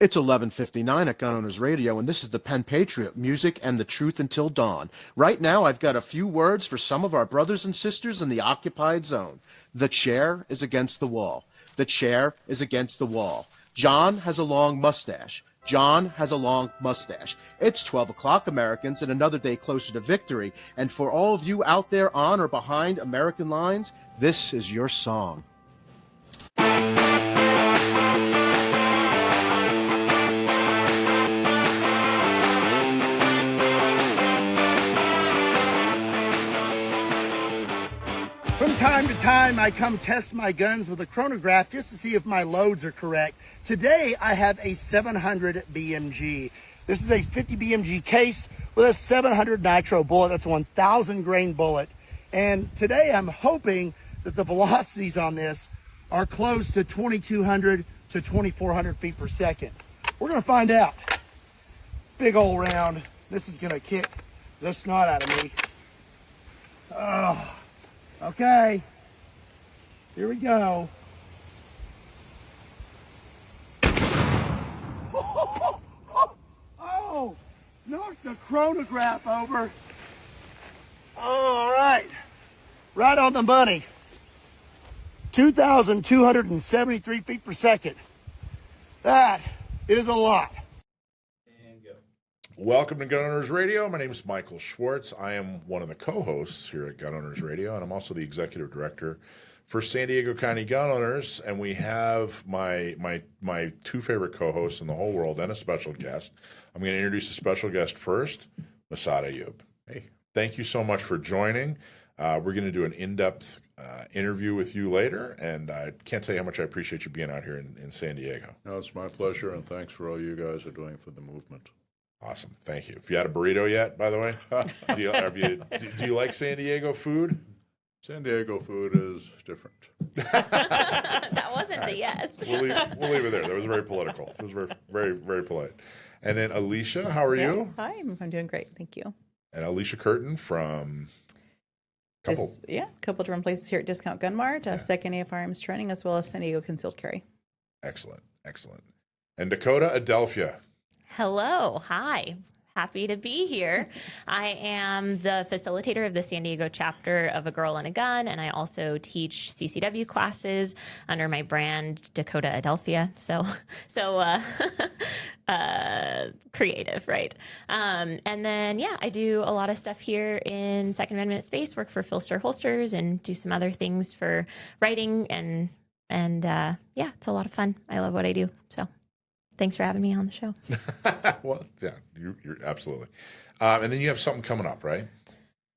It's 11:59 at Gun Owners Radio, and this is the Penn Patriot, music and the truth until dawn. Right now, I've got a few words for some of our brothers and sisters in the occupied zone. The chair is against the wall. The chair is against the wall. John has a long mustache. John has a long mustache. It's 12 o'clock, Americans, and another day closer to victory. And for all of you out there on or behind American lines, this is your song. From time to time, I come test my guns with a chronograph just to see if my loads are correct. Today, I have a 700 BMG. This is a 50 BMG case with a 700 nitro bullet. That's a 1,000 grain bullet. And today, I'm hoping that the velocities on this are close to 2,200 to 2,400 feet per second. We're gonna find out. Big old round. This is gonna kick the snot out of me. Oh. Okay, here we go. Oh, knocked the chronograph over. All right, right on the money. 2,273 feet per second. That is a lot. Welcome to Gun Owners Radio. My name is Michael Schwartz. I am one of the co-hosts here at Gun Owners Radio, and I'm also the executive director for San Diego County Gun Owners. And we have my two favorite co-hosts in the whole world and a special guest. I'm going to introduce a special guest first, Massad Ayoob. Hey, thank you so much for joining. We're going to do an in-depth interview with you later, and I can't tell you how much I appreciate you being out here in San Diego. No, it's my pleasure, and thanks for all you guys are doing for the movement. Awesome. Thank you. Have you had a burrito yet, by the way? Do you like San Diego food? San Diego food is different. That wasn't a yes. We'll leave it there. That was very political. It was very, very, very polite. And then Alicia, how are you? Hi, I'm doing great. Thank you. And Alicia Curtin from A couple different places here at Discount Gun Mart, Second AF Arms Training, as well as San Diego Concealed Carry. Excellent. Excellent. And Dakota Adelphia. Hello. Hi. Happy to be here. I am the facilitator of the San Diego chapter of A Girl and a Gun, and I also teach CCW classes under my brand Dakota Adelphia. So creative, right? And then, I do a lot of stuff here in Second Amendment space, work for Filster Holsters, and do some other things for writing, and it's a lot of fun. I love what I do. So thanks for having me on the show. Well, yeah, you're absolutely. And then you have something coming up, right?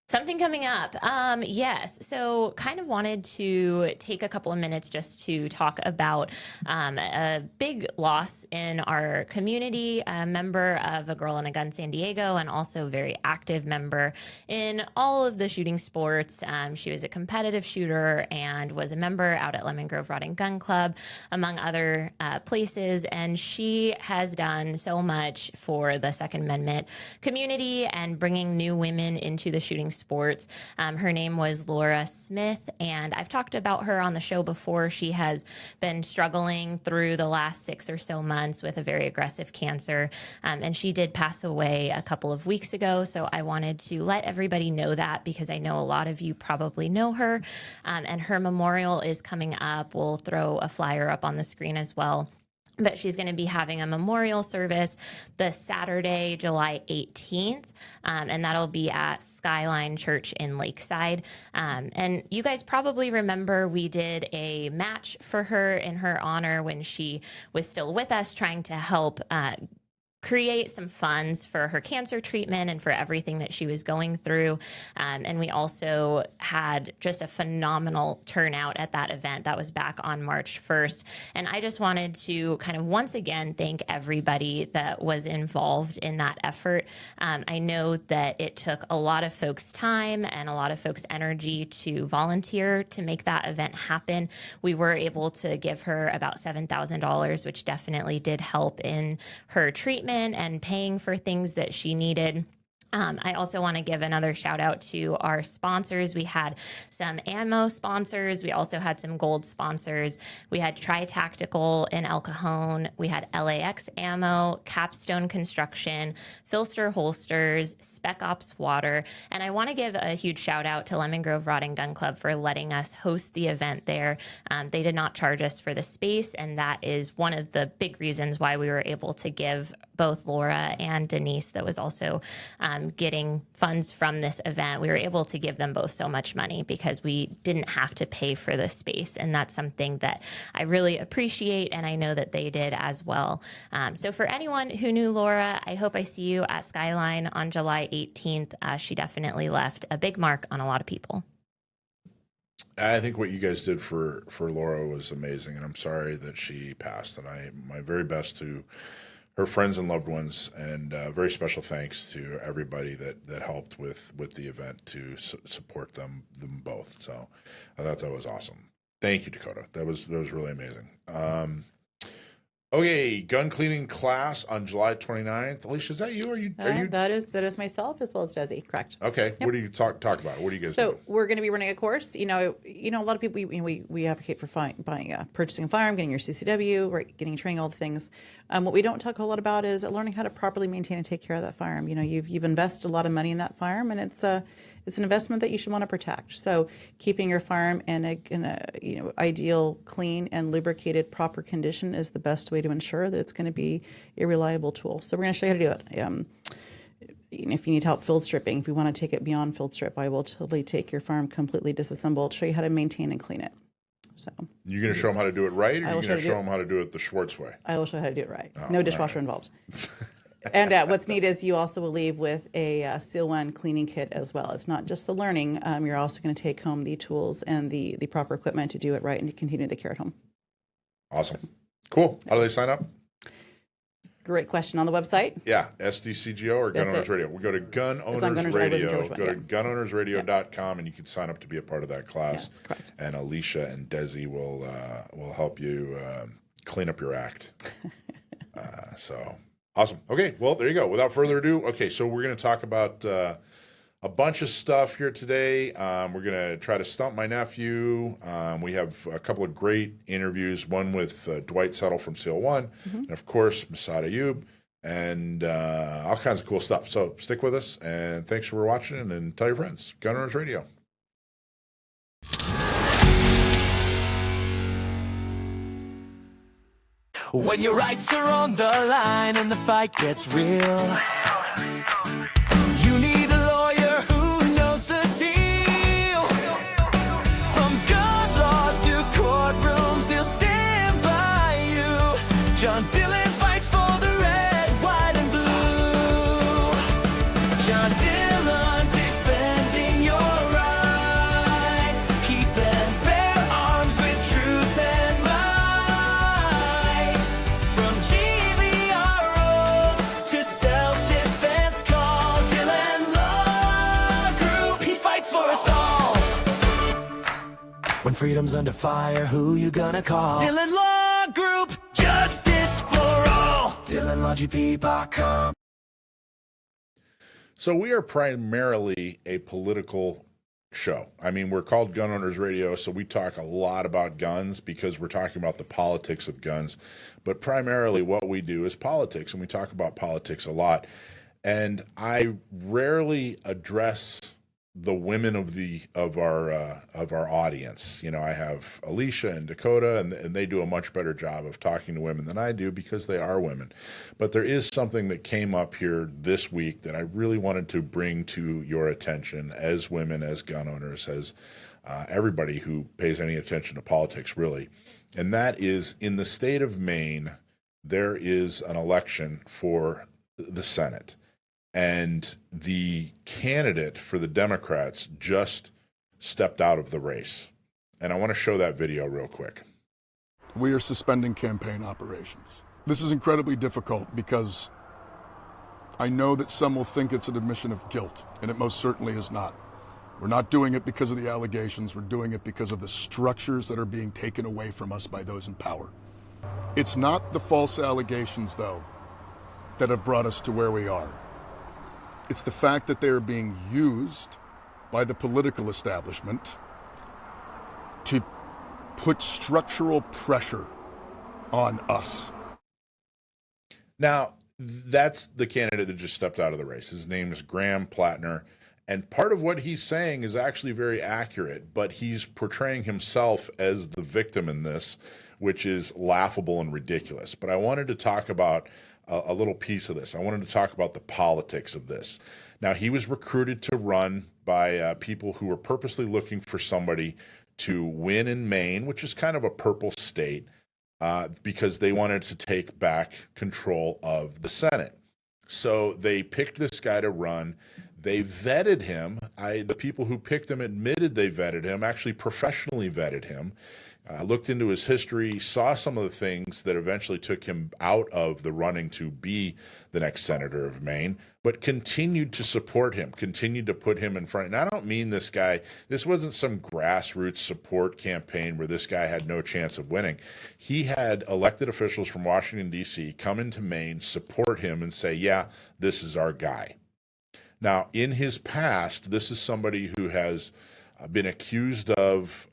Something coming up. Yes. So kind of wanted to take a couple of minutes just to talk about a big loss in our community, a member of A Girl and a Gun San Diego, and also very active member in all of the shooting sports. She was a competitive shooter and was a member out at Lemon Grove Rod and Gun Club, among other places. And she has done so much for the Second Amendment community and bringing new women into the shooting sports. Her name was Laura Smith, and I've talked about her on the show before. She has been struggling through the last 6 or so months with a very aggressive cancer, and she did pass away a couple of weeks ago, so I wanted to let everybody know that because I know a lot of you probably know her, and her memorial is coming up. We'll throw a flyer up on the screen as well. But she's going to be having a memorial service this Saturday, July 18th, and that'll be at Skyline Church in Lakeside. And you guys probably remember we did a match for her in her honor when she was still with us, trying to help create some funds for her cancer treatment and for everything that she was going through. And we also had just a phenomenal turnout at that event. That was back on March 1st. And I just wanted to kind of once again thank everybody that was involved in that effort. I know that it took a lot of folks' time and a lot of folks' energy to volunteer to make that event happen. We were able to give her about $7,000, which definitely did help in her treatment and paying for things that she needed. I also want to give another shout out to our sponsors. We had some ammo sponsors. We also had some gold sponsors. We had Tri-Tactical in El Cajon. We had LAX Ammo, Capstone Construction, Filster Holsters, Spec Ops Water. And I want to give a huge shout out to Lemon Grove Rod and Gun Club for letting us host the event there. They did not charge us for the space, and that is one of the big reasons why we were able to give both Laura and Denise, that was also getting funds from this event. We were able to give them both so much money because we didn't have to pay for the space. And that's something that I really appreciate, and I know that they did as well. So for anyone who knew Laura, I hope I see you at Skyline on July 18th. She definitely left a big mark on a lot of people. I think what you guys did for Laura was amazing, and I'm sorry that she passed. And my very best to her friends and loved ones, and very special thanks to everybody that helped with the event to support them both. So I thought that was awesome. Thank you, Dakota. That was really amazing. Okay, gun cleaning class on July 29th. Alicia, is that you? Are you? That is myself as well as Desi. Correct. Okay. Yep. What do you talk about? What do you guys do? So we're going to be running a course. You know, a lot of people we advocate for purchasing a firearm, getting your CCW, right, getting training, all the things. What we don't talk a whole lot about is learning how to properly maintain and take care of that firearm. You know, you've invested a lot of money in that firearm, and it's an investment that you should want to protect. So keeping your firearm in a ideal, clean, and lubricated, proper condition is the best way to ensure that it's going to be a reliable tool. So we're going to show you how to do it. If you need help field stripping, if you want to take it beyond field strip, I will totally take your firearm completely disassembled, show you how to maintain and clean it. So you're going to show them how to do it right, or you're going to show them how to do it the Schwartz way? I will show you how to do it right. No dishwasher involved. And what's neat is you also will leave with a Seal 1 cleaning kit as well. It's not just the learning. You're also going to take home the tools and the proper equipment to do it right and to continue the care at home. Awesome. Cool. How do they sign up? Great question. On the website? Yeah, SDCGO or Gun Owners Radio. We go to Gun Owners Radio. Go to gunownersradio.com, and you can sign up to be a part of that class. Yes, correct. And Alicia and Desi will help you clean up your act. So awesome. Okay, well, there you go. Without further ado, okay, so we're going to talk about a bunch of stuff here today. We're going to try to stump my nephew. We have a couple of great interviews, one with Dwight Settle from Seal 1, and of course, Massad Ayoob, and all kinds of cool stuff. So stick with us, and thanks for watching, and tell your friends. Gun Owners Radio. When your rights are on the line and the fight gets real, you need a lawyer who knows the deal. From gun laws to courtrooms, he'll stand by you. John Dillon fights for the red, white, and blue. John Dillon defending your rights, keeping bare arms with truth and might. From GVROs to self-defense calls, Dillon Law Group, he fights for us all. When freedom's under fire, who you gonna call? Dillon Law Group, justice for all. DillonLawGP.com. So we are primarily a political show. I mean, we're called Gun Owners Radio, so we talk a lot about guns because we're talking about the politics of guns. But primarily what we do is politics, and we talk about politics a lot. And I rarely address the women of our audience. You know, I have Alicia and Dakota, and they do a much better job of talking to women than I do because they are women. But there is something that came up here this week that I really wanted to bring to your attention as women, as gun owners, as everybody who pays any attention to politics, really. And that is, in the state of Maine, there is an election for the Senate. And the candidate for the Democrats just stepped out of the race. And I want to show that video real quick. We are suspending campaign operations. This is incredibly difficult because I know that some will think it's an admission of guilt, and it most certainly is not. We're not doing it because of the allegations. We're doing it because of the structures that are being taken away from us by those in power. It's not the false allegations, though, that have brought us to where we are. It's the fact that they are being used by the political establishment to put structural pressure on us. Now, that's the candidate that just stepped out of the race. His name is Graham Plattner. And part of what he's saying is actually very accurate, but he's portraying himself as the victim in this, which is laughable and ridiculous. But I wanted to talk about a little piece of this. I wanted to talk about the politics of this. Now, he was recruited to run by people who were purposely looking for somebody to win in Maine, which is kind of a purple state, because they wanted to take back control of the Senate. So they picked this guy to run. They vetted him. The people who picked him admitted they vetted him, actually professionally vetted him. Looked into his history, saw some of the things that eventually took him out of the running to be the next senator of Maine, but continued to support him, continued to put him in front. And I don't mean this wasn't some grassroots support campaign where this guy had no chance of winning. He had elected officials from Washington, D.C. come into Maine, support him, and say, yeah, this is our guy. Now, in his past, this is somebody who has been accused of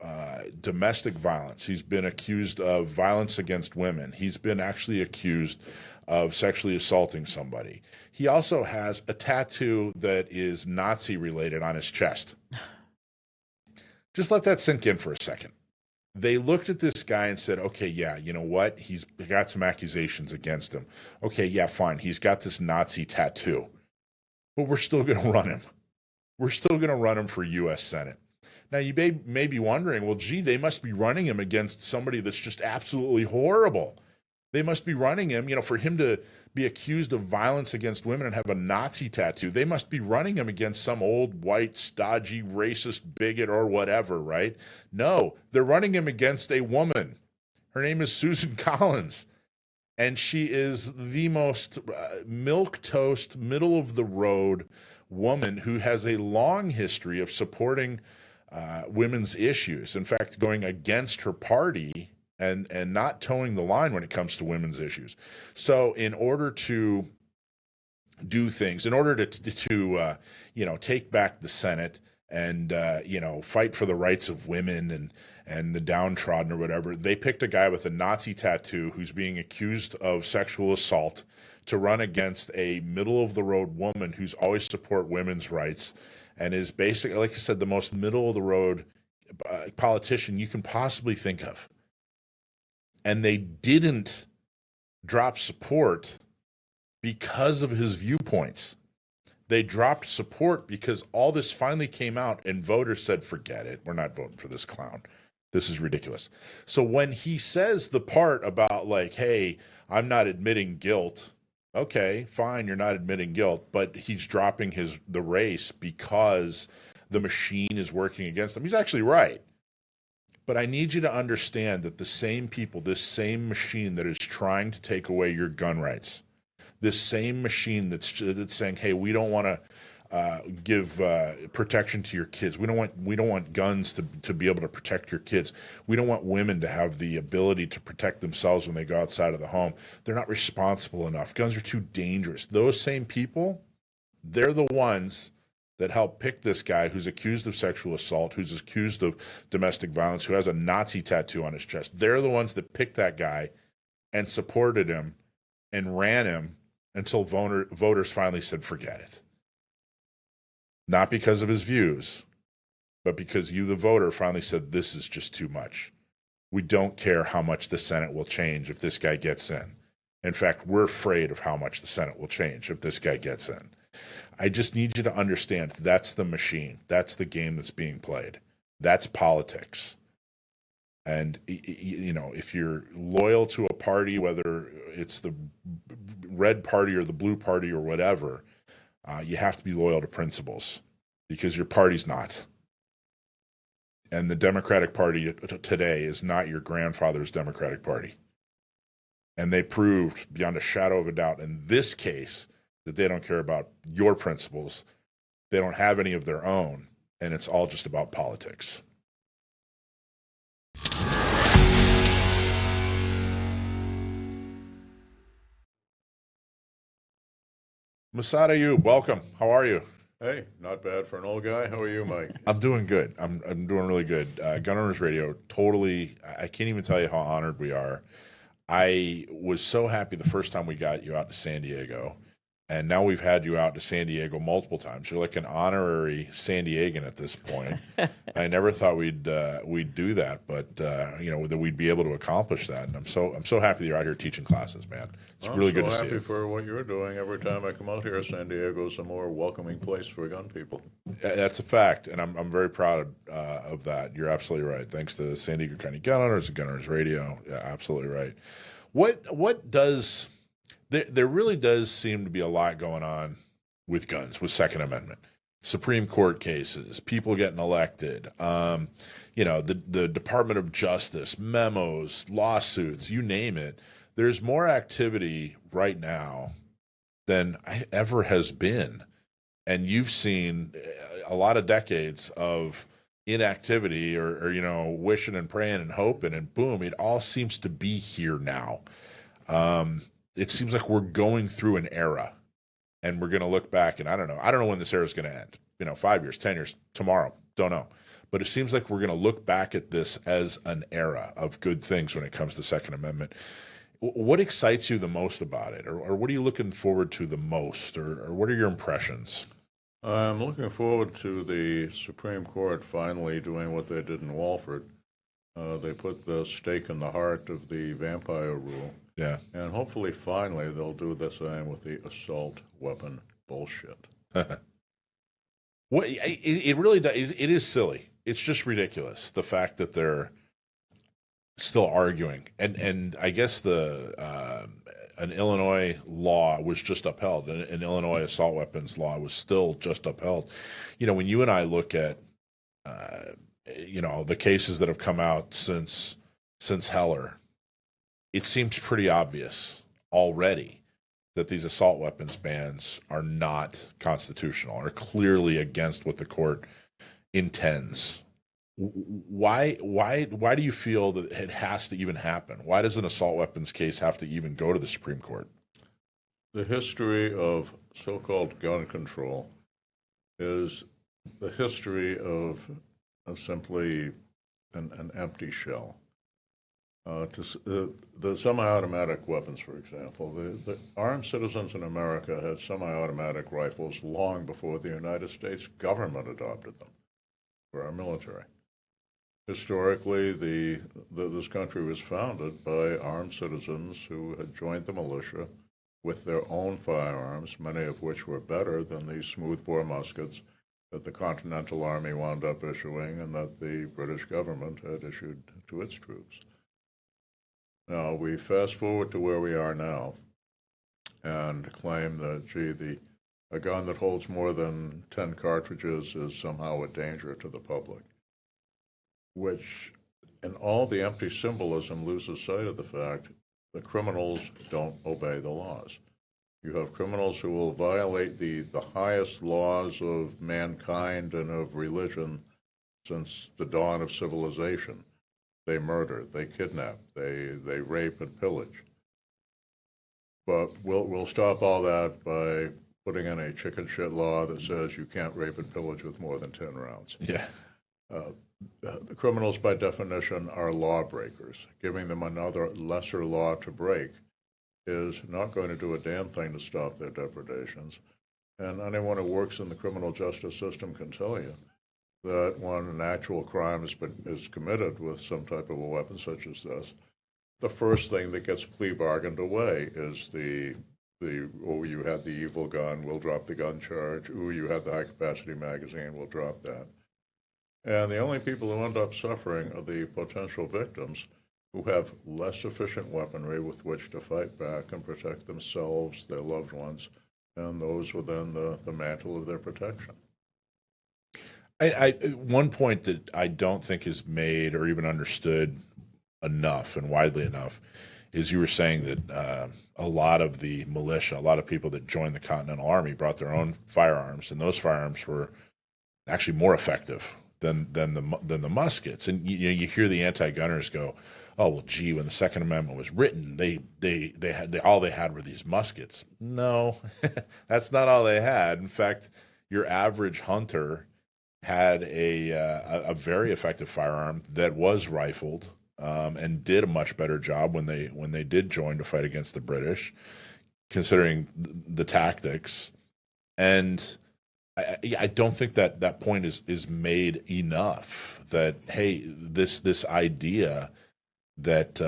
domestic violence. He's been accused of violence against women. He's been actually accused of sexually assaulting somebody. He also has a tattoo that is Nazi related on his chest. Just let that sink in for a second. They looked at this guy and said, okay, yeah, you know what? He's got some accusations against him. Okay, yeah, fine. He's got this Nazi tattoo. But we're still going to run him. We're still going to run him for U.S. Senate. Now, you may be wondering, well, gee, they must be running him against somebody that's just absolutely horrible. They must be running him, for him to be accused of violence against women and have a Nazi tattoo. They must be running him against some old, white, stodgy, racist bigot or whatever, right? No, they're running him against a woman. Her name is Susan Collins. And she is the most milquetoast, middle-of-the-road woman who has a long history of supporting women's issues. In fact, going against her party and not towing the line when it comes to women's issues. So in order to do things, in order to take back the Senate and, fight for the rights of women and the downtrodden or whatever, they picked a guy with a Nazi tattoo who's being accused of sexual assault to run against a middle-of-the-road woman who's always support women's rights and is basically, like I said, the most middle-of-the-road politician you can possibly think of. And they didn't drop support because of his viewpoints. They dropped support because all this finally came out and voters said, forget it, we're not voting for this clown. This is ridiculous. So when he says the part about like, hey, I'm not admitting guilt, okay, fine, you're not admitting guilt, but he's dropping the race because the machine is working against him. He's actually right. But I need you to understand that the same people, this same machine that is trying to take away your gun rights, this same machine that's saying, hey, we don't want to give protection to your kids. We don't want guns to be able to protect your kids. We don't want women to have the ability to protect themselves when they go outside of the home. They're not responsible enough. Guns are too dangerous. Those same people, they're the ones that helped pick this guy who's accused of sexual assault, who's accused of domestic violence, who has a Nazi tattoo on his chest. They're the ones that picked that guy and supported him and ran him until voters finally said, forget it. Not because of his views, but because you, the voter, finally said, this is just too much. We don't care how much the Senate will change if this guy gets in. In fact, we're afraid of how much the Senate will change if this guy gets in. I just need you to understand that's the machine. That's the game that's being played. That's politics. And, if you're loyal to a party, whether it's the red party or the blue party or whatever, you have to be loyal to principles because your party's not. And the Democratic Party today is not your grandfather's Democratic Party. And they proved beyond a shadow of a doubt in this case that they don't care about your principles. They don't have any of their own. And it's all just about politics. Massad Ayoob, welcome. How are you? Hey, not bad for an old guy. How are you, Mike? I'm doing good. I'm doing really good. Gun Owners Radio, totally. I can't even tell you how honored we are. I was so happy the first time we got you out to San Diego, and now we've had you out to San Diego multiple times. You're like an honorary San Diegan at this point. I never thought we'd do that, but that we'd be able to accomplish that. And I'm so happy that you're out here teaching classes, man. It's really good to see I'm so you. happy for what you're doing. Every time I come out here, San Diego's a more welcoming place for gun people. That's a fact, and I'm very proud of that. You're absolutely right. Thanks to San Diego County Gun Owners and Gun Owners Radio. Yeah, absolutely right. What does there really does seem to be a lot going on with guns, with Second Amendment, Supreme Court cases, people getting elected, the Department of Justice, memos, lawsuits, you name it. There's more activity right now than ever has been. And you've seen a lot of decades of inactivity or wishing and praying and hoping, and boom, it all seems to be here now. It seems like we're going through an era, and we're going to look back, and I don't know when this era is going to end. 5 years, 10 years, tomorrow, don't know. But it seems like we're going to look back at this as an era of good things when it comes to Second Amendment. What excites you the most about it, or what are you looking forward to the most, or what are your impressions? I'm looking forward to the Supreme Court finally doing what they did in Wolford. They put the stake in the heart of the vampire rule. Yeah. And hopefully, finally, they'll do the same with the assault weapon bullshit. It really does. It is silly. It's just ridiculous, the fact that they're still arguing. And I guess an Illinois law was just upheld. An Illinois assault weapons law was still just upheld. When you and I look at the cases that have come out since Heller, it seems pretty obvious already that these assault weapons bans are not constitutional, are clearly against what the court intends. Why do you feel that it has to even happen? Why does an assault weapons case have to even go to the Supreme Court? The history of so-called gun control is the history of simply an empty shell. The semi-automatic weapons, for example, the armed citizens in America had semi-automatic rifles long before the United States government adopted them for our military. Historically, this country was founded by armed citizens who had joined the militia with their own firearms, many of which were better than the smoothbore muskets that the Continental Army wound up issuing and that the British government had issued to its troops. Now, we fast forward to where we are now and claim that, a gun that holds more than 10 cartridges is somehow a danger to the public, which, in all the empty symbolism, loses sight of the fact that criminals don't obey the laws. You have criminals who will violate the highest laws of mankind and of religion since the dawn of civilization. They murder, they kidnap, they rape and pillage. But we'll stop all that by putting in a chicken shit law that says you can't rape and pillage with more than 10 rounds. Yeah. The criminals, by definition, are lawbreakers. Giving them another lesser law to break is not going to do a damn thing to stop their depredations. And anyone who works in the criminal justice system can tell you that when an actual crime is committed with some type of a weapon such as this, the first thing that gets plea bargained away is oh, you had the evil gun, we'll drop the gun charge. Ooh, you had the high-capacity magazine, we'll drop that. And the only people who end up suffering are the potential victims who have less efficient weaponry with which to fight back and protect themselves, their loved ones, and those within the mantle of their protection. One point that I don't think is made or even understood enough and widely enough is you were saying that a lot of the militia, a lot of people that joined the Continental Army brought their own firearms, and those firearms were actually more effective than the muskets. And you hear the anti-gunners go, oh well, gee, when the Second Amendment was written, all they had were these muskets. No, that's not all they had. In fact, your average hunter had a very effective firearm that was rifled, and did a much better job when they did join to fight against the British, considering the tactics. And I don't think that point is made enough. That hey, this idea that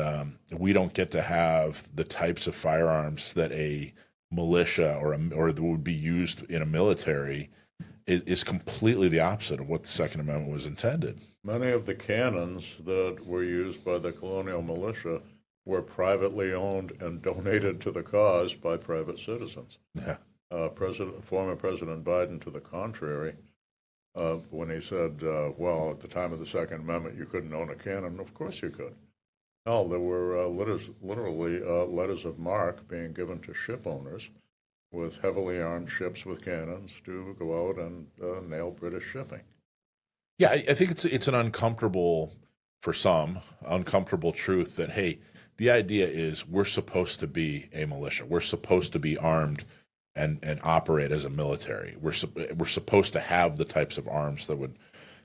we don't get to have the types of firearms that a militia or that would be used in a military is completely the opposite of what the Second Amendment was intended. Many of the cannons that were used by the colonial militia were privately owned and donated to the cause by private citizens. Yeah. Former President Biden, to the contrary, when he said, well, at the time of the Second Amendment, you couldn't own a cannon. Of course you could. No, there were literally letters of marque being given to ship owners with heavily armed ships with cannons to go out and nail British shipping. Yeah, I think it's an uncomfortable truth that, hey, the idea is we're supposed to be a militia. We're supposed to be armed and operate as a military. We're supposed to have the types of arms that would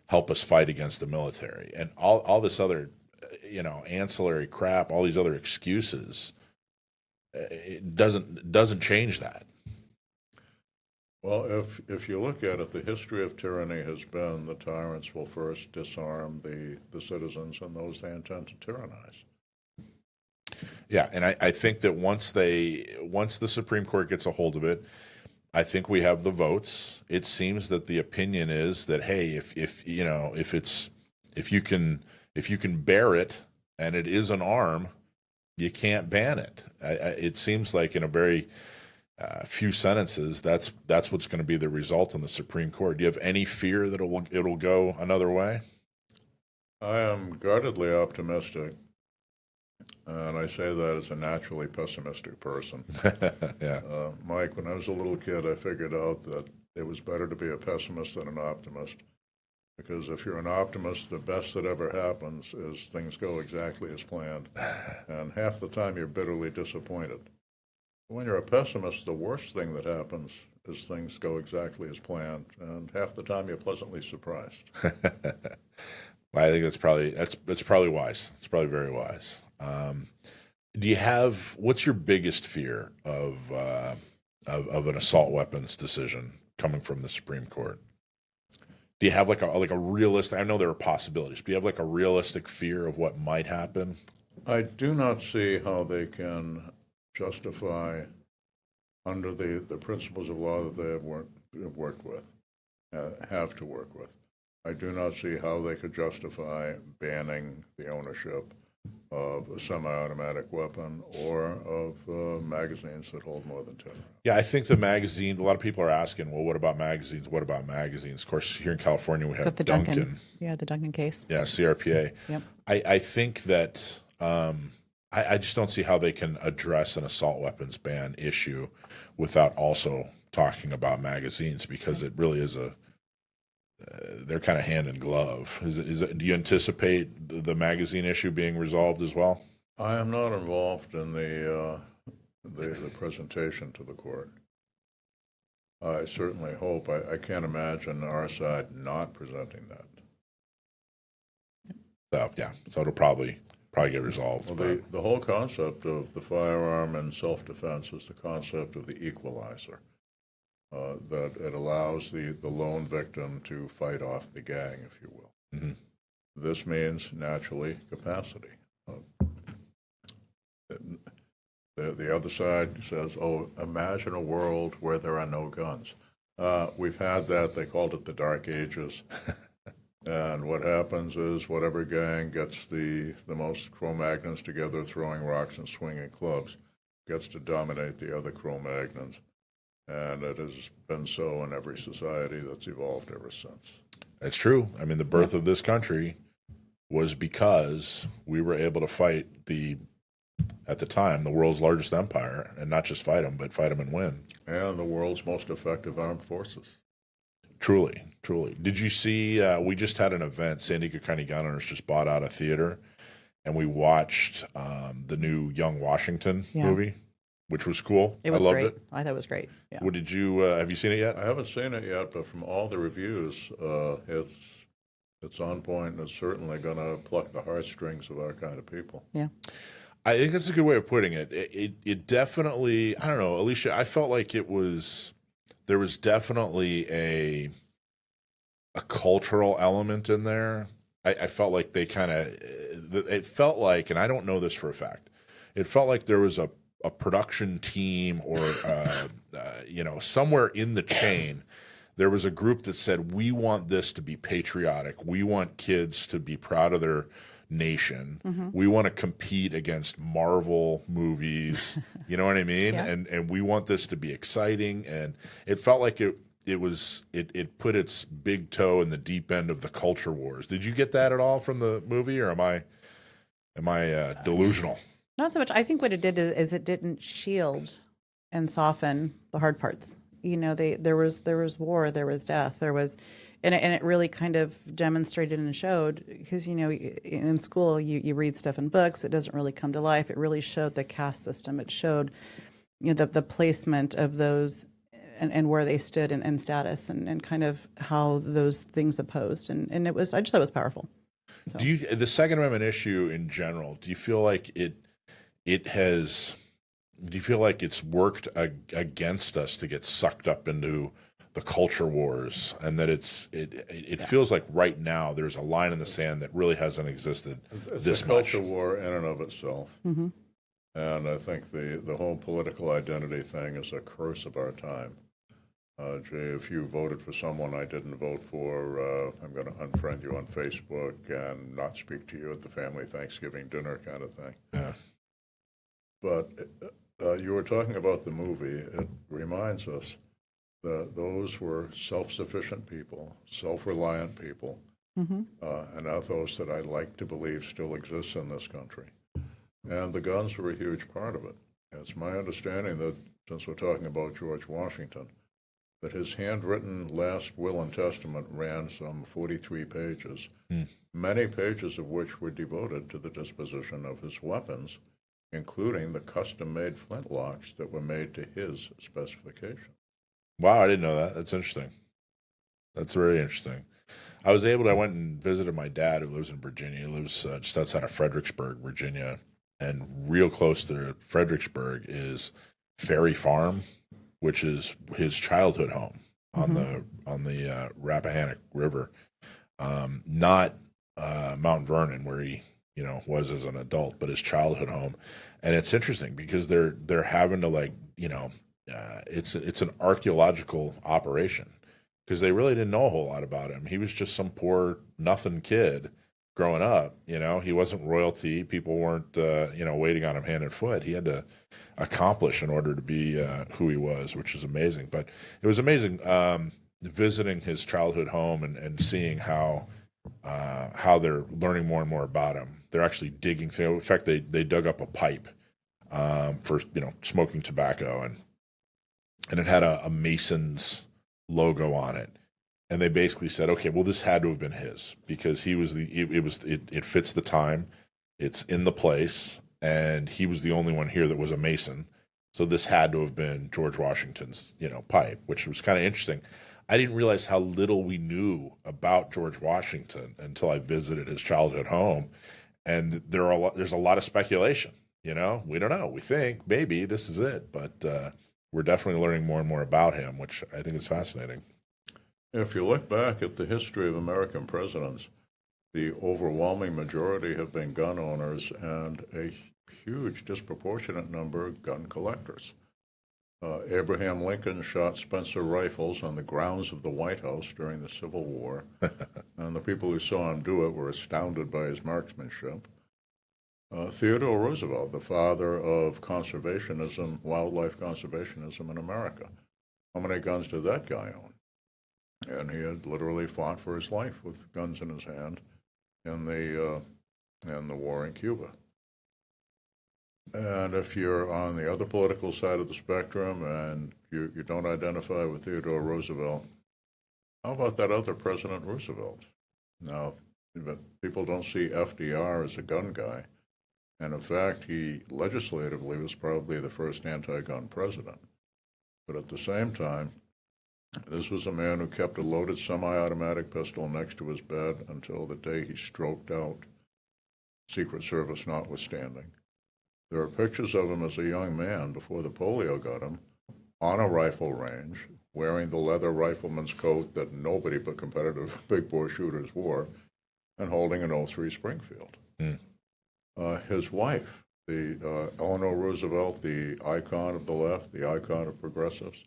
help us fight against the military. And all this other, ancillary crap, all these other excuses, it doesn't change that. Well, if you look at it, the history of tyranny has been the tyrants will first disarm the citizens and those they intend to tyrannize. Yeah, and I think that once the Supreme Court gets a hold of it, I think we have the votes. It seems that the opinion is that, hey, if you can bear it and it is an arm, you can't ban it. It seems like in a very few sentences, that's what's going to be the result in the Supreme Court. Do you have any fear that it'll go another way? I am guardedly optimistic, and I say that as a naturally pessimistic person. Yeah. Mike, when I was a little kid, I figured out that it was better to be a pessimist than an optimist, because if you're an optimist, the best that ever happens is things go exactly as planned, and half the time you're bitterly disappointed. When you're a pessimist, the worst thing that happens is things go exactly as planned, and half the time you're pleasantly surprised. Well, I think that's probably wise. It's probably very wise. What's your biggest fear of an assault weapons decision coming from the Supreme Court? Do you have like a realistic? I know there are possibilities. But do you have like a realistic fear of what might happen? I do not see how they can justify, under the principles of law that they have worked with, have to work with. I do not see how they could justify banning the ownership of a semi-automatic weapon or of magazines that hold more than 10 rounds. Yeah, I think the magazine, a lot of people are asking, well, what about magazines? What about magazines? Of course, here in California, we have the Duncan. Yeah, the Duncan case. Yeah, CRPA. Yep. I think that I just don't see how they can address an assault weapons ban issue without also talking about magazines, because it really is they're kind of hand in glove. Do you anticipate the magazine issue being resolved as well? I am not involved in the presentation to the court. I certainly hope. I can't imagine our side not presenting that. So yeah, so it'll probably get resolved. Well, the whole concept of the firearm and self-defense is the concept of the equalizer. That it allows the lone victim to fight off the gang, if you will. Mm-hmm. This means, naturally, capacity. The other side says, oh, imagine a world where there are no guns. We've had that. They called it the Dark Ages. And what happens is whatever gang gets the most Cro-Magnons together throwing rocks and swinging clubs gets to dominate the other Cro-Magnons. And it has been so in every society that's evolved ever since. That's true. I mean, the birth of this country was because we were able to fight at the time, the world's largest empire, and not just fight them, but fight them and win. And the world's most effective armed forces. Truly, truly. Did you see, we just had an event, San Diego County Gun Owners just bought out a theater, and we watched the new Young Washington Yeah. movie, which was cool. It was I loved great. it. I thought it was great. Yeah. What did you have you seen it yet? I haven't seen it yet, but from all the reviews, it's on point and it's certainly going to pluck the heartstrings of our kind of people. Yeah. I think that's a good way of putting it. It definitely, I don't know, Alicia, I felt like there was definitely a cultural element in there. I felt like they kind of, it felt like, and I don't know this for a fact, it felt like there was a production team or, somewhere in the chain, there was a group that said, we want this to be patriotic. We want kids to be proud of their nation. Mm-hmm. We want to compete against Marvel movies. You know what I mean? Yeah. And we want this to be exciting. And it felt like it put its big toe in the deep end of the culture wars. Did you get that at all from the movie, or am I delusional? Not so much. I think what it did is it didn't shield and soften the hard parts. There was war, there was death, and it really kind of demonstrated and showed, because in school you read stuff in books, it doesn't really come to life. It really showed the caste system. It showed the placement of those and where they stood in status and kind of how those things opposed, and I just thought it was powerful. So. The Second Amendment issue in general, do you feel like do you feel like it's worked against us to get sucked up into the culture wars, and that it feels like right now there's a line in the sand that really hasn't existed It's this a much? culture war in and of itself. Mm-hmm. And I think the whole political identity thing is a curse of our time. Jay, if you voted for someone I didn't vote for, I'm going to unfriend you on Facebook and not speak to you at the family Thanksgiving dinner kind of thing. Yeah. But you were talking about the movie. It reminds us that those were self-sufficient people, self-reliant people, Mm-hmm. and are those that I like to believe still exist in this country. And the guns were a huge part of it. It's my understanding that, since we're talking about George Washington, that his handwritten last will and testament ran some 43 pages, many pages of which were devoted to the disposition of his weapons, including the custom-made flintlocks that were made to his specification. Wow, I didn't know that. That's interesting. That's very interesting. I went and visited my dad, who lives in Virginia. He lives just outside of Fredericksburg, Virginia. And real close to Fredericksburg is Ferry Farm, which is his childhood home on the Rappahannock River. Not Mount Vernon, where he was as an adult, but his childhood home. And it's interesting because they're having to it's an archaeological operation, because they really didn't know a whole lot about him. He was just some poor nothing kid growing up. He wasn't royalty. People weren't waiting on him hand and foot. He had to accomplish in order to be who he was, which is amazing. But it was amazing visiting his childhood home and seeing how they're learning more and more about him. They're actually digging through. In fact, they dug up a pipe for smoking tobacco, and it had a Mason's logo on it. And they basically said, okay, well, this had to have been his, because he was it fits the time, it's in the place, and he was the only one here that was a Mason. So this had to have been George Washington's, pipe, which was kind of interesting. I didn't realize how little we knew about George Washington until I visited his childhood home. And there's a lot of speculation, we don't know. We think maybe this is it, but we're definitely learning more and more about him, which I think is fascinating. If you look back at the history of American presidents, the overwhelming majority have been gun owners and a huge disproportionate number gun collectors. Abraham Lincoln shot Spencer rifles on the grounds of the White House during the Civil War, and the people who saw him do it were astounded by his marksmanship. Theodore Roosevelt, the father of conservationism, wildlife conservationism in America. How many guns did that guy own? And he had literally fought for his life with guns in his hand in the war in Cuba. And if you're on the other political side of the spectrum and you don't identify with Theodore Roosevelt, how about that other President Roosevelt? Now, But people don't see FDR as a gun guy. And in fact, he legislatively was probably the first anti-gun president. But at the same time, this was a man who kept a loaded semi-automatic pistol next to his bed until the day he stroked out, Secret Service notwithstanding. There are pictures of him as a young man before the polio got him on a rifle range, wearing the leather rifleman's coat that nobody but competitive big bore shooters wore, and holding an .03 Springfield. His wife, the Eleanor Roosevelt, the icon of the left, the icon of progressives,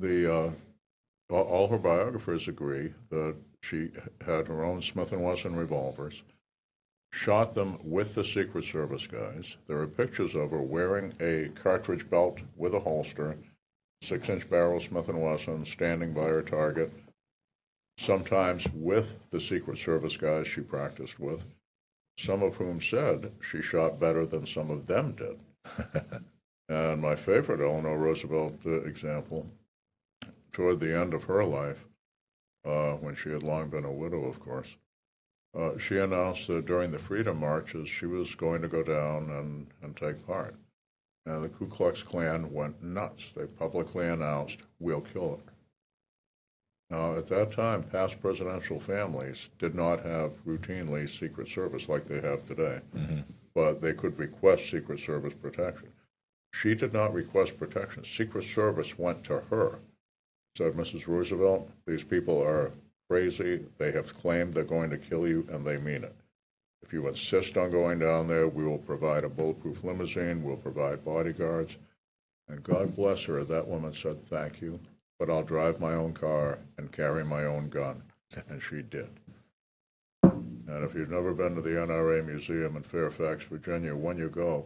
all her biographers agree that she had her own Smith & Wesson revolvers, shot them with the Secret Service guys. There are pictures of her wearing a cartridge belt with a holster, 6-inch barrel Smith & Wesson, standing by her target, sometimes with the Secret Service guys she practiced with, some of whom said she shot better than some of them did. And my favorite Eleanor Roosevelt example, toward the end of her life, when she had long been a widow, of course, she announced that during the Freedom Marches, she was going to go down and take part. And the Ku Klux Klan went nuts. They publicly announced, "We'll kill her." Now, at that time, past presidential families did not have routinely Secret Service like they have today, but they could request Secret Service protection. She did not request protection. Secret Service went to her, said, "Mrs. Roosevelt, these people are crazy. They have claimed they're going to kill you, and they mean it. If you insist on going down there, we will provide a bulletproof limousine, we'll provide bodyguards." And God bless her, that woman said, "Thank you, but I'll drive my own car and carry my own gun." And she did. And if you've never been to the NRA Museum in Fairfax, Virginia, when you go,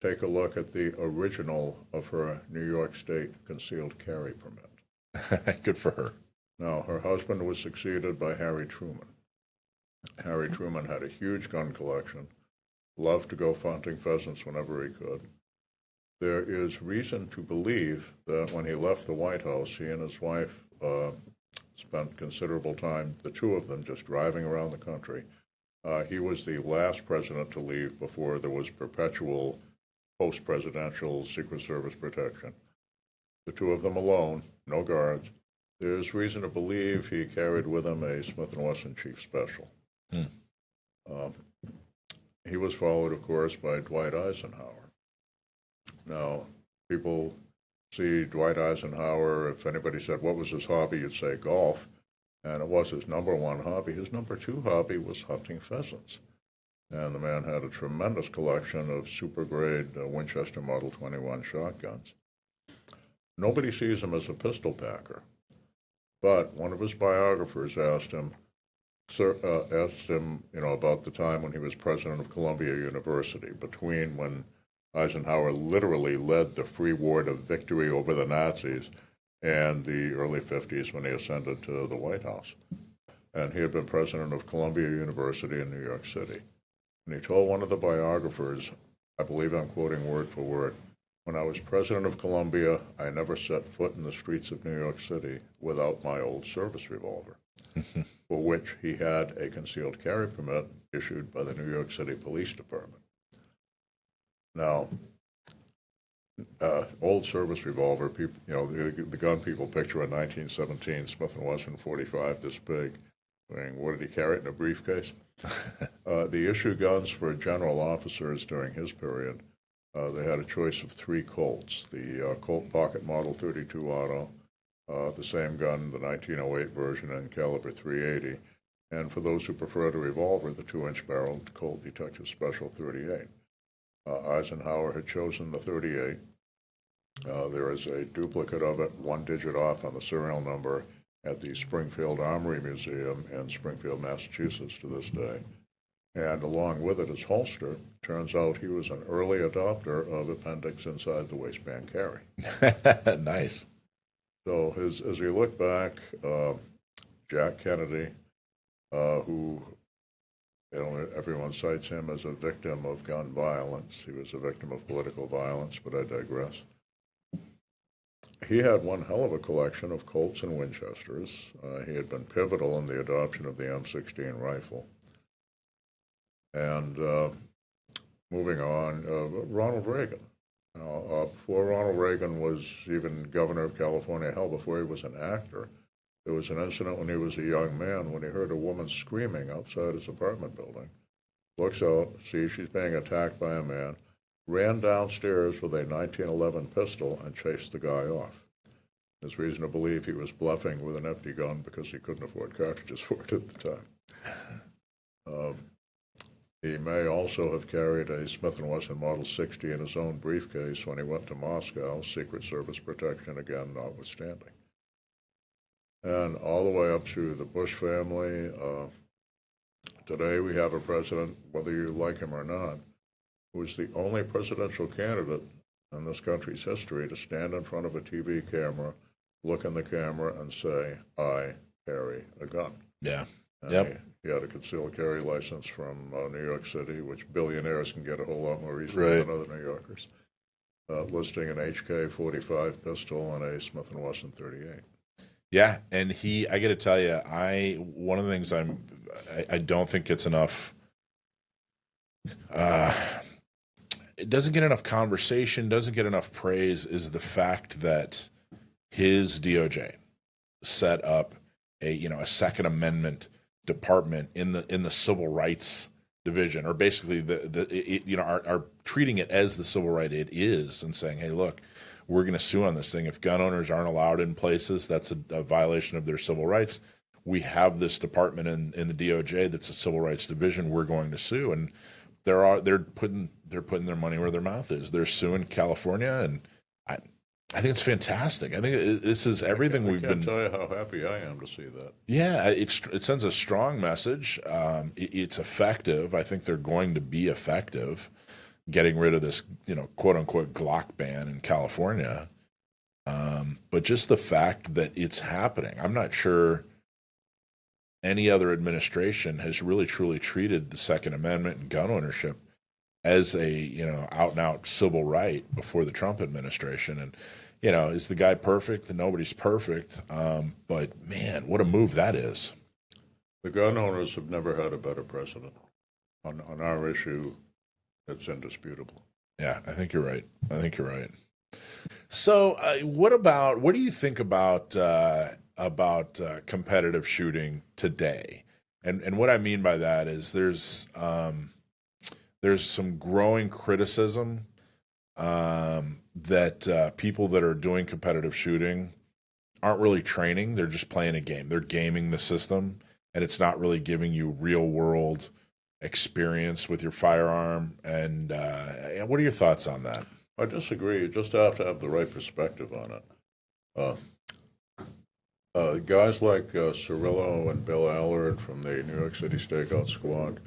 take a look at the original of her New York State concealed carry permit. Good for her. Now, her husband was succeeded by Harry Truman. Harry Truman had a huge gun collection, loved to go hunting pheasants whenever he could. There is reason to believe that when he left the White House, he and his wife spent considerable time, the two of them, just driving around the country. He was the last president to leave before there was perpetual post-presidential Secret Service protection. The two of them alone, no guards. There's reason to believe he carried with him a Smith & Wesson Chief Special. He was followed, of course, by Dwight Eisenhower. Now, people see Dwight Eisenhower, if anybody said, what was his hobby, you'd say golf, and it was his number one hobby. His number two hobby was hunting pheasants. And the man had a tremendous collection of super-grade Winchester Model 21 shotguns. Nobody sees him as a pistol packer. But one of his biographers asked him, about the time when he was president of Columbia University, between when Eisenhower literally led the free war to victory over the Nazis and the early 50s when he ascended to the White House. And he had been president of Columbia University in New York City. And he told one of the biographers, I believe I'm quoting word for word, "When I was president of Columbia, I never set foot in the streets of New York City without my old service revolver," for which he had a concealed carry permit issued by the New York City Police Department. Now, old service revolver, people, the gun people picture a 1917 Smith & Wesson .45 this big. What did he carry it in a briefcase? The issue guns for general officers during his period, they had a choice of 3 Colts. The Colt Pocket Model 32 Auto, the same gun, the 1908 version, and caliber .380. And for those who preferred a revolver, the 2-inch barreled Colt Detective Special .38. Eisenhower had chosen the .38. There is a duplicate of it, 1 digit off on the serial number, at the Springfield Armory Museum in Springfield, Massachusetts to this day. And along with it, his holster, turns out he was an early adopter of appendix inside the waistband carry. Nice. So as we look back, Jack Kennedy, who everyone cites him as a victim of gun violence. He was a victim of political violence, but I digress. He had one hell of a collection of Colts and Winchesters. He had been pivotal in the adoption of the M16 rifle. And moving on, Ronald Reagan. Before Ronald Reagan was even governor of California, hell, before he was an actor, there was an incident when he was a young man when he heard a woman screaming outside his apartment building. Looks out, sees she's being attacked by a man, ran downstairs with a 1911 pistol and chased the guy off. There's reason to believe he was bluffing with an empty gun because he couldn't afford cartridges for it at the time. He may also have carried a Smith & Wesson Model 60 in his own briefcase when he went to Moscow, Secret Service protection again notwithstanding. And all the way up through the Bush family. Today we have a president, whether you like him or not, who is the only presidential candidate in this country's history to stand in front of a TV camera, look in the camera, and say, "I carry a gun." Yeah. And Yep. he had a concealed carry license from New York City, which billionaires can get a whole lot more easily Right. than other New Yorkers, listing an HK-45 pistol and a Smith & Wesson 38. Yeah, and I got to tell you, one of the things I don't think gets enough. It doesn't get enough conversation, doesn't get enough praise, is the fact that his DOJ set up a Second Amendment department in the civil rights division, or basically are treating it as the civil right it is, and saying, hey, look, we're going to sue on this thing. If gun owners aren't allowed in places, that's a violation of their civil rights. We have this department in the DOJ that's a civil rights division. We're going to sue, and they're putting their money where their mouth is. They're suing California, and I think it's fantastic. I think this is everything we've been. I can't tell you how happy I am to see that. Yeah, it sends a strong message. It's effective. I think they're going to be effective, getting rid of this, quote unquote Glock ban in California. But just the fact that it's happening, I'm not sure any other administration has really truly treated the Second Amendment and gun ownership as a out and out civil right before the Trump administration. And is the guy perfect? Nobody's perfect. But man, what a move that is. The gun owners have never had a better president. On our issue, it's indisputable. Yeah, I think you're right. So, what do you think about competitive shooting today? And what I mean by that is there's some growing criticism that people that are doing competitive shooting aren't really training. They're just playing a game. They're gaming the system, and it's not really giving you real world experience with your firearm. And what are your thoughts on that? I disagree. You just have to have the right perspective on it. Guys like Cirillo and Bill Allard from the New York City Stakeout Squad,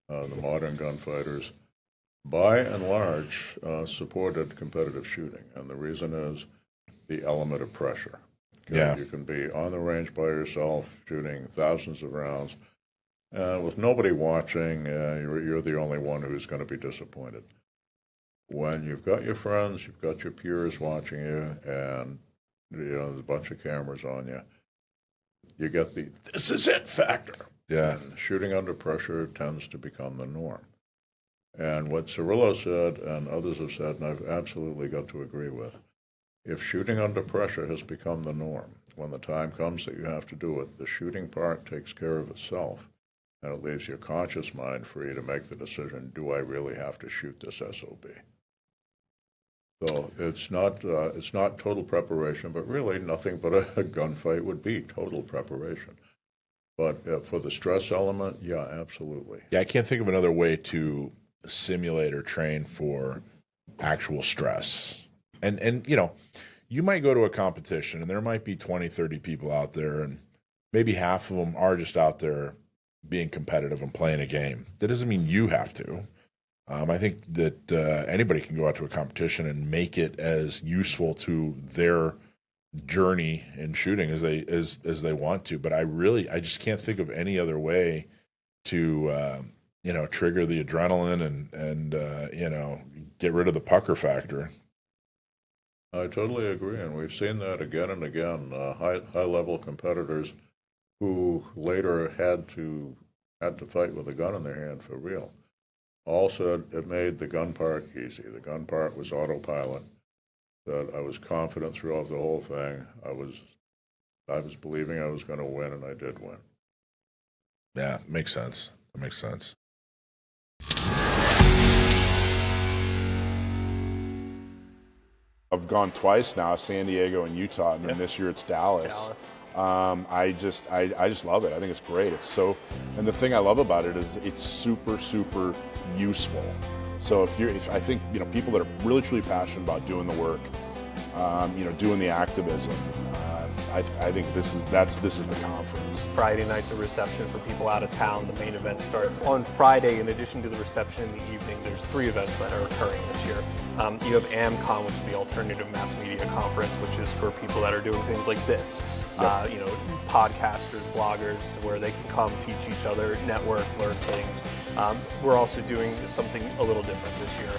the modern gunfighters, by and large, supported competitive shooting. And the reason is the element of pressure. Yeah. You can be on the range by yourself, shooting thousands of rounds, with nobody watching. You're the only one who's going to be disappointed. When you've got your friends, you've got your peers watching you, and there's a bunch of cameras on you, you get the "this is it" factor. Yeah. And shooting under pressure tends to become the norm. And what Cirillo said, and others have said, and I've absolutely got to agree with, if shooting under pressure has become the norm, when the time comes that you have to do it, the shooting part takes care of itself, and it leaves your conscious mind free to make the decision, do I really have to shoot this SOB? So it's not total preparation, but really nothing but a gunfight would be total preparation. But for the stress element, yeah, absolutely. Yeah, I can't think of another way to simulate or train for actual stress. And you might go to a competition and there might be 20, 30 people out there, and maybe half of them are just out there being competitive and playing a game. That doesn't mean you have to. I think that anybody can go out to a competition and make it as useful to their journey in shooting as they want to. But I just can't think of any other way to trigger the adrenaline and get rid of the pucker factor. I totally agree, and we've seen that again and again. High-level competitors who later had to fight with a gun in their hand for real. all said it made the gun part easy. The gun part was autopilot. That I was confident throughout the whole thing. I was believing I was going to win, and I did win. Yeah, makes sense. That makes sense. I've gone twice now, San Diego and Utah, and then this year it's Dallas. I just love it. I think it's great. It's so, and the thing I love about it is it's super, super useful. So I think, people that are really truly passionate about doing the work, doing the activism, I think this is the conference. Friday night's a reception for people out of town. The main event starts on Friday. In addition to the reception in the evening, there's 3 events that are occurring this year. You have AMCON, which is the Alternative Mass Media Conference, which is for people that are doing things like this. Podcasters, bloggers, where they can come, teach each other, network, learn things. We're also doing something a little different this year.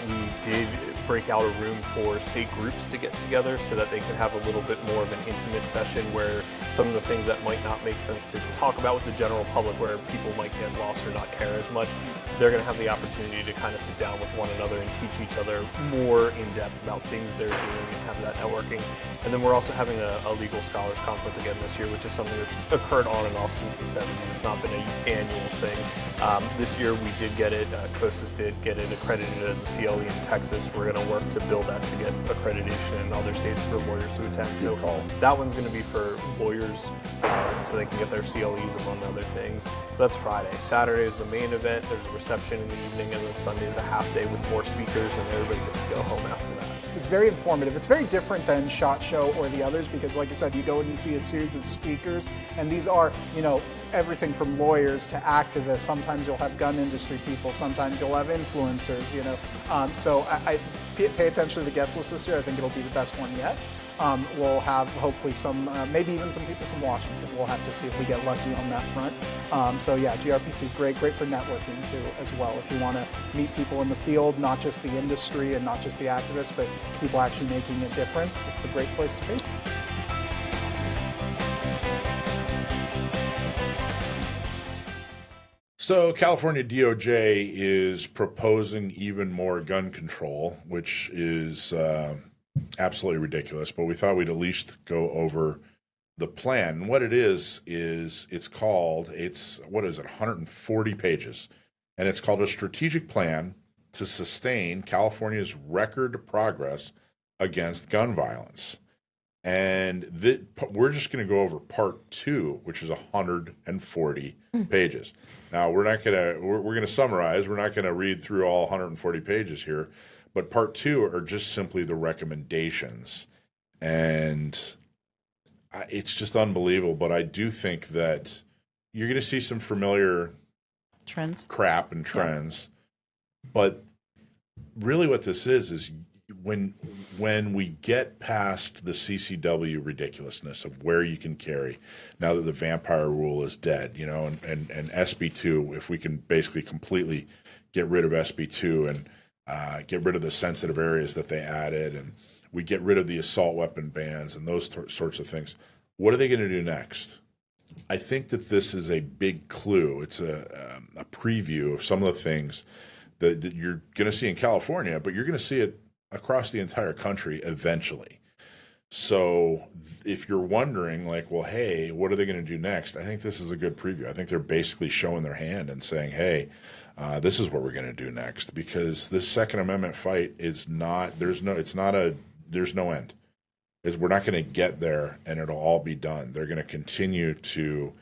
We did break out a room for state groups to get together so that they can have a little bit more of an intimate session where some of the things that might not make sense to talk about with the general public, where people might get lost or not care as much, they're going to have the opportunity to kind of sit down with one another and teach each other more in depth about things they're doing and have that networking. And then we're also having a legal scholars conference again this year, which is something that's occurred on and off since the 70s. It's not been an annual thing. This year we did get it, COSIS did get it accredited as a CLE in Texas. We're going to work to build that to get accreditation in other states for lawyers who attend. So that one's going to be for lawyers so they can get their CLEs among other things. So that's Friday. Saturday is the main event. There's a reception in the evening, and then Sunday is a half day with more speakers, and everybody gets to go home after that. It's very informative. It's very different than SHOT Show or the others because, like I said, you go and you see a series of speakers, and these are, everything from lawyers to activists. Sometimes you'll have gun industry people. Sometimes you'll have influencers, So I pay attention to the guest list this year. I think it'll be the best one yet. We'll have hopefully some, maybe even some people from Washington. We'll have to see if we get lucky on that front. GRPC is great for networking too as well. If you want to meet people in the field, not just the industry and not just the activists, but people actually making a difference, it's a great place to be. So California DOJ is proposing even more gun control, which is absolutely ridiculous. But we thought we'd at least go over the plan. And what it is it's 140 pages. And it's called a strategic plan to sustain California's record progress against gun violence. And we're just going to go over part 2, which is 140 pages. Now we're going to summarize. We're not going to read through all 140 pages here, but part 2 are just simply the recommendations, and it's just unbelievable. But I do think that you're going to see some familiar crap and trends, but really what this is when we get past the CCW ridiculousness of where you can carry, now that the vampire rule is dead, and SB2, if we can basically completely get rid of SB2 and get rid of the sensitive areas that they added, and we get rid of the assault weapon bans and those sorts of things, what are they going to do next? I think that this is a big clue. It's a preview of some of the things that you're going to see in California, but you're going to see it across the entire country eventually. So if you're wondering, hey, what are they going to do next? I think this is a good preview. I think they're basically showing their hand and saying, hey, this is what we're going to do next, because this Second Amendment fight is not, there's no end. We're not going to get there and it'll all be done. They're going to continue to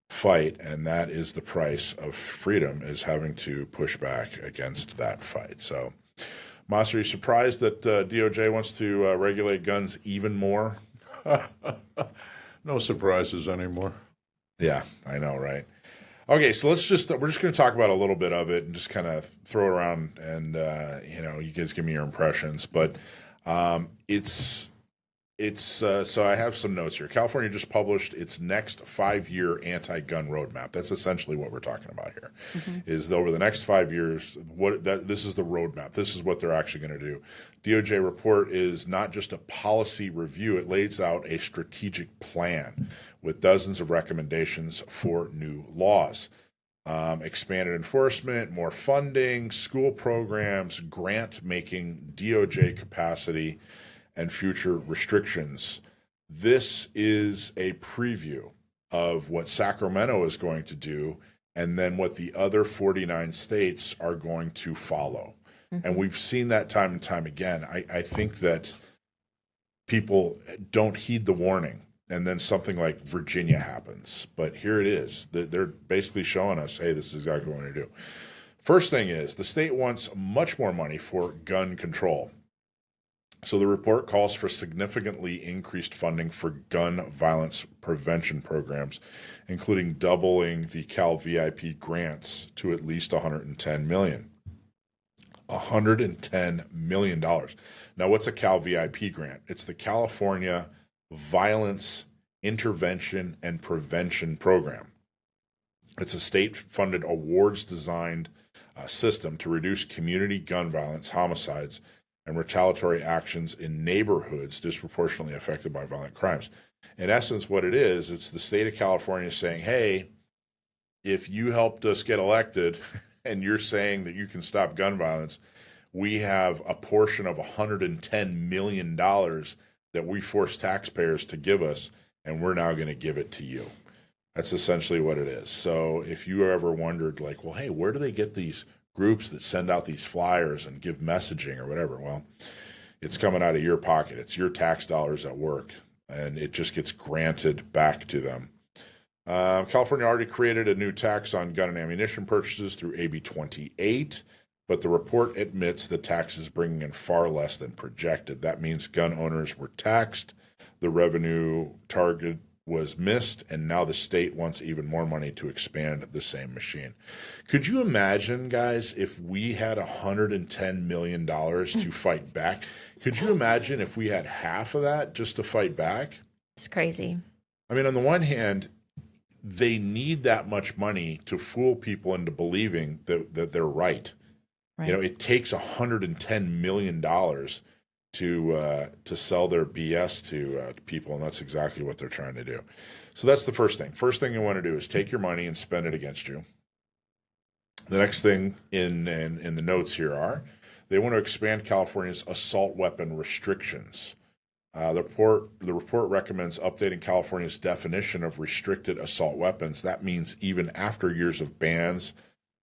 fight, and that is the price of freedom, is having to push back against that fight. So, Massad, are you surprised that DOJ wants to regulate guns even more? No surprises anymore. Yeah, I know, right? Okay, so we're just going to talk about a little bit of it and just kind of throw it around, and you guys give me your impressions. But so I have some notes here. California just published its next 5-year anti-gun roadmap. That's essentially what we're talking about here. Is over the next 5 years, this is the roadmap. This is what they're actually going to do. DOJ report is not just a policy review. It lays out a strategic plan with dozens of recommendations for new laws. expanded enforcement, more funding, school programs, grant making, DOJ capacity, and future restrictions. This is a preview of what Sacramento is going to do and then what the other 49 states are going to follow. And we've seen that time and time again. I think that people don't heed the warning, and then something like Virginia happens. But here it is. They're basically showing us, hey, this is exactly what we're going to do. First thing is, the state wants much more money for gun control. So the report calls for significantly increased funding for gun violence prevention programs, including doubling the Cal VIP grants to at least $110 million. $110 million. Now, what's a Cal VIP grant? It's the California Violence Intervention and Prevention Program. It's a state-funded awards-designed system to reduce community gun violence, homicides, and retaliatory actions in neighborhoods disproportionately affected by violent crimes. In essence, what it is, it's the state of California saying, hey, if you helped us get elected and you're saying that you can stop gun violence, we have a portion of $110 million that we force taxpayers to give us, and we're now going to give it to you. That's essentially what it is. So if you ever wondered, like, well, hey, where do they get these groups that send out these flyers and give messaging or whatever? Well, it's coming out of your pocket. It's your tax dollars at work, and it just gets granted back to them. California already created a new tax on gun and ammunition purchases through AB 28, but the report admits the tax is bringing in far less than projected. That means gun owners were taxed, the revenue target was missed, and now the state wants even more money to expand the same machine. Could you imagine, guys, if we had $110 million to fight back? Could you imagine if we had half of that just to fight back? It's crazy. I mean, on the one hand, they need that much money to fool people into believing that they're right. You know, it takes $110 million to sell their BS to people, and that's exactly what they're trying to do. So that's the first thing. First thing you want to do is take your money and spend it against you. The next thing in the notes here are they want to expand California's assault weapon restrictions. The report recommends updating California's definition of restricted assault weapons. That means even after years of bans,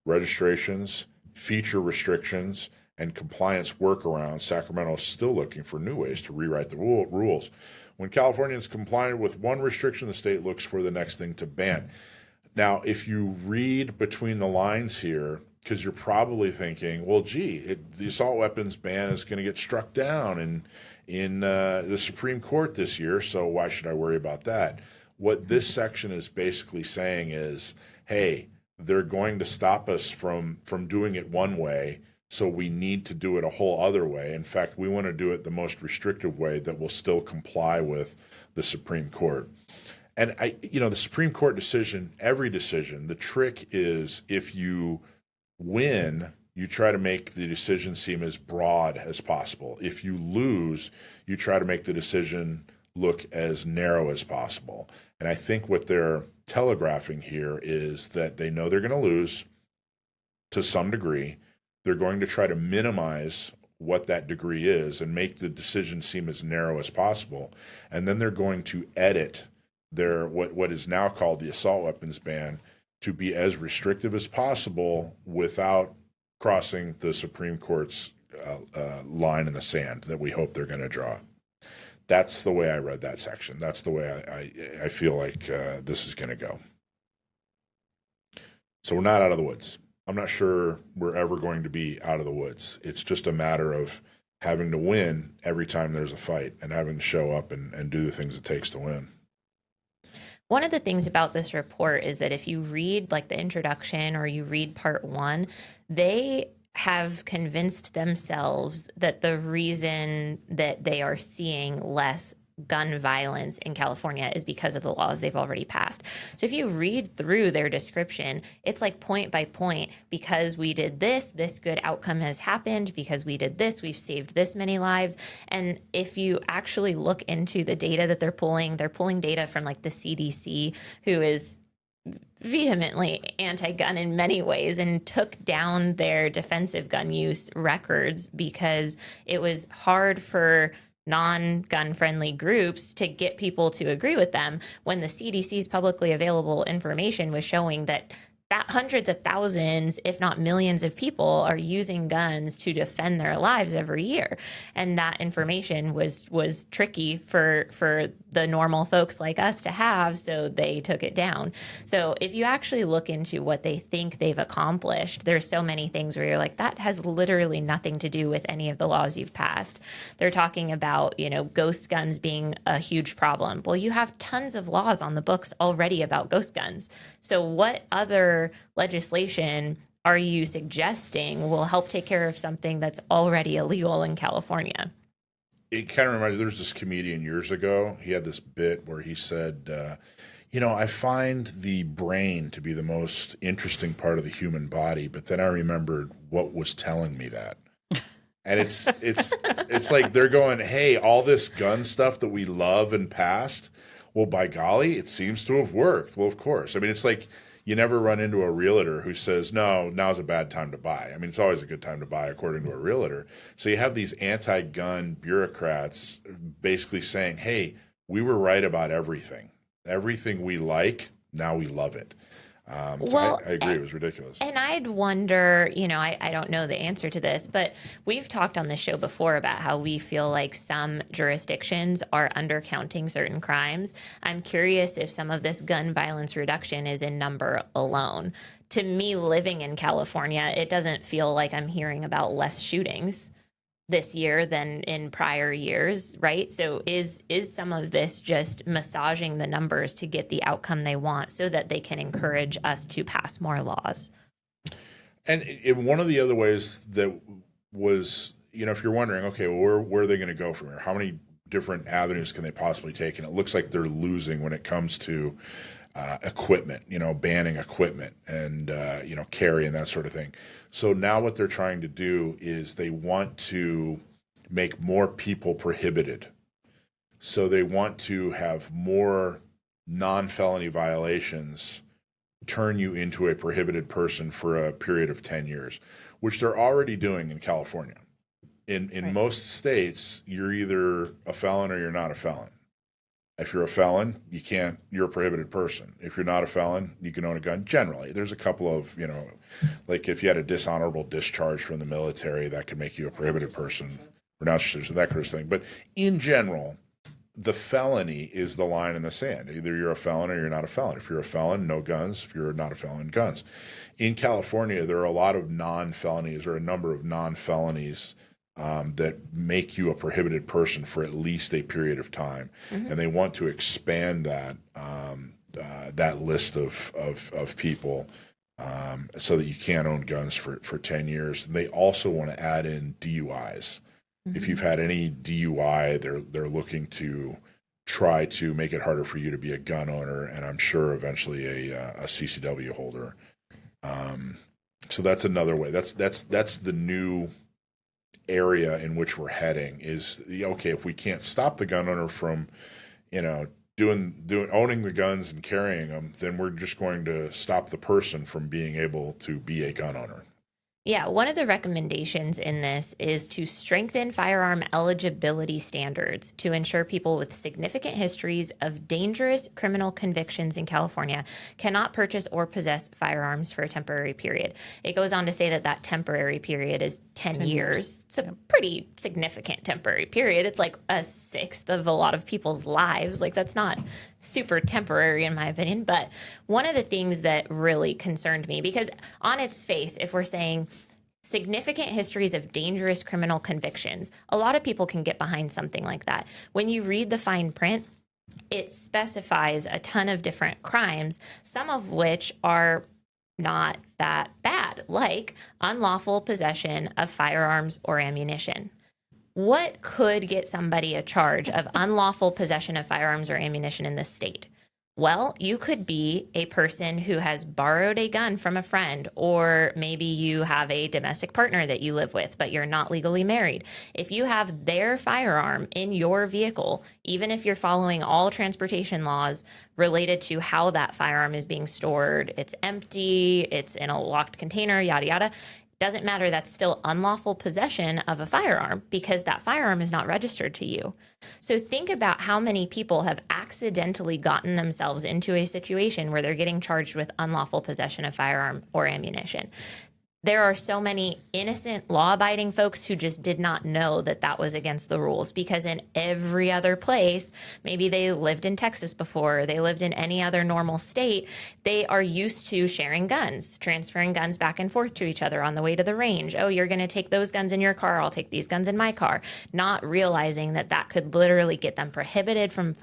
registrations, feature restrictions, and compliance workarounds, Sacramento is still looking for new ways to rewrite the rules. When Californians comply with one restriction, the state looks for the next thing to ban. Now, if you read between the lines here, because you're probably thinking, well, gee, the assault weapons ban is going to get struck down in the Supreme Court this year, so why should I worry about that? What this section is basically saying is, hey, they're going to stop us from doing it one way, so we need to do it a whole other way. In fact, we want to do it the most restrictive way that will still comply with the Supreme Court. And the Supreme Court decision, every decision, the trick is if you win, you try to make the decision seem as broad as possible. If you lose, you try to make the decision look as narrow as possible. And I think what they're telegraphing here is that they know they're going to lose to some degree. They're going to try to minimize what that degree is and make the decision seem as narrow as possible. And then they're going to edit their what is now called the assault weapons ban to be as restrictive as possible without crossing the Supreme Court's line in the sand that we hope they're going to draw. That's the way I read that section. That's the way I feel like this is going to go. So we're not out of the woods. I'm not sure we're ever going to be out of the woods. It's just a matter of having to win every time there's a fight and having to show up and do the things it takes to win. One of the things about this report is that if you read like the introduction or you read part one, they have convinced themselves that the reason that they are seeing less gun violence in California is because of the laws they've already passed. So if you read through their description, it's like point by point, because we did this good outcome has happened, because we did this, we've saved this many lives. And if you actually look into the data that they're pulling data from like the CDC, who is vehemently anti-gun in many ways and took down their defensive gun use records because it was hard for non-gun friendly groups to get people to agree with them when the CDC's publicly available information was showing that hundreds of thousands, if not millions of people are using guns to defend their lives every year. And that information was tricky for the normal folks like us to have, so they took it down. So if you actually look into what they think they've accomplished, there's so many things where you're like, that has literally nothing to do with any of the laws you've passed. They're talking about, ghost guns being a huge problem. Well, you have tons of laws on the books already about ghost guns. So what other legislation are you suggesting will help take care of something that's already illegal in California? It kind of reminds me, there was this comedian years ago. He had this bit where he said, I find the brain to be the most interesting part of the human body, but then I remembered what was telling me that. And it's like they're going, hey, all this gun stuff that we love and passed, well, by golly, it seems to have worked. Well, of course. I mean, it's like you never run into a realtor who says, no, now's a bad time to buy. I mean, it's always a good time to buy, according to a realtor. So you have these anti-gun bureaucrats basically saying, hey, we were right about everything. Everything we like, now we love it. I agree. It was ridiculous. And I'd wonder, I don't know the answer to this, but we've talked on this show before about how we feel like some jurisdictions are undercounting certain crimes. I'm curious if some of this gun violence reduction is in number alone. To me, living in California, it doesn't feel like I'm hearing about less shootings this year than in prior years, right? So is some of this just massaging the numbers to get the outcome they want so that they can encourage us to pass more laws? And one of the other ways that was, if you're wondering, okay, well, where are they going to go from here? How many different avenues can they possibly take? And it looks like they're losing when it comes to equipment, banning equipment and, carry and that sort of thing. So now what they're trying to do is they want to make more people prohibited. So they want to have more non-felony violations turn you into a prohibited person for a period of 10 years, which they're already doing in California. In Right. most states, you're either a felon or you're not a felon. If you're a felon, you're a prohibited person. If you're not a felon, you can own a gun. Generally, there's a couple of, like if you had a dishonorable discharge from the military, that could make you a prohibited person, renounce that kind of thing. But in general, the felony is the line in the sand. Either you're a felon or you're not a felon. If you're a felon, no guns. If you're not a felon, guns. In California, there are a lot of non-felonies or a number of non-felonies that make you a prohibited person for at least a period of time, and they want to expand that that list of people so that you can't own guns for 10 years. And they also want to add in DUIs. If you've had any DUI, they're looking to try to make it harder for you to be a gun owner, and I'm sure eventually a CCW holder. So that's another way. That's the new area in which we're heading is, okay, if we can't stop the gun owner from, owning the guns and carrying them, then we're just going to stop the person from being able to be a gun owner. Yeah, one of the recommendations in this is to strengthen firearm eligibility standards to ensure people with significant histories of dangerous criminal convictions in California cannot purchase or possess firearms for a temporary period. It goes on to say that temporary period is 10 years. It's a pretty significant temporary period. It's like a sixth of a lot of people's lives. Like, that's not super temporary in my opinion. But one of the things that really concerned me, because on its face, if we're saying significant histories of dangerous criminal convictions, a lot of people can get behind something like that. When you read the fine print, it specifies a ton of different crimes, some of which are not that bad, like unlawful possession of firearms or ammunition. What could get somebody a charge of unlawful possession of firearms or ammunition in this state? Well, you could be a person who has borrowed a gun from a friend, or maybe you have a domestic partner that you live with, but you're not legally married. If you have their firearm in your vehicle, even if you're following all transportation laws related to how that firearm is being stored, it's empty, it's in a locked container, yada, yada. Doesn't matter, that's still unlawful possession of a firearm because that firearm is not registered to you. So think about how many people have accidentally gotten themselves into a situation where they're getting charged with unlawful possession of firearm or ammunition. There are so many innocent, law-abiding folks who just did not know that that was against the rules, because in every other place, maybe they lived in Texas before, they lived in any other normal state, they are used to sharing guns, transferring guns back and forth to each other on the way to the range. Oh, you're going to take those guns in your car, I'll take these guns in my car. Not realizing that that could literally get them prohibited from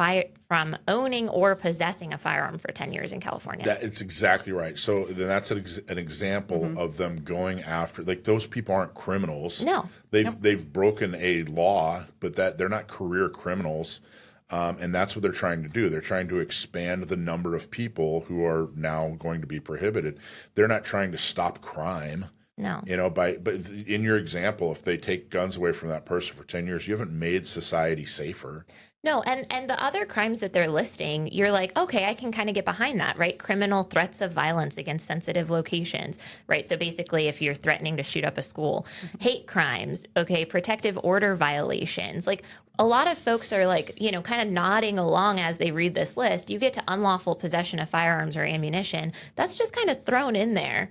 owning or possessing a firearm for 10 years in California. It's exactly right. So then that's an example of them going after, like, those people aren't criminals. No. They've broken a law, but that they're not career criminals. And that's what they're trying to do. They're trying to expand the number of people who are now going to be prohibited. They're not trying to stop crime. No. But in your example, if they take guns away from that person for 10 years, you haven't made society safer. No, and the other crimes that they're listing, you're like, okay, I can kind of get behind that, right? Criminal threats of violence against sensitive locations, right? So basically, if you're threatening to shoot up a school, hate crimes, okay, protective order violations. Like, a lot of folks are like, kind of nodding along as they read this list. You get to unlawful possession of firearms or ammunition. That's just kind of thrown in there.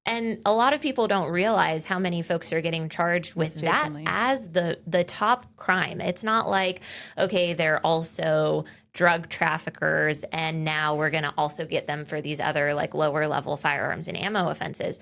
And a lot of people don't realize how many folks are getting charged with that as the top crime. It's not like, okay, they're also drug traffickers and now we're going to also get them for these other like lower level firearms and ammo offenses.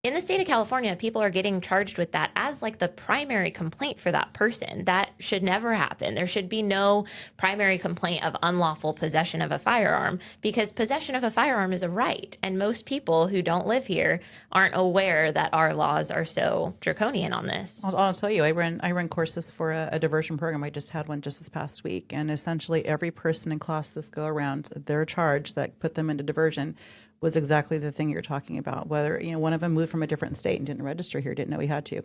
In the state of California, people are getting charged with that as like the primary complaint for that person. That should never happen. There should be no primary complaint of unlawful possession of a firearm, because possession of a firearm is a right. And most people who don't live here aren't aware that our laws are so draconian on this. I'll tell you, I run courses for a diversion program. I just had one just this past week. And essentially every person in class this go around, their charge that put them into diversion was exactly the thing you're talking about. Whether, one of them moved from a different state and didn't register here, didn't know he had to.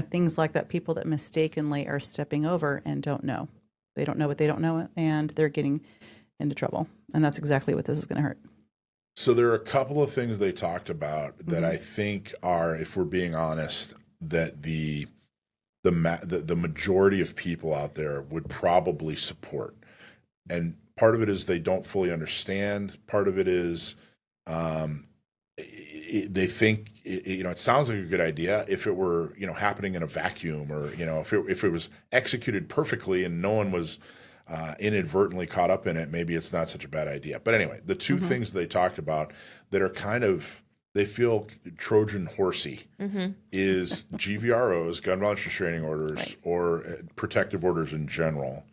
Things like that, people that mistakenly are stepping over and don't know. They don't know what they don't know, and they're getting into trouble. And that's exactly what this is going to hurt. So there are a couple of things they talked about that I think are, if we're being honest, that the majority of people out there would probably support. And part of it is they don't fully understand. Part of it is they think it sounds like a good idea if it were happening in a vacuum, or if it was executed perfectly and no one was inadvertently caught up in it, maybe it's not such a bad idea. But anyway, the two things they talked about that are kind of, they feel Trojan horsey, is GVROs, gun violence restraining orders, or protective orders in general.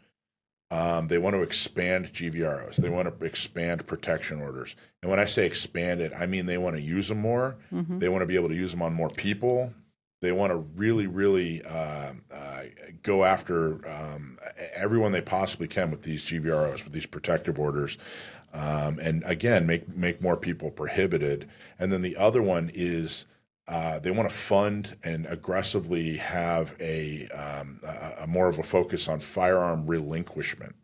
They want to expand GVROs. They want to expand protection orders. And when I say expand it, I mean they want to use them more. They want to be able to use them on more people. They want to really, really go after everyone they possibly can with these GVROs, with these protective orders. And again, make more people prohibited. And then the other one is they want to fund and aggressively have a more of a focus on firearm relinquishment.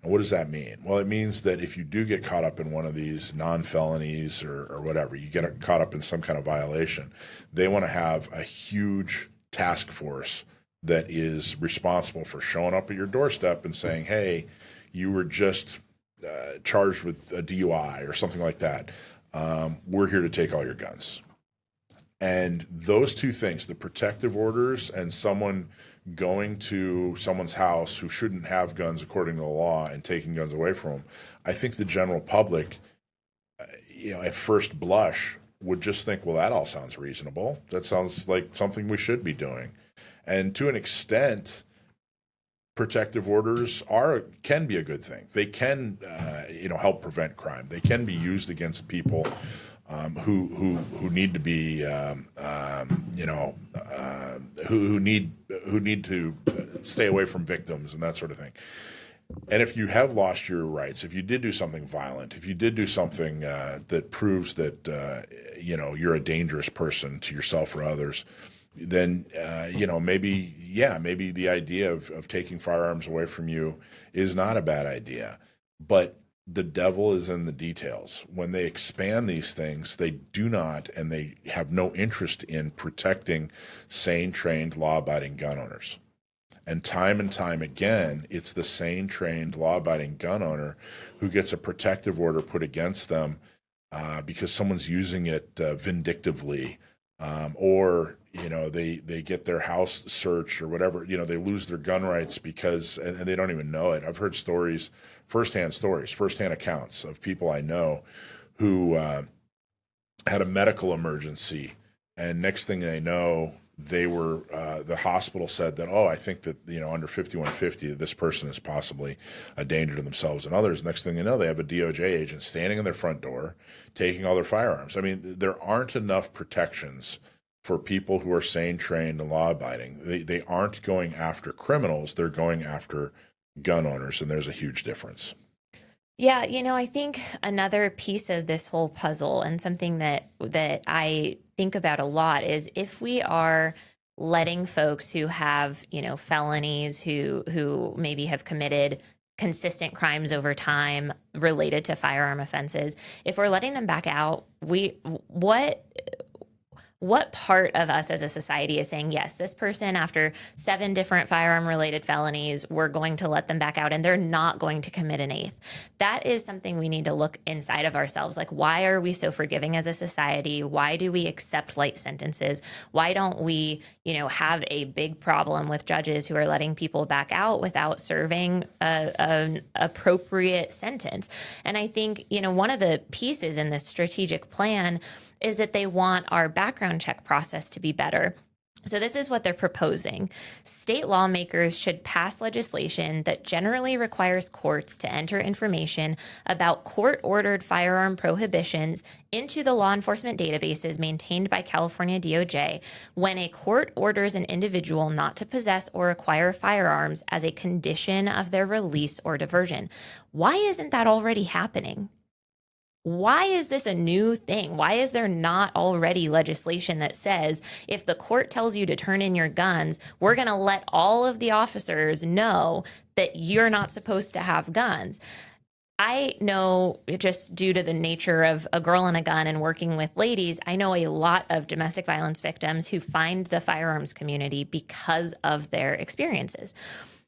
And what does that mean? Well, it means that if you do get caught up in one of these non-felonies or whatever, you get caught up in some kind of violation, they want to have a huge task force that is responsible for showing up at your doorstep and saying, hey, you were just charged with a DUI or something like that. We're here to take all your guns. And those two things, the protective orders and someone going to someone's house who shouldn't have guns according to the law and taking guns away from them, I think the general public, at first blush would just think, well, that all sounds reasonable. That sounds like something we should be doing. And to an extent, protective orders can be a good thing. They can, help prevent crime. They can be used against people who need to be, who need to stay away from victims and that sort of thing. And if you have lost your rights, if you did do something violent, if you did do something that proves that you're a dangerous person to yourself or others, then maybe the idea of taking firearms away from you is not a bad idea. But the devil is in the details. When they expand these things, they do not, and they have no interest in protecting sane, trained, law-abiding gun owners. And time again, it's the sane, trained, law-abiding gun owner who gets a protective order put against them because someone's using it vindictively, or they get their house searched or whatever. They lose their gun rights because, and they don't even know it. I've heard firsthand accounts of people I know who had a medical emergency, and next thing they know, they were the hospital said that, I think that under 5150 this person is possibly a danger to themselves and others. Next thing you know, they have a DOJ agent standing in their front door taking all their firearms. I mean, there aren't enough protections for people who are sane, trained, and law-abiding. They aren't going after criminals, they're going after gun owners, and there's a huge difference. Yeah, I think another piece of this whole puzzle, and something that I think about a lot, is if we are letting folks who have, felonies, who maybe have committed consistent crimes over time related to firearm offenses, if we're letting them back out, what part of us as a society is saying, yes, this person, after 7 different firearm related felonies, we're going to let them back out and they're not going to commit an 8th? That is something we need to look inside of ourselves. Like, why are we so forgiving as a society? Why do we accept light sentences? Why don't we, have a big problem with judges who are letting people back out without serving an appropriate sentence? And I think, one of the pieces in this strategic plan is that they want our background check process to be better. So this is what they're proposing. State lawmakers should pass legislation that generally requires courts to enter information about court-ordered firearm prohibitions into the law enforcement databases maintained by California DOJ when a court orders an individual not to possess or acquire firearms as a condition of their release or diversion. Why isn't that already happening? Why is this a new thing? Why is there not already legislation that says if the court tells you to turn in your guns, we're going to let all of the officers know that you're not supposed to have guns? I know, just due to the nature of a girl and a gun and working with ladies, I know a lot of domestic violence victims who find the firearms community because of their experiences.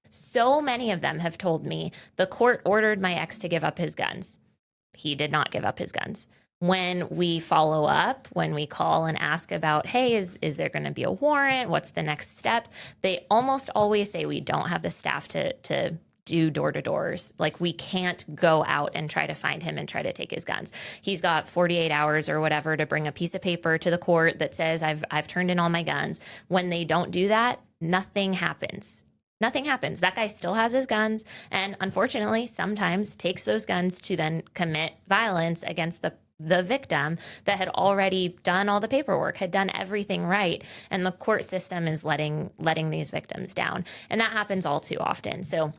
So many of them have told me, the court ordered my ex to give up his guns. He did not give up his guns. When we follow up, when we call and ask about, hey, is there going to be a warrant? What's the next steps? They almost always say we don't have the staff to do door-to-doors. Like, we can't go out and try to find him and try to take his guns. He's got 48 hours or whatever to bring a piece of paper to the court that says I've turned in all my guns. When they don't do that, nothing happens. Nothing happens. That guy still has his guns, and unfortunately sometimes takes those guns to then commit violence against the victim that had already done all the paperwork, had done everything right, and the court system is letting these victims down. And that happens all too often. So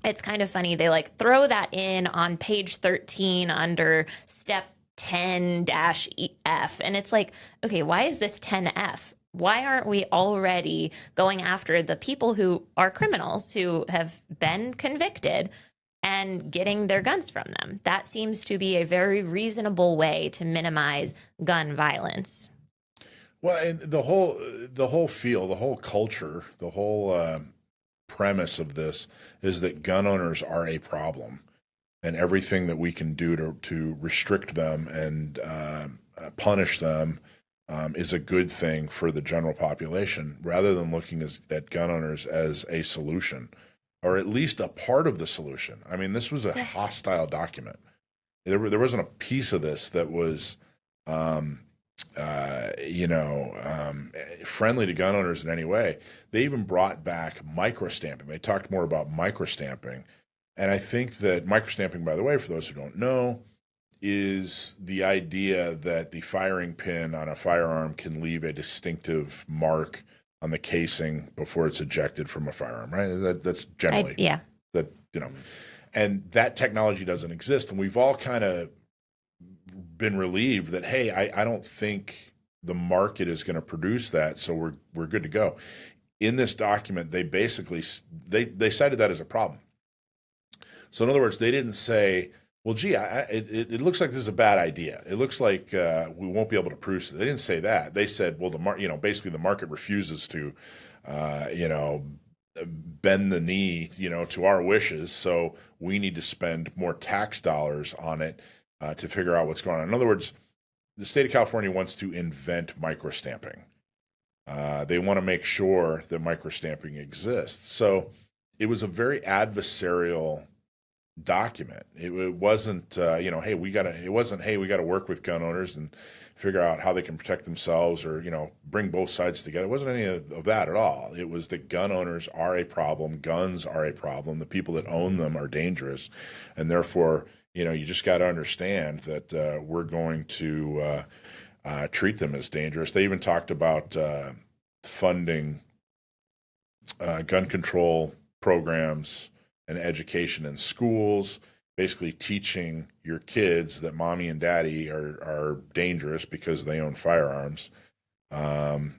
it's kind of funny. They throw that in on page 13 under step 10-F, and it's like, okay, why is this 10F? Why aren't we already going after the people who are criminals, who have been convicted, and getting their guns from them? That seems to be a very reasonable way to minimize gun violence. Well, and the whole feel, the whole culture, the whole premise of this is that gun owners are a problem, and everything that we can do to restrict them and punish them is a good thing for the general population, rather than looking at gun owners as a solution, or at least a part of the solution. I mean, this was a hostile document. There wasn't a piece of this that was, friendly to gun owners in any way. They even brought back microstamping. They talked more about microstamping. And I think that microstamping, by the way, for those who don't know, is the idea that the firing pin on a firearm can leave a distinctive mark on the casing before it's ejected from a firearm, right? That's generally that. and that technology doesn't exist. And we've all kind of been relieved that, hey, I don't think the market is going to produce that, so we're good to go. In this document, they basically they cited that as a problem. So in other words, they didn't say, well, gee, it looks like this is a bad idea. It looks like we won't be able to produce it. They didn't say that. They said, well, basically the market refuses to, bend the knee, to our wishes. So we need to spend more tax dollars on it to figure out what's going on. In other words, the state of California wants to invent microstamping. They want to make sure that microstamping exists. So it was a very adversarial document. It wasn't, hey, we gotta work with gun owners and figure out how they can protect themselves, or bring both sides together. It wasn't any of that at all. It was that gun owners are a problem, guns are a problem, the people that own them are dangerous, and therefore, you just got to understand that we're going to treat them as dangerous. They even talked about funding gun control programs and education in schools, basically teaching your kids that mommy and daddy are dangerous because they own firearms. Although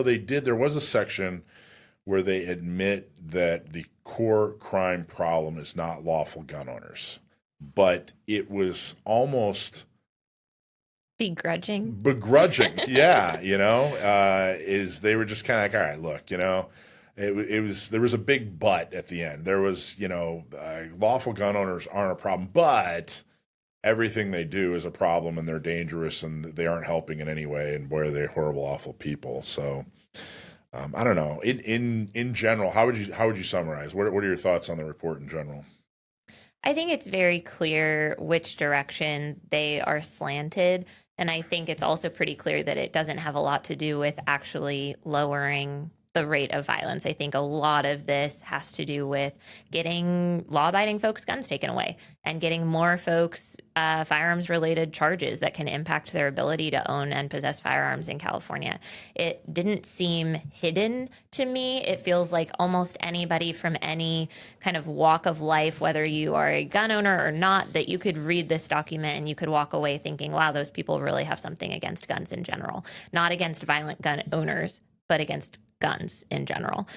there was a section where they admit that the core crime problem is not lawful gun owners, but it was almost begrudging. Yeah. Is they were just kind of like, all right, look, there was a big but at the end. There was, lawful gun owners aren't a problem, but everything they do is a problem, and they're dangerous, and they aren't helping in any way, and boy, are they horrible, awful people. So I don't know. In general, how would you summarize? What are your thoughts on the report in general? I think it's very clear which direction they are slanted. And I think it's also pretty clear that it doesn't have a lot to do with actually lowering the rate of violence. I think a lot of this has to do with getting law-abiding folks' guns taken away and getting more folks firearms-related charges that can impact their ability to own and possess firearms in California. It didn't seem hidden to me. It feels like almost anybody from any kind of walk of life, whether you are a gun owner or not, that you could read this document and you could walk away thinking, wow, those people really have something against guns in general. Not against violent gun owners, but against guns in general.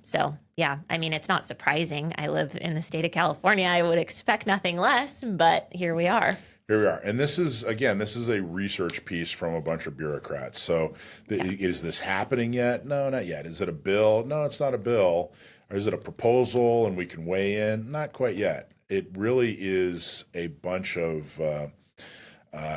So yeah, I mean, it's not surprising. I live in the state of California. I would expect nothing less, but here we are. Here we are. And this is a research piece from a bunch of bureaucrats. So is this happening yet? No, not yet. Is it a bill? No, it's not a bill. Or is it a proposal and we can weigh in? Not quite yet. It really is a bunch of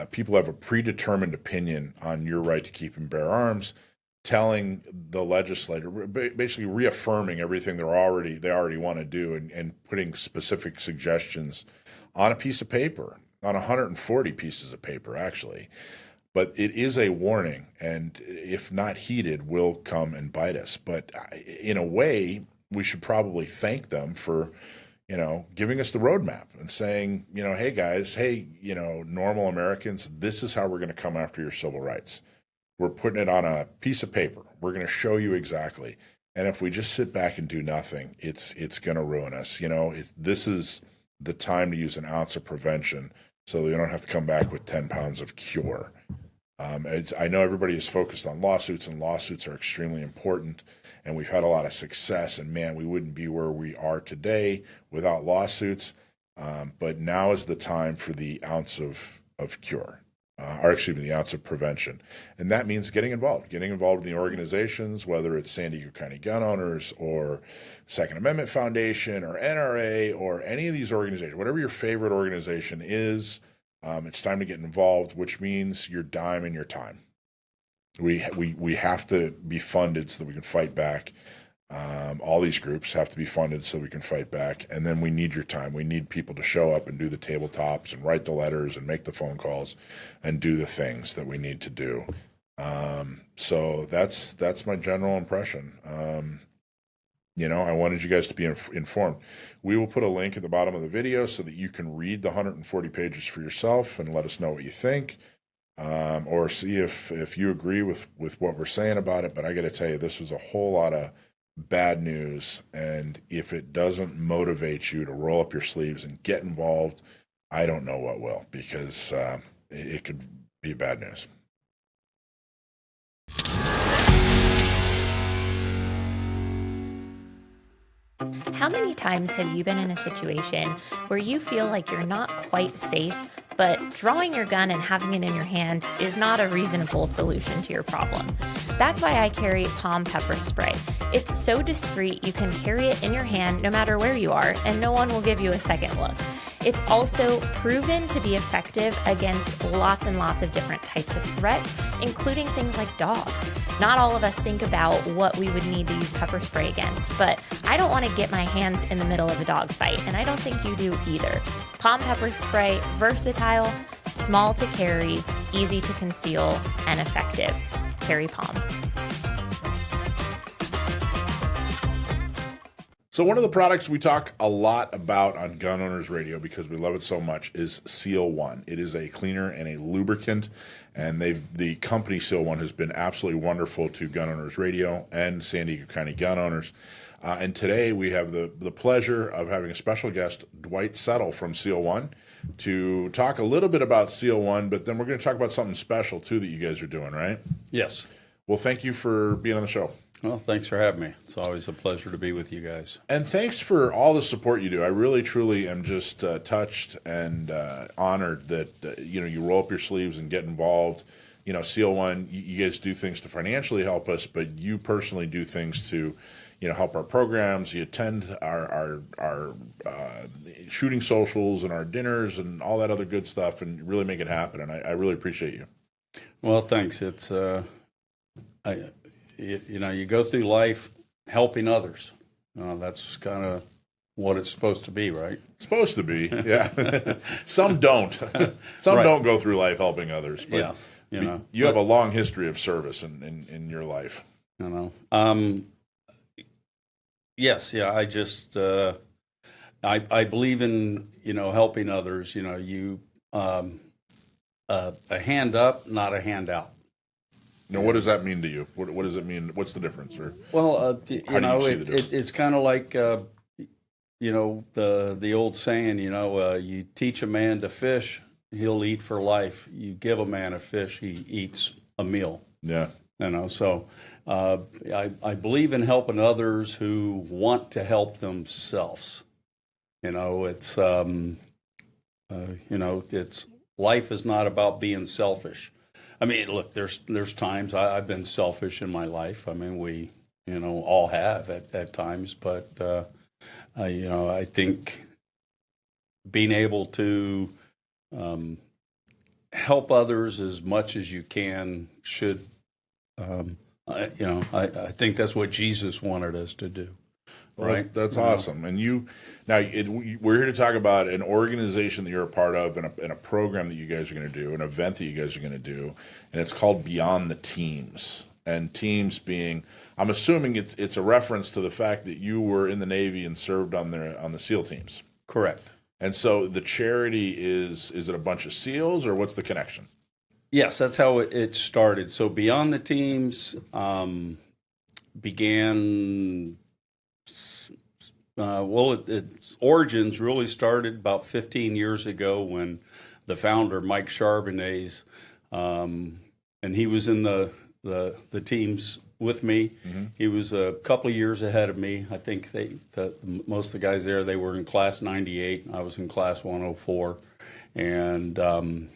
people who have a predetermined opinion on your right to keep and bear arms, telling the legislator, basically reaffirming everything they already want to do, and putting specific suggestions on a piece of paper, on 140 pieces of paper, actually. But it is a warning, and if not heeded, will come and bite us. But in a way, we should probably thank them for, giving us the roadmap and saying, hey guys, normal Americans, this is how we're going to come after your civil rights. We're putting it on a piece of paper. We're going to show you exactly. And if we just sit back and do nothing, it's going to ruin us. This is the time to use an ounce of prevention so that we don't have to come back with 10 pounds of cure. I know everybody is focused on lawsuits, and lawsuits are extremely important. And we've had a lot of success. And man, we wouldn't be where we are today without lawsuits. But now is the time for the ounce of cure. The ounce of prevention. And that means getting involved in the organizations, whether it's San Diego County Gun Owners or Second Amendment Foundation or NRA or any of these organizations, whatever your favorite organization is, it's time to get involved, which means your dime and your time. We have to be funded so that we can fight back. All these groups have to be funded so we can fight back. And then we need your time. We need people to show up and do the tabletops and write the letters and make the phone calls and do the things that we need to do. So that's my general impression. I wanted you guys to be informed. We will put a link at the bottom of the video so that you can read the 140 pages for yourself and let us know what you think. Or see if you agree with what we're saying about it. But I got to tell you, this was a whole lot of bad news. And if it doesn't motivate you to roll up your sleeves and get involved, I don't know what will, because it could be bad news. How many times have you been in a situation where you feel like you're not quite safe, but drawing your gun and having it in your hand is not a reasonable solution to your problem? That's why I carry palm pepper spray. It's so discreet you can carry it in your hand no matter where you are, and no one will give you a second look. It's also proven to be effective against lots and lots of different types of threats, including things like dogs. Not all of us think about what we would need to use pepper spray against, but I don't want to get my hands in the middle of a dog fight, and I don't think you do either. Palm pepper spray, versatile, small to carry, easy to conceal, and effective. Carry palm. So one of the products we talk a lot about on Gun Owners Radio, because we love it so much, is Seal One. It is a cleaner and a lubricant, and the company Seal One has been absolutely wonderful to Gun Owners Radio and San Diego County gun owners. And today we have the pleasure of having a special guest, Dwight Settle from Seal One, to talk a little bit about Seal One, but then we're going to talk about something special too that you guys are doing, right? Yes. Well, thank you for being on the show. Well, thanks for having me. It's always a pleasure to be with you guys. And thanks for all the support you do. I really, truly am just touched and honored that you roll up your sleeves and get involved. Seal One, you guys do things to financially help us, but you personally do things to, help our programs. You attend our shooting socials and our dinners and all that other good stuff, and really make it happen. And I really appreciate you. Well, thanks. It's you go through life helping others. That's kind of what it's supposed to be, right? Supposed to be, yeah. Some don't. Some Right. don't go through life helping others. But Yeah, you have a long history of service in your life. Yes, yeah. I just I believe in helping others. A hand up, not a handout. Now, what does that mean to you? What does it mean? What's the difference? Or Well, how do you see the difference? it's kind of like the old saying. You teach a man to fish, he'll eat for life. You give a man a fish, he eats a meal. Yeah. So I believe in helping others who want to help themselves. It's it's life is not about being selfish. I mean, look, there's times I've been selfish in my life. I mean, we all have at times, but I think being able to help others as much as you can should. I think that's what Jesus wanted us to do. Well, Right. that's awesome. And we're here to talk about an organization that you're a part of, and a program that you guys are going to do, an event that you guys are going to do, and it's called Beyond the Teams. And teams being, I'm assuming it's a reference to the fact that you were in the Navy and served on the SEAL teams. Correct. And so the charity is it a bunch of SEALs, or what's the connection? Yes, that's how it started. So Beyond the Teams began. Its origins really started about 15 years ago when the founder, Mike Charbonnet's, and he was in the teams with me. Mm-hmm. He was a couple of years ahead of me. I think most of the guys there, they were in class 98. I was in class 104. And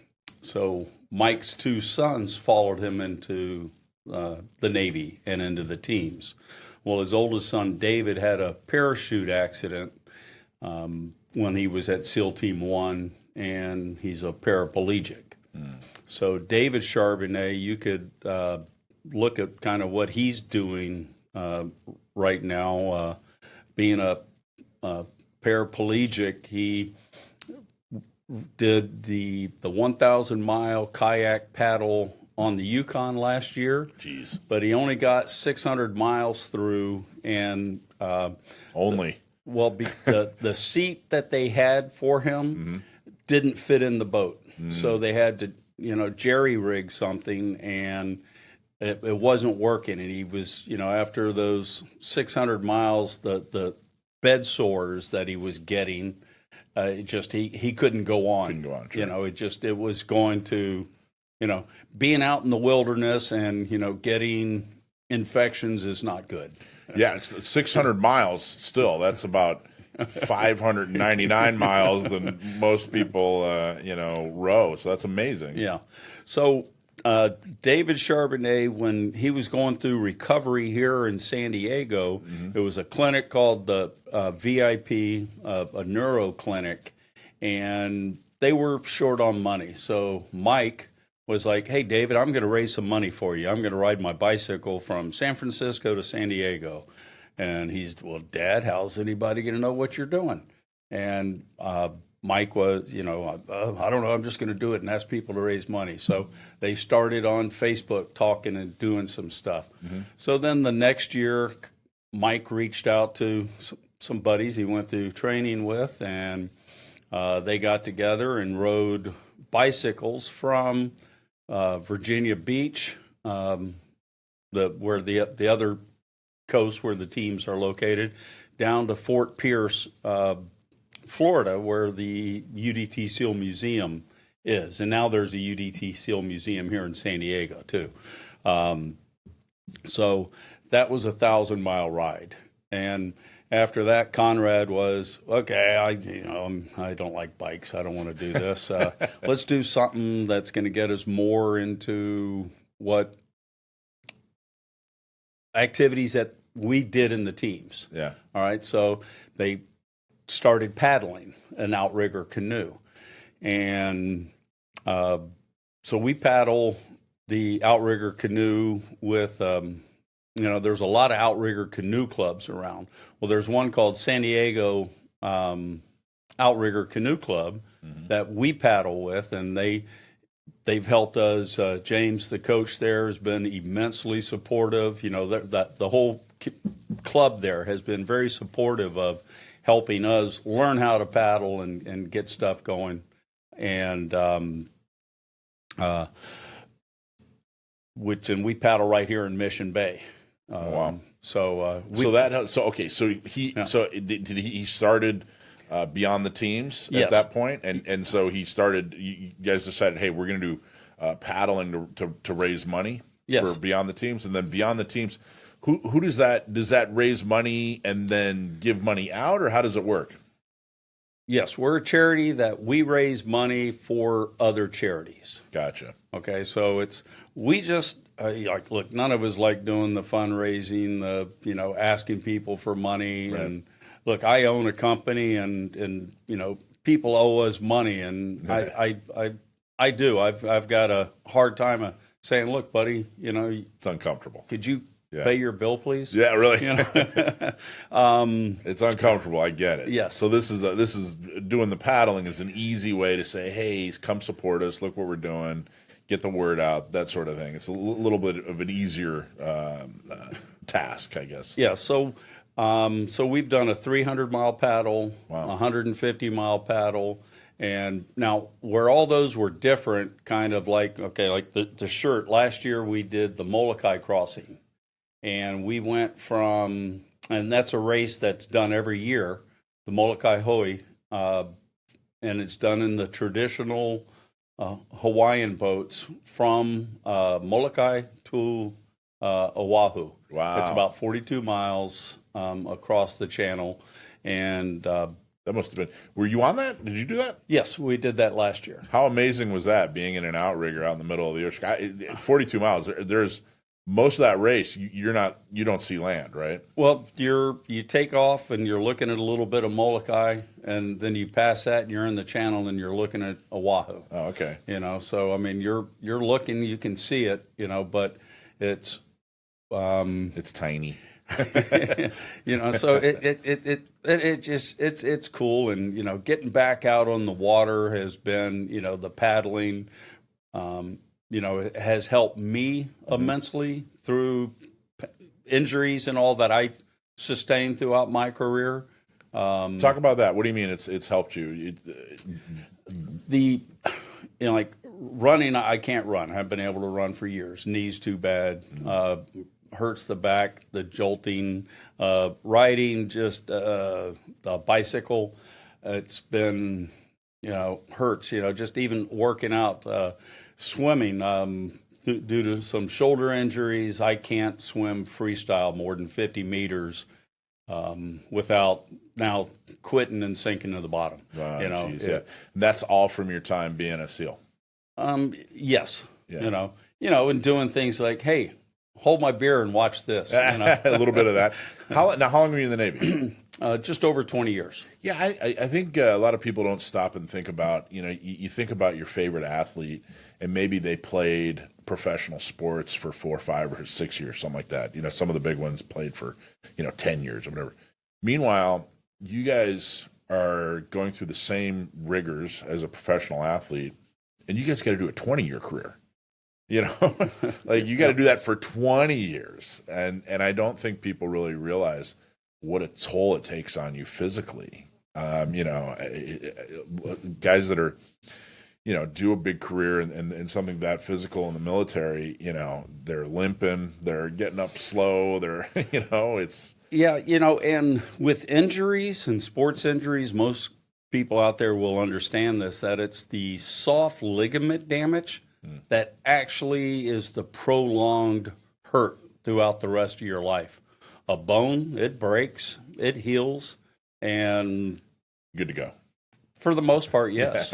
so Mike's two sons followed him into the Navy and into the teams. Well, his oldest son, David, had a parachute accident when he was at SEAL Team 1, and he's a paraplegic. Mm. So David Charbonnet, you could look at kind of what he's doing right now. Being a paraplegic, he did the 1,000-mile kayak paddle on the Yukon last year. Jeez. But he only got 600 miles through, and only. The seat that they had for him didn't fit in the boat, so they had to jerry rig something, and it wasn't working, and he was, after those 600 miles, the bed sores that he was getting, he couldn't go on. Couldn't go on, sure. It was going to, being out in the wilderness and getting infections is not good. Yeah, it's 600 miles still. That's about 599 miles than most people, row. So that's amazing. Yeah. So David Charbonnet, when he was going through recovery here in San Diego, there was a clinic called the VIP, a neuro clinic, and they were short on money. So Mike was like, hey, David, I'm going to raise some money for you. I'm going to ride my bicycle from San Francisco to San Diego. And he's, well, Dad, how's anybody going to know what you're doing? And Mike was, I don't know, I'm just going to do it and ask people to raise money. So they started on Facebook talking and doing some stuff. So then the next year, Mike reached out to some buddies he went through training with, and they got together and rode bicycles from Virginia Beach, where the other coast where the teams are located, down to Fort Pierce, Florida, where the UDT SEAL Museum is. And now there's a UDT SEAL Museum here in San Diego, too. So that was a 1,000-mile ride. And after that, Conrad was, okay, I don't like bikes. I don't want to do this. Let's do something that's going to get us more into what activities that we did in the teams. Yeah. All right. So they started paddling an outrigger canoe. And so we paddle the outrigger canoe with, there's a lot of outrigger canoe clubs around. Well, there's one called San Diego Outrigger Canoe Club that we paddle with, and they've helped us. James, the coach there, has been immensely supportive. The whole club there has been very supportive of helping us learn how to paddle and get stuff going. And we paddle right here in Mission Bay. Wow. So did he started beyond the teams at that point, and so he started. You guys decided, hey, we're going to do paddling to raise money for beyond the teams, and then beyond the teams, who does that raise money and then give money out, or how does it work? Yes, we're a charity that we raise money for other charities. Gotcha. Okay, so we just look. None of us like doing the fundraising, asking people for money. Right. And look, I own a company, and people owe us money, and I do. I've got a hard time of saying, look, buddy, it's uncomfortable. Could you pay your bill, please? Yeah, really. It's uncomfortable. I get it. Yes. So this is doing the paddling is an easy way to say, hey, come support us. Look what we're doing. Get the word out. That sort of thing. It's a little bit of an easier task, I guess. Yeah. So we've done a 300-mile paddle, Wow. 150-mile paddle. And now where all those were different, kind of like the shirt, last year we did the Molokai crossing. And we went from, and that's a race that's done every year, the Molokai Hoi, and it's done in the traditional Hawaiian boats from Molokai to Oahu. Wow. It's about 42 miles across the channel. And that must have been. Were you on that? Did you do that? yes, we did that last year. How amazing was that, being in an outrigger out in the middle of the ocean? 42 miles. There's most of that race. You don't see land, right? Well, you take off and you're looking at a little bit of Molokai, and then you pass that and you're in the channel and you're looking at Oahu. Oh, okay. So I mean, you're looking, you can see it, but it's tiny. So it's cool, and getting back out on the water has been, the paddling, it has helped me immensely through injuries and all that I sustained throughout my career. Talk about that. What do you mean it's helped you? running, I can't run. I haven't been able to run for years. Knees too bad. Hurts the back, the jolting. Riding, just the bicycle, it's been, hurts. Just even working out, swimming. Due to some shoulder injuries, I can't swim freestyle more than 50 meters without now quitting and sinking to the bottom. Geez, yeah. That's all from your time being a SEAL. Yes. Yeah. And doing things like, hey, hold my beer and watch this. A little bit of that. How long were you in the Navy? Just over 20 years. Yeah, I think a lot of people don't stop and think about, you think about your favorite athlete, and maybe they played professional sports for 4, 5, or 6 years, something like that. Some of the big ones played for, 10 years or whatever. Meanwhile, you guys are going through the same rigors as a professional athlete, and you guys got to do a 20-year career. Like you got to do that for 20 years. And I don't think people really realize what a toll it takes on you physically. Guys that are, do a big career and something that physical in the military, they're limping, they're getting up slow, they're, it's. Yeah, and with injuries and sports injuries, most people out there will understand this, that it's the soft ligament damage that actually is the prolonged hurt throughout the rest of your life. A bone, it breaks, it heals, and good to go. For the most part, yes.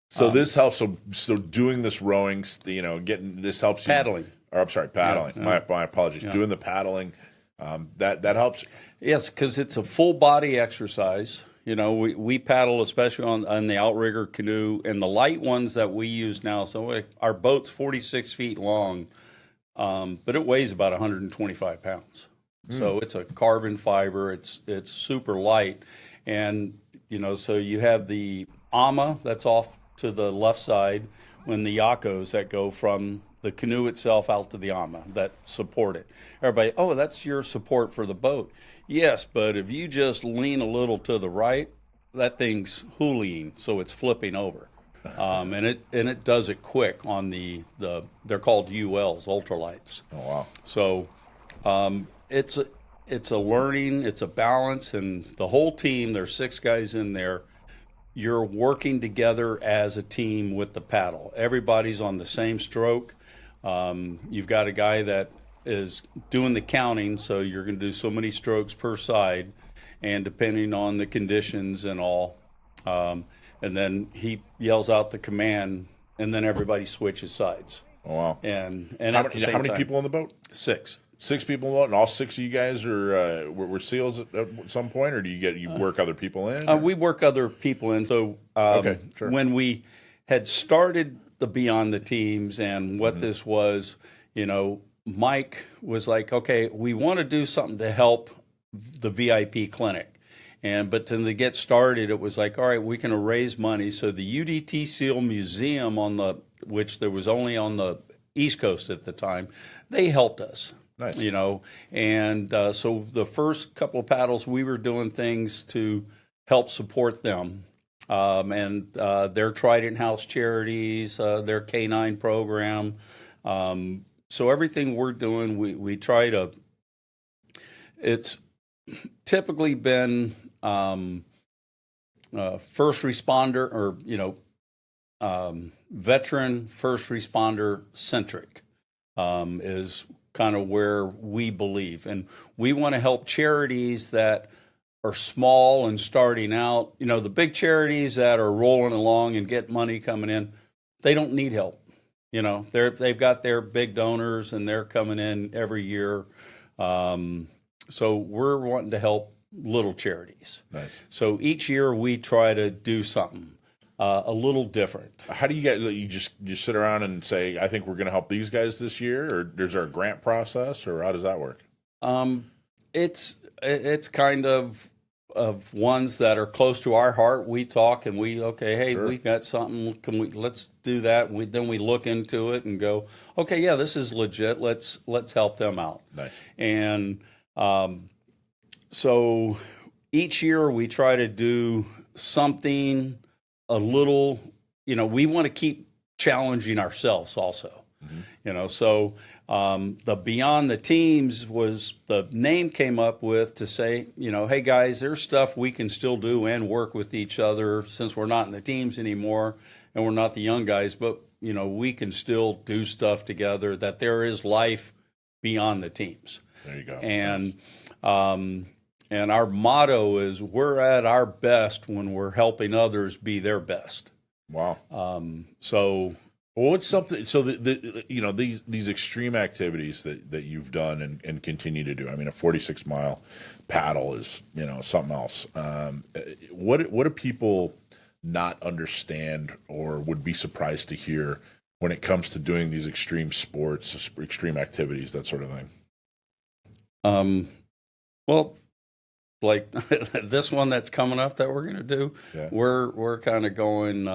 So this helps. So doing this rowing, getting this helps you paddling. Or I'm sorry, paddling. Yeah. My apologies. Yeah. Doing the paddling, that helps. Yes, because it's a full body exercise. We paddle, especially on the outrigger canoe, and the light ones that we use now. So our boat's 46 feet long, but it weighs about 125 pounds. So it's a carbon fiber. It's super light, and so you have the ama that's off to the left side, when the yakos that go from the canoe itself out to the ama that support it. Everybody, that's your support for the boat. Yes, but if you just lean a little to the right, that thing's hooling, so it's flipping over, and it does it quick on they're called ULs, ultralights. Oh wow! So it's a learning, it's a balance, and the whole team. There's 6 guys in there. You're working together as a team with the paddle. Everybody's on the same stroke. You've got a guy that is doing the counting, so you're going to do so many strokes per side, and depending on the conditions and all, and then he yells out the command, and then everybody switches sides. Oh wow! And how many people on the boat? 6. 6 people on the boat, and all 6 of you guys are were SEALs at some point, or do you work other people in? We work other people in. So okay, sure. When we had started the Beyond the Teams and what this was, Mike was like, okay, we want to do something to help the VIP clinic. But to get started, it was like, all right, we can raise money. So the UDT SEAL Museum, which there was only on the East Coast at the time, they helped us. Nice. And so the first couple of paddles, we were doing things to help support them. And their Trident House charities, their K9 program. So everything we're doing, we try to. It's typically been first responder or veteran first responder centric is kind of where we believe, and we want to help charities that are small and starting out. The big charities that are rolling along and get money coming in, they don't need help. They've got their big donors and they're coming in every year. So we're wanting to help little charities. Nice. So each year we try to do something a little different. How do you get? You just sit around and say, "I think we're going to help these guys this year," or is there a grant process, or how does that work? It's kind of ones that are close to our heart. We talk and Sure. we got something. Let's do that. Then we look into it and go, okay, yeah, this is legit. Let's help them out. Nice. And so each year we try to do something a little. We want to keep challenging ourselves also. You know, so the Beyond the Teams was the name came up with to say, you know, hey guys, there's stuff we can still do and work with each other since we're not in the teams anymore and we're not the young guys, but you know, we can still do stuff together, that there is life beyond the teams. There you go. And our motto is we're at our best when we're helping others be their best. Wow. Well, what's something? So you know, these extreme activities that you've done and continue to do. I mean, a 46-mile paddle is, you know, something else. What do people not understand or would be surprised to hear when it comes to doing these extreme sports, extreme activities, that sort of thing? Well, like this one that's coming up that we're going to do, we're kind of going.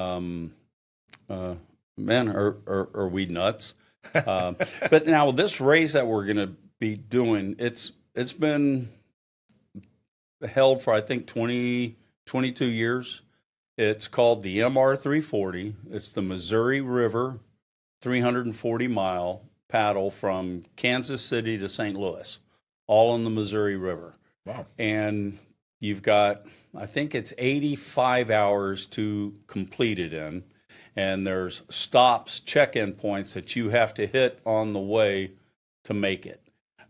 Man, are we nuts? But now this race that we're going to be doing, it's been held for, I think, 22 years. It's called the MR 340. It's the Missouri River 340-mile paddle from Kansas City to St. Louis, all on the Missouri River. Wow. And you've got, I think it's 85 hours to complete it in. And there's stops, check-in points that you have to hit on the way to make it.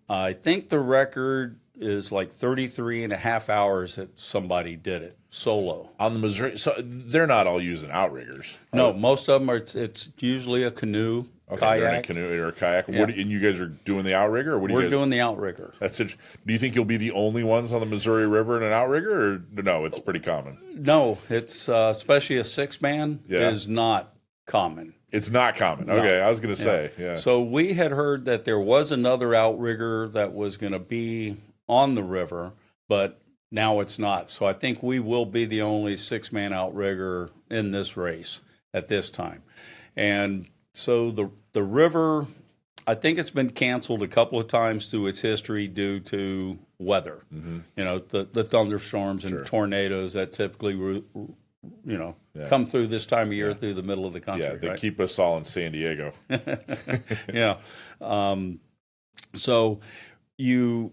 I think the record is like 33 and a half hours that somebody did it solo. On the Missouri, so they're not all using outriggers. No, most of them are, it's usually a canoe, They're in a kayak. canoe or a kayak. Yeah. And you guys are doing the outrigger? Or what do We're you guys doing the outrigger. That's it. Do you think you'll be the only ones on the Missouri River in an outrigger, or no? It's pretty common. No, it's especially a six-man is not common. It's not common. No. Okay, I was going to say, yeah. So we had heard that there was another outrigger that was going to be on the river, but now it's not. So I think we will be the only six-man outrigger in this race at this time. And so the river, I think it's been canceled a couple of times through its history due to weather. You know, the thunderstorms and tornadoes that typically, come through this time of year through the middle of the country. Yeah, they right? keep us all in San Diego. Yeah. So you,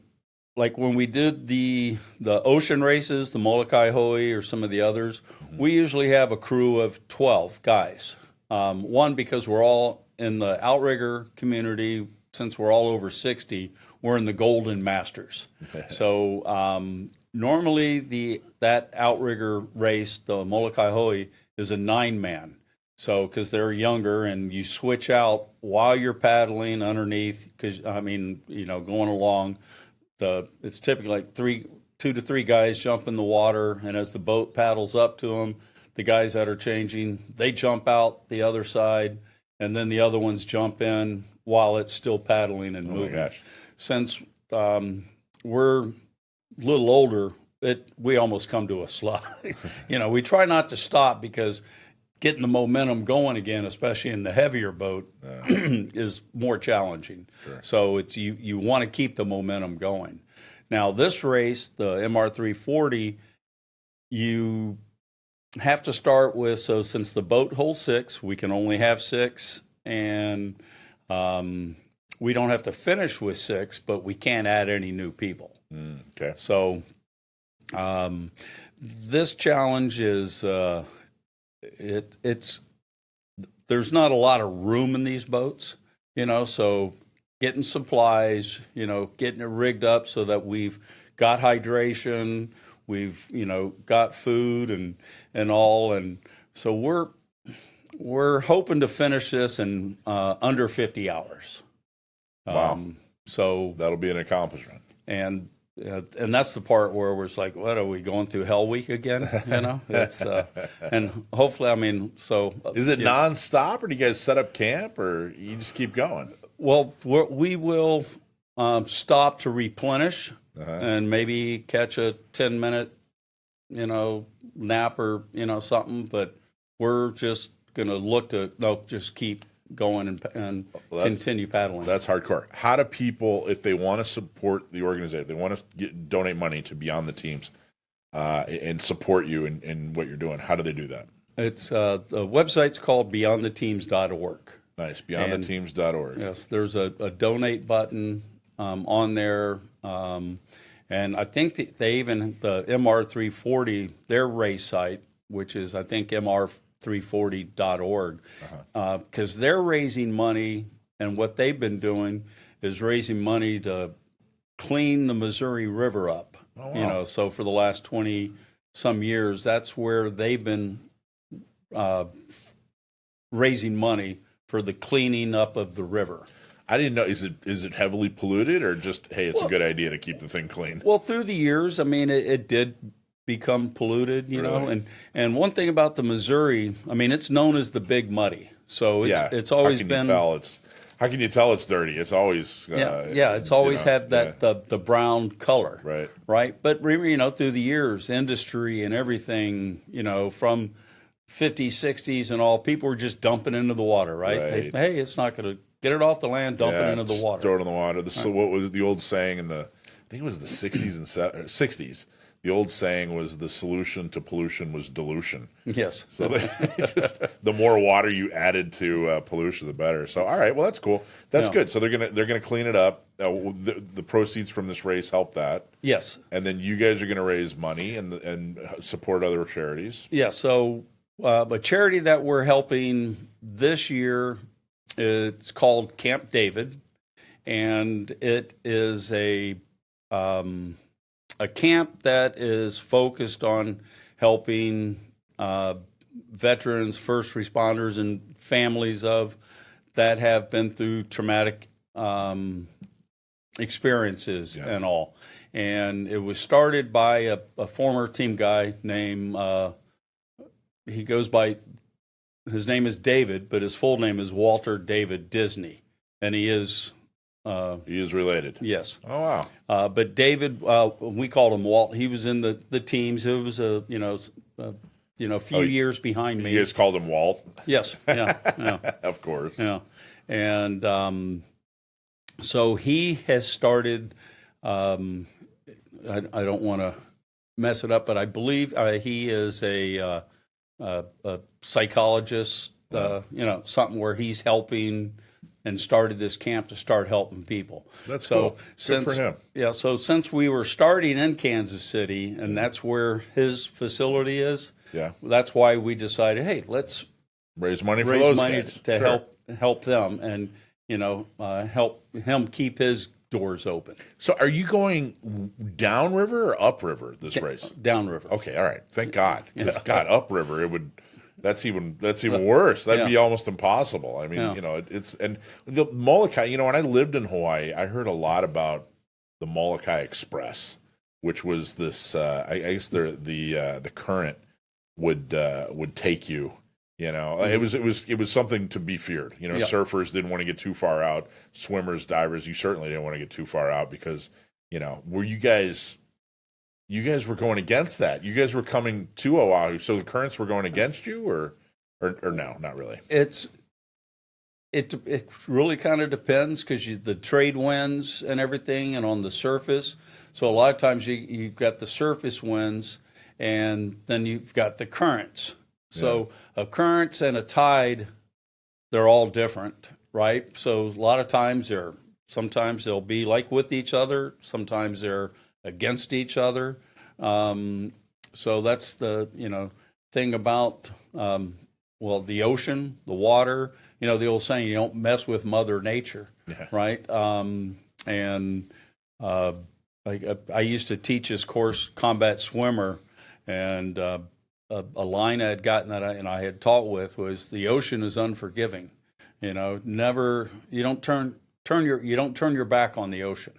like when we did the ocean races, the Molokai Hoi or some of the others, we usually have a crew of 12 guys. One, because we're all in the outrigger community, since we're all over 60, we're in the Golden Masters. So normally that outrigger race, the Molokai Hoi, is a 9-man. So because they're younger and you switch out while you're paddling underneath, because going along, it's typically like 2 to 3 guys jump in the water, and as the boat paddles up to them, the guys that are changing, they jump out the other side, and then the other ones jump in while it's still paddling and moving. My gosh. Since we're a little older, we almost come to a slide. We try not to stop because getting the momentum going again, especially in the heavier boat, is more challenging. Sure. So it's you want to keep the momentum going. Now this race, the MR 340, you have to start with, so since the boat holds 6, we can only have 6, and we don't have to finish with 6, but we can't add any new people. Okay. So this challenge is it's there's not a lot of room in these boats, so getting supplies, getting it rigged up so that we've got hydration, we've got food and all, and so we're hoping to finish this in under 50 hours. Wow. So that'll be an accomplishment. And that's the part where we're like, what are we going through Hell Week again? It's and hopefully, is it nonstop, or do you guys set up camp, or you just keep going? Well, we will stop to replenish and maybe catch a 10-minute, nap or something. But we're just going to look to just keep going and continue paddling. That's hardcore. How do people, if they want to support the organization, if they want to donate money to Beyond the Teams and support you in what you're doing, how do they do that? It's the website's called beyondtheteams.org. Nice. Beyondtheteams.org. Yes, there's a donate button on there. And I think that they even, the MR340, their race site, which is, I think, mr340.org, because they're raising money, and what they've been doing is raising money to clean the Missouri River up. Oh, wow. You know, so for the last 20 some years, that's where they've been raising money for the cleaning up of the river. I didn't know. Is it heavily polluted, or just, hey, it's a good idea to keep the thing clean? Well, through the years, I mean, it did become polluted, you know. And one thing about the Missouri, I mean, it's known as the Big Muddy. So it's always been. How can you tell it's dirty? It's always it's always had that the brown color, right. But you know, through the years, industry and everything, you know, from 50s, 60s, and all, people were just dumping into the water, right? Hey, it's not going to. Get it off the land, dump it into the water. Throw it in the water. So what was the old saying in I think it was the 60s and 60s. The old saying was the solution to pollution was dilution. Yes. So the more water you added to pollution, the better. So all right, well that's cool. That's good. So they're gonna clean it up. The proceeds from this race help that. Yes. And then you guys are gonna raise money and support other charities. Yeah. So a charity that we're helping this year. It's called Camp David, and it is a camp that is focused on helping veterans, first responders, and families of that have been through traumatic experiences and all. And it was started by a former team guy named he goes by. His name is David, but his full name is Walter David Disney, and he is related. Yes. Oh wow. But David, we called him Walt. He was in the teams. It was a few years behind me. You guys called him Walt. Yes. Yeah. Of course. Yeah. And so he has started. I don't want to mess it up, but I believe he is a psychologist, something where he's helping and started this camp to start helping people. That's cool. Good for him. Yeah, so since we were starting in Kansas City, and that's where his facility is, that's why we decided, hey, let's raise money for those guys. To help them and, help him keep his doors open. So are you going downriver or upriver this race? Downriver. Okay, all right. Thank God. Because God, upriver, that's even worse. That'd be almost impossible. I mean, it's and the Molokai, when I lived in Hawaii, I heard a lot about the Molokai Express, which was this I guess the current would take you. It was something to be feared. Surfers didn't want to get too far out. Swimmers, divers, you certainly didn't want to get too far out because, were you guys were going against that. You guys were coming to Oahu, so the currents were going against you, or no, not really. It really kind of depends because the trade winds and everything, and on the surface. So a lot of times you've got the surface winds, and then you've got the currents. So a current and a tide, they're all different, right? So a lot of times sometimes they'll be like with each other, sometimes they're against each other. So that's the thing about the ocean, the water. The old saying, you don't mess with Mother Nature, right? And I used to teach this course, Combat Swimmer, and a line I had gotten I had taught with was the ocean is unforgiving. Never you don't turn your back on the ocean.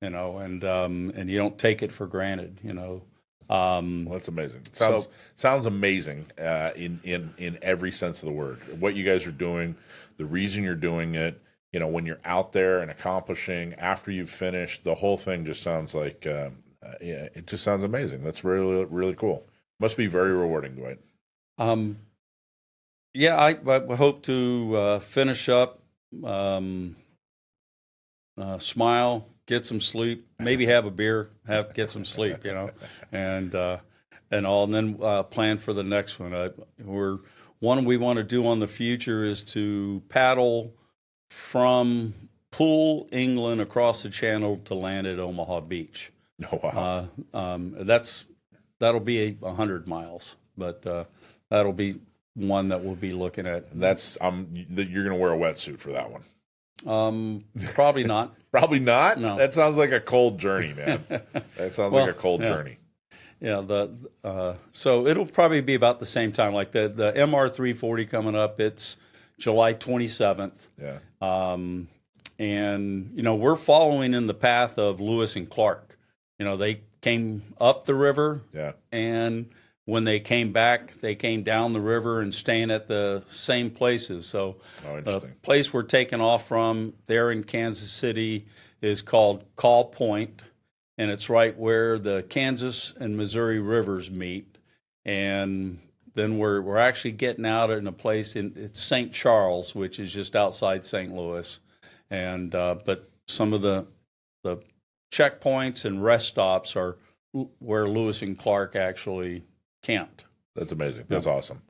And you don't take it for granted. Well, that's amazing. Sounds amazing in every sense of the word. What you guys are doing, the reason you're doing it. When you're out there and accomplishing after you've finished, the whole thing just sounds like it just sounds amazing. That's really really cool. Must be very rewarding, Dwight. I hope to finish up, smile, get some sleep, maybe have a beer, get some sleep, and and all, and then plan for the next one. One we want to do on the future is to paddle from Poole, England, across the channel to land at Omaha Beach. Oh, wow. That'll be 100 miles, but that'll be one that we'll be looking at. That's you're going to wear a wetsuit for that one. Probably not. Probably not? No. That sounds like a cold journey, man. That sounds like a cold journey. Yeah, so it'll probably be about the same time. Like the MR 340 coming up, it's July 27th. Yeah. And we're following in the path of Lewis and Clark. They came up the river. Yeah. And when they came back, they came down the river and staying at the same places. So the place we're taking off from there in Kansas City is called Call Point, and it's right where the Kansas and Missouri rivers meet. And then we're actually getting out in a place it's St. Charles, which is just outside St. Louis. And but some of the checkpoints and rest stops are where Lewis and Clark actually camped. That's amazing. That's awesome.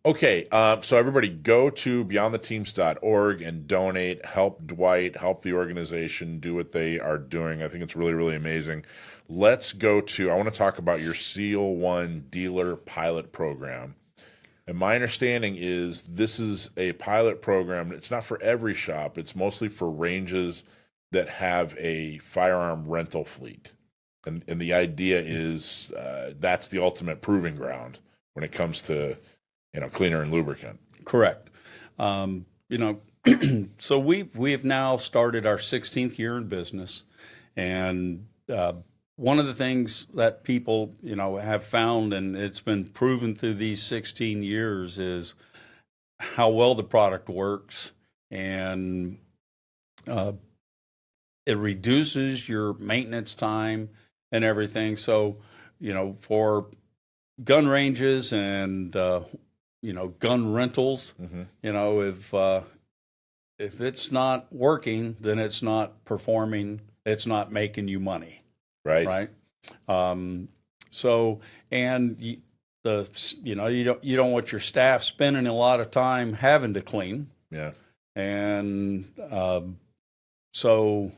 Okay, so everybody go to beyondtheteams.org and donate. Help Dwight, help the organization do what they are doing. I think it's really, really amazing. Let's go to, I want to talk about your Seal One dealer pilot program. And my understanding is this is a pilot program. It's not for every shop. It's mostly for ranges that have a firearm rental fleet. And the idea is that's the ultimate proving ground when it comes to, cleaner and lubricant. Correct. So we've now started our 16th year in business, and one of the things that people have found, and it's been proven through these 16 years, is how well the product works, and it reduces your maintenance time and everything. So, for gun ranges and gun rentals, if it's not working, then it's not performing. It's not making you money. Right. So, and you don't want your staff spending a lot of time having to clean. Yeah. And so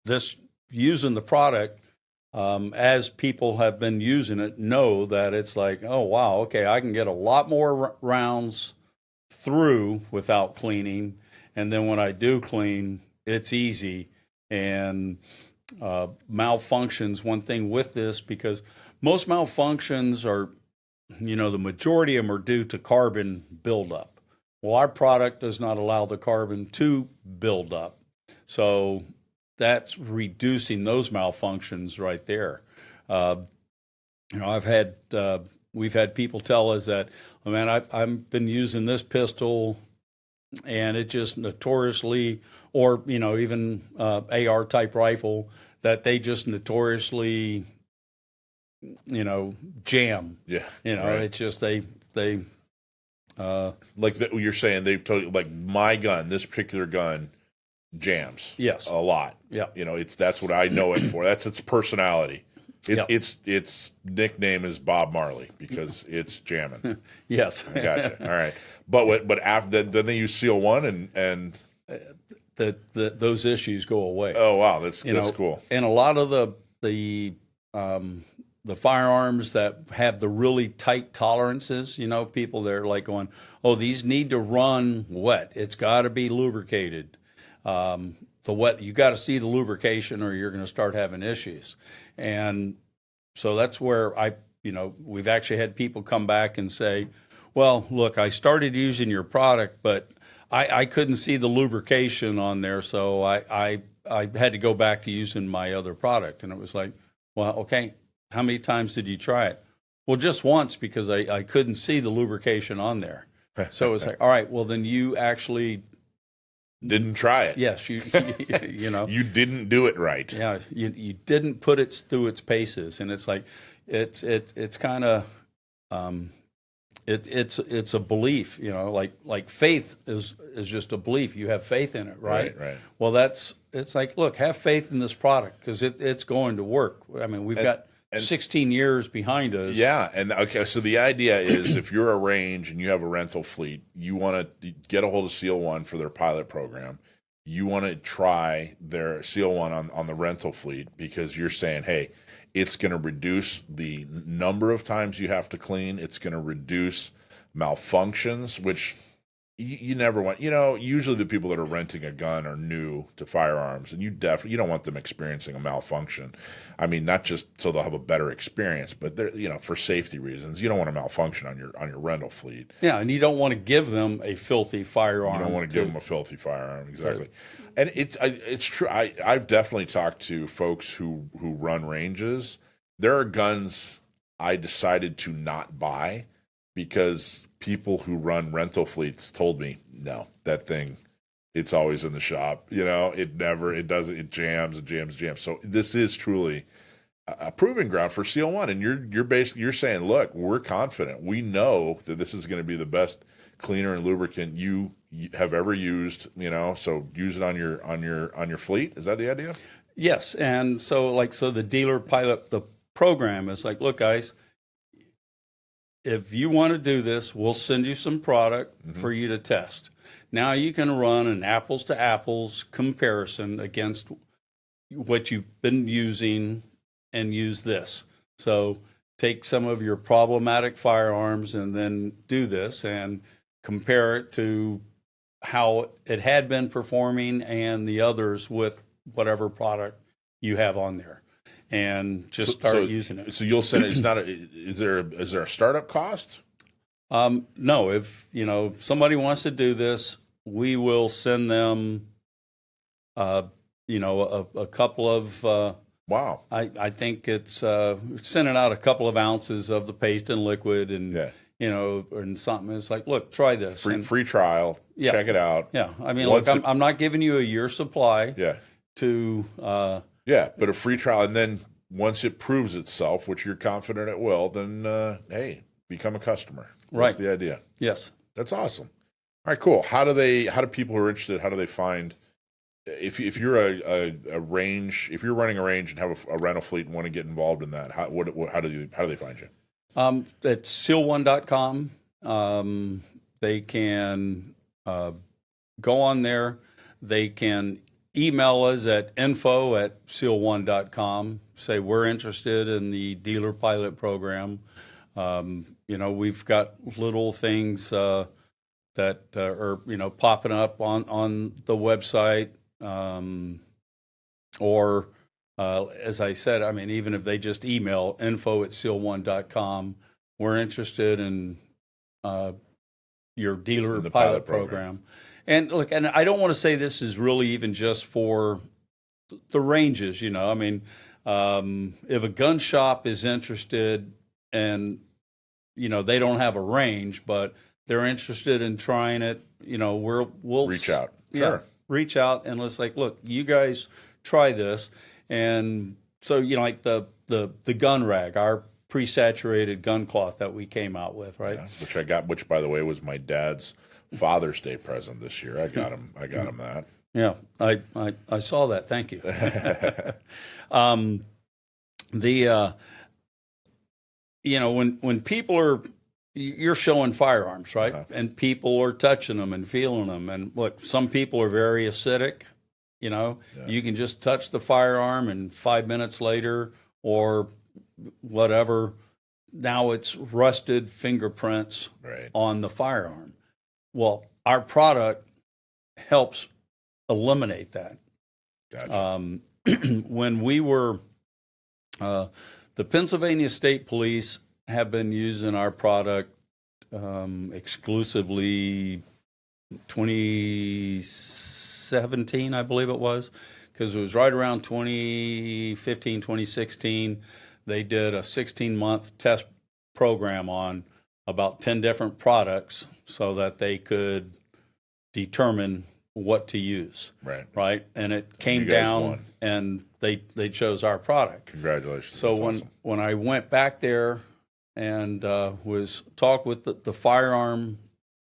this using the product, as people have been using it, know that it's like, oh, wow, okay, I can get a lot more rounds through without cleaning. And then when I do clean, it's easy. And malfunctions, one thing with this, because most malfunctions are, the majority of them are due to carbon buildup. Well, our product does not allow the carbon to build up. So that's reducing those malfunctions right there. We've had people tell us that, oh man, I've been using this pistol and it just notoriously, or, even AR type rifle, that they just notoriously, jam. Yeah. Right. It's just they you're saying they've told you, like my gun, this particular gun jams. Yes. A lot. Yeah. That's what I know it for. That's its personality. Yep. Its nickname is Bob Marley because it's jamming. Yes. I gotcha. All right. But after then they use Seal One and those issues go away. Oh wow, that's cool. And a lot of the firearms that have the really tight tolerances, people they're like going, oh, these need to run wet. It's got to be lubricated. The wet, you got to see the lubrication or you're going to start having issues. And so that's where we've actually had people come back and say, well, look, I started using your product, but I couldn't see the lubrication on there, so I had to go back to using my other product. And it was like, well, okay, how many times did you try it? Well, just once, because I couldn't see the lubrication on there. So it was like, all right, well, then you actually didn't try it. Yes, you you didn't do it right. Yeah, you didn't put it through its paces, and it's like it's kind of it's a belief, like faith is just a belief. You have faith in it, right? Right. Well, it's like, look, have faith in this product because it's going to work. I mean, we've got 16 years behind us. Yeah, and okay, so the idea is if you're a range and you have a rental fleet, you want to get a hold of Seal One for their pilot program. You want to try their Seal One on the rental fleet because you're saying, hey, it's going to reduce the number of times you have to clean. It's going to reduce malfunctions, which you never want. Usually the people that are renting a gun are new to firearms, and you don't want them experiencing a malfunction. I mean, not just so they'll have a better experience, but they're, for safety reasons, you don't want a malfunction on your rental fleet. Yeah, and you don't want to give them a filthy firearm. You don't want to give them a filthy firearm, exactly. And it's true. I've definitely talked to folks who run ranges. There are guns I decided to not buy because people who run rental fleets told me, no, that thing, it's always in the shop. It jams. So this is truly a proving ground for Seal One. And you're saying, look, we're confident. We know that this is going to be the best cleaner and lubricant you have ever used, so use it on your fleet. Is that the idea? Yes. And so the dealer pilot, the program is like, look, guys, if you want to do this, we'll send you some product for you to test. Now you can run an apples to apples comparison against what you've been using and use this. So take some of your problematic firearms and then do this and compare it to how it had been performing and the others with whatever product you have on there. And just start using it. So you'll send it. It's not. Is there a startup cost? No. If somebody wants to do this, we will send them. A couple of. Wow. I think it's sending out a couple of ounces of the paste and liquid, and and something. It's like, look, try this. Free trial. Yeah. Check it out. Yeah. I mean, I'm not giving you a year supply. Yeah. To. Yeah, but a free trial, and then once it proves itself, which you're confident it will, then hey, become a customer. That's the idea. Yes, that's awesome. All right, cool. How do people who are interested? How do they find? If you're a range, if you're running a range and have a rental fleet and want to get involved in that, how do they find you? At seal1.com. They can go on there. They can email us at info@seal1.com. Say we're interested in the dealer pilot program. We've got little things that are popping up on the website, or as I said, I mean, even if they just email info@seal1.com, we're interested in your dealer pilot program. And look, and I don't want to say this is really even just for the ranges, I mean, if a gun shop is interested and, they don't have a range, but they're interested in trying it, we'll reach out. Sure. Reach out and let's look, you guys try this. And so, like the gun rag, our pre-saturated gun cloth that we came out with, right? Yeah, which by the way was my dad's Father's Day present this year. I got him that. Yeah, I saw that. Thank you. When people you're showing firearms, right? Uh-huh. And people are touching them and feeling them. And look, some people are very acidic. You can just touch the firearm and 5 minutes later or whatever, now it's rusted fingerprints on the firearm. Well, our product helps eliminate that. Gotcha. When we were, the Pennsylvania State Police have been using our product exclusively 2017, I believe it was, because it was right around 2015, 2016. They did a 16-month test program on about 10 different products so that they could determine what to use. Right. And it came down and they chose our product. Congratulations. So when I went back there and was talk with the firearm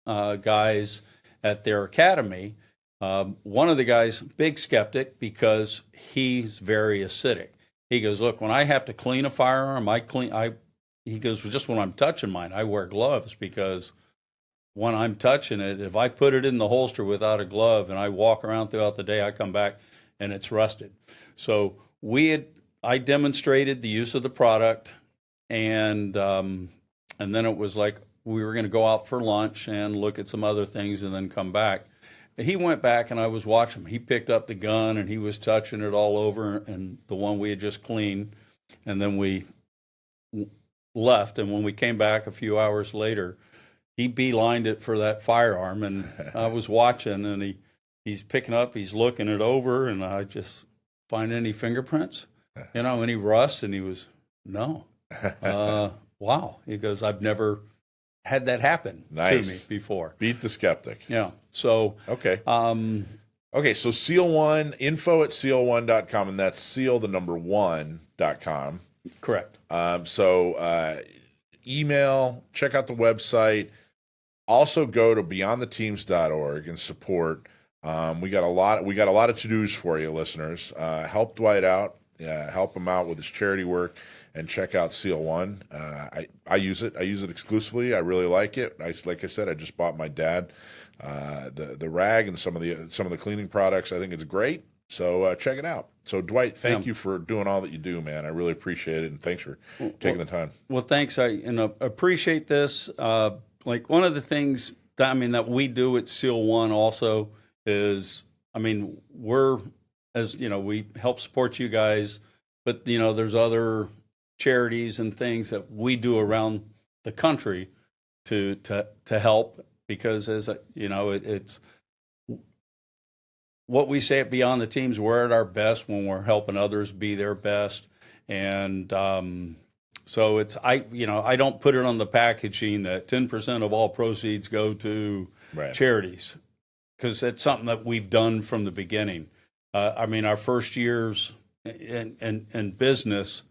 guys at their academy, one of the guys, big skeptic because he's very acidic. He goes, look, when I have to clean a firearm, he goes, well, just when I'm touching mine, I wear gloves because when I'm touching it, if I put it in the holster without a glove and I walk around throughout the day, I come back and it's rusted. So I demonstrated the use of the product, and then it was like we were going to go out for lunch and look at some other things and then come back. He went back and I was watching him. He picked up the gun and he was touching it all over, and the one we had just cleaned, and then we left. And when we came back a few hours later, he beelined it for that firearm, and I was watching, and he's picking up, he's looking it over, and I just find any fingerprints, any rust, and he was, no. Wow. He goes, I've never had that happen to me before. Beat the skeptic. Yeah. So, okay. Okay, so Seal One, info@seal1.com, and that's seal, the number 1.com. Correct. Email, check out the website. Also go to beyondtheteams.org and support. We got a lot of to-dos for you, listeners. Help Dwight out. Help him out with his charity work, and check out Seal One. I use it. I use it exclusively. I really like it. Like I said, I just bought my dad the rag and some of the cleaning products. I think it's great. So check it out. So Dwight, thank you for doing all that you do, man. I really appreciate it, and thanks for taking the time. Well, thanks. I appreciate this. Like one of the things that we do at Seal One also is, we're, as we help support you guys, but there's other charities and things that we do around the country to help, because as it's what we say at Beyond the Teams, we're at our best when we're helping others be their best. And so I don't put it on the packaging that 10% of all proceeds go to charities, because it's something that we've done from the beginning. Our first years in business,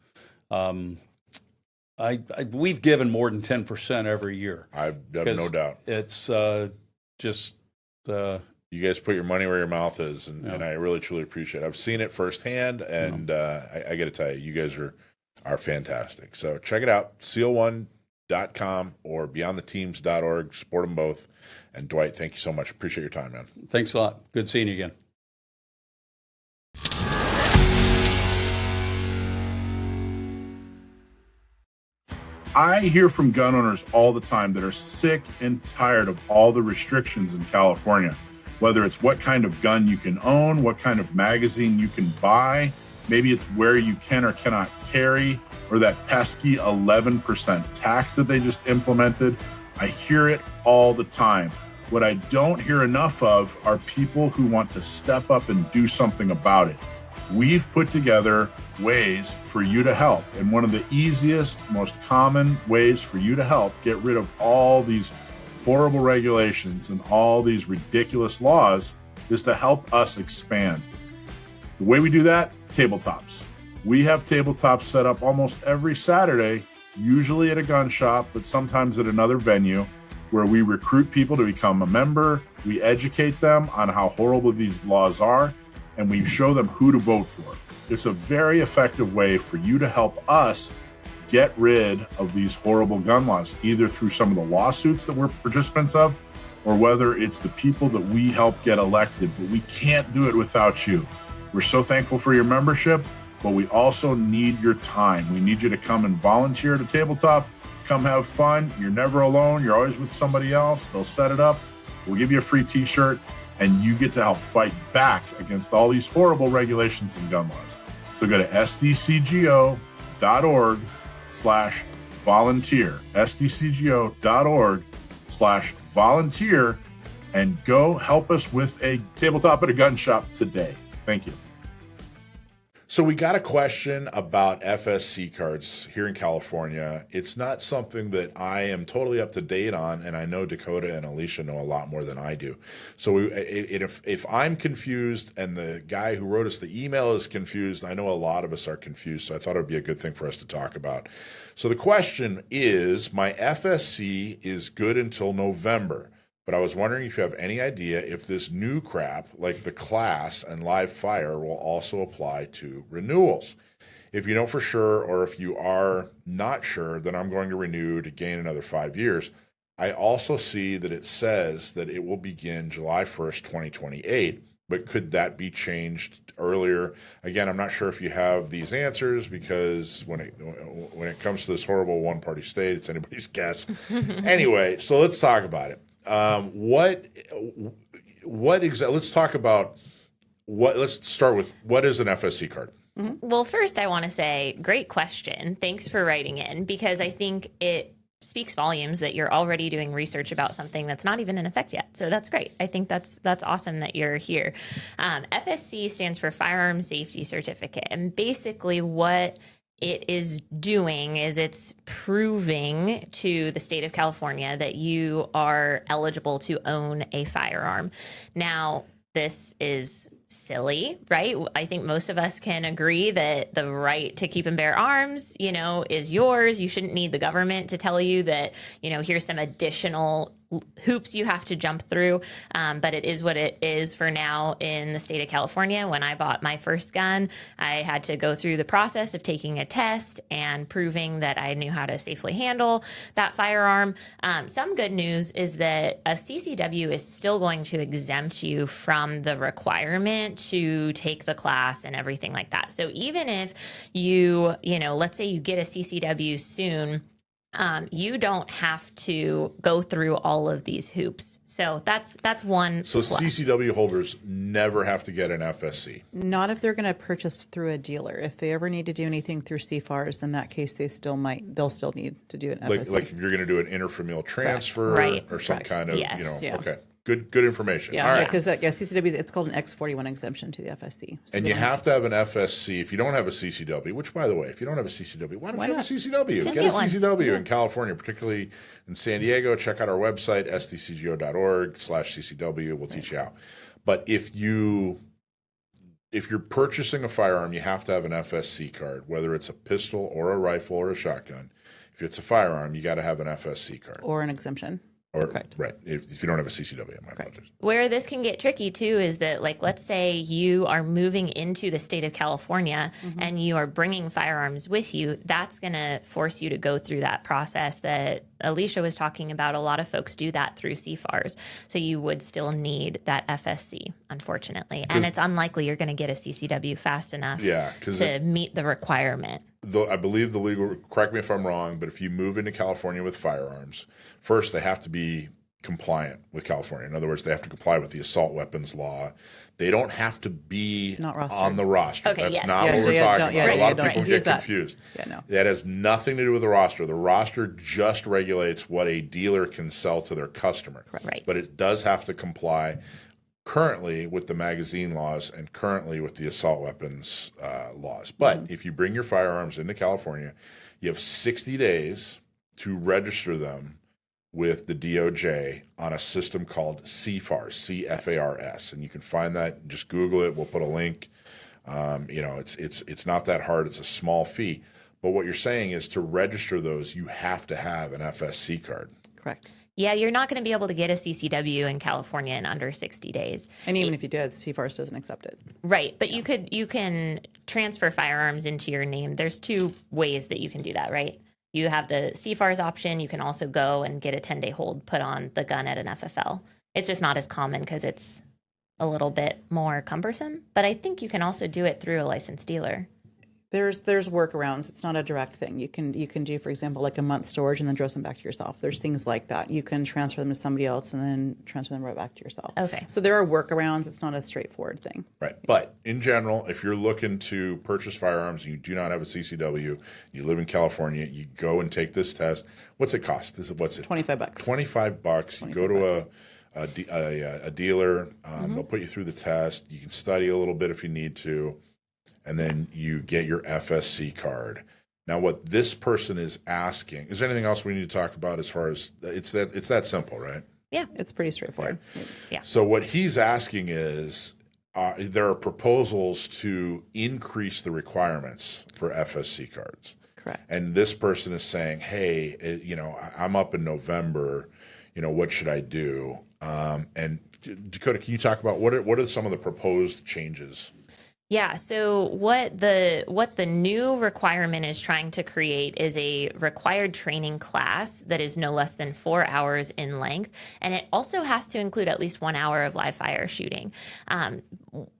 we've given more than 10% every year. I have no doubt. It's just... you guys put your money where your mouth is, and I really, truly appreciate it. I've seen it firsthand, and I got to tell you, you guys are fantastic. So check it out, seal1.com or beyondtheteams.org. Support them both. And Dwight, thank you so much. Appreciate your time, man. Thanks a lot. Good seeing you again. I hear from gun owners all the time that are sick and tired of all the restrictions in California, whether it's what kind of gun you can own, what kind of magazine you can buy, maybe it's where you can or cannot carry, or that pesky 11% tax that they just implemented. I hear it all the time. What I don't hear enough of are people who want to step up and do something about it. We've put together ways for you to help. And one of the easiest, most common ways for you to help get rid of all these horrible regulations and all these ridiculous laws is to help us expand. The way we do that, tabletops. We have tabletops set up almost every Saturday, usually at a gun shop, but sometimes at another venue, where we recruit people to become a member. We educate them on how horrible these laws are, and we show them who to vote for. It's a very effective way for you to help us get rid of these horrible gun laws, either through some of the lawsuits that we're participants of, or whether it's the people that we help get elected. But we can't do it without you. We're so thankful for your membership, but we also need your time. We need you to come and volunteer at a tabletop, come have fun. You're never alone. You're always with somebody else. They'll set it up. We'll give you a free t-shirt, and you get to help fight back against all these horrible regulations and gun laws. So go to sdcgo.org/volunteer, sdcgo.org/volunteer, and go help us with a tabletop at a gun shop today. Thank you. So we got a question about FSC cards here in California. It's not something that I am totally up to date on, and I know Dakota and Alicia know a lot more than I do. So if I'm confused and the guy who wrote us the email is confused, I know a lot of us are confused, so I thought it would be a good thing for us to talk about. So the question is, my FSC is good until November, but I was wondering if you have any idea if this new crap, like the class and live fire, will also apply to renewals. if you know for sure, or if you are not sure, then I'm going to renew to gain another 5 years. I also see that it says that it will begin July 1st, 2028, but could that be changed earlier? Again, I'm not sure if you have these answers, because when it comes to this horrible one-party state, it's anybody's guess. Anyway, so let's talk about it. Let's talk about let's start with, what is an FSC card? Well, first, I want to say, great question. Thanks for writing in, because I think it speaks volumes that you're already doing research about something that's not even in effect yet. So that's great. I think that's awesome that you're here. FSC stands for Firearm Safety Certificate. And basically what it is doing is it's proving to the state of California that you are eligible to own a firearm. Now, this is silly, right? I think most of us can agree that the right to keep and bear arms, is yours. You shouldn't need the government to tell you that, here's some additional hoops you have to jump through. But it is what it is for now in the state of California. When I bought my first gun, I had to go through the process of taking a test and proving that I knew how to safely handle that firearm. Some good news is that a CCW is still going to exempt you from the requirement to take the class and everything like that. So even if you, let's say you get a CCW soon, you don't have to go through all of these hoops. So that's one. So plus. CCW holders never have to get an FSC. Not if they're going to purchase through a dealer. If they ever need to do anything through CFARs, then in that case they'll still need to do an FSC. Like if you're going to do an interfamilial transfer Right. or some kind of, Yes. Yeah. Okay. Good information. Yeah, All right. because CCW, it's called an X41 exemption to the FSC. So And they you don't have to have an FSC if you don't have a CCW, which, by the way, if you don't have a CCW, why don't you have a CCW? Just Get a get one. CCW in California, particularly in San Diego. Check out our website, sdcgo.org/CCW. We'll teach you how. But if you're purchasing a firearm, you have to have an FSC card, whether it's a pistol or a rifle or a shotgun. If it's a firearm, you got to have an FSC card. Or an exemption. Or, Correct. Right. If you don't have a CCW, my apologies. Where this can get tricky too is that, like, let's say you are moving into the state of California and you are bringing firearms with you. That's going to force you to go through that process that Alicia was talking about. A lot of folks do that through CFARs. So you would still need that FSC, unfortunately. And it's unlikely you're going to get a CCW fast enough to meet the requirement. Though I believe the legal, correct me if I'm wrong, but if you move into California with firearms, first they have to be compliant with California. In other words, they have to comply with the assault weapons law. They don't have to be on the roster. Okay, That's yes. not what we're talking about. A lot of people get that. confused. Yeah, no. That has nothing to do with the roster. The roster just regulates what a dealer can sell to their customer. Right. But it does have to comply currently with the magazine laws and currently with the assault weapons laws. But if you bring your firearms into California, you have 60 days to register them with the DOJ on a system called CFARS, C-F-A-R-S. And you can find that, just Google it. We'll put a link. It's not that hard. It's a small fee. But what you're saying is to register those, you have to have an FSC card. Correct. Yeah, you're not going to be able to get a CCW in California in under 60 days. And even if you did, CFARS doesn't accept it. Right, but you can transfer firearms into your name. There's two ways that you can do that, right? You have the CFARS option. You can also go and get a 10-day hold put on the gun at an FFL. It's just not as common because it's a little bit more cumbersome. But I think you can also do it through a licensed dealer. There's workarounds. It's not a direct thing. You can do, for example, like a month storage and then dress them back to yourself. There's things like that. You can transfer them to somebody else and then transfer them right back to yourself. Okay. So there are workarounds. It's not a straightforward thing. Right. But in general, if you're looking to purchase firearms and you do not have a CCW, you live in California, you go and take this test. What's it cost? What's it? $25. $25. You go to a dealer. They'll put you through the test. You can study a little bit if you need to. And then you get your FSC card. Now, what this person is asking, is there anything else we need to talk about as far as, it's that simple, right? Yeah. It's pretty straightforward. Yeah. So what he's asking is, there are proposals to increase the requirements for FSC cards. Correct. And this person is saying, hey, I'm up in November, what should I do? And Dakota, can you talk about what are some of the proposed changes? Yeah, so what the new requirement is trying to create is a required training class that is no less than 4 hours in length, and it also has to include at least 1 hour of live fire shooting.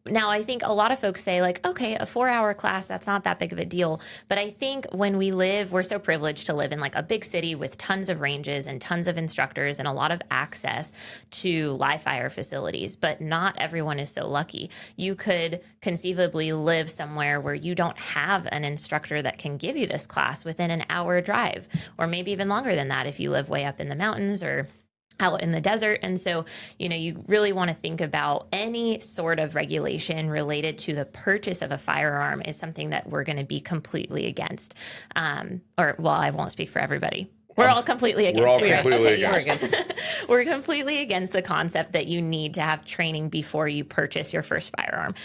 Now, I think a lot of folks say, like, okay, a 4 hour class, that's not that big of a deal. But I think when we're so privileged to live in like a big city with tons of ranges and tons of instructors and a lot of access to live fire facilities, but not everyone is so lucky. You could conceivably live somewhere where you don't have an instructor that can give you this class within an hour drive, or maybe even longer than that if you live way up in the mountains or out in the desert. And so, you really want to think about any sort of regulation related to the purchase of a firearm is something that we're going to be completely against. I won't speak for everybody. We're all completely against it. We're completely against the concept that you need to have training before you purchase your first firearm.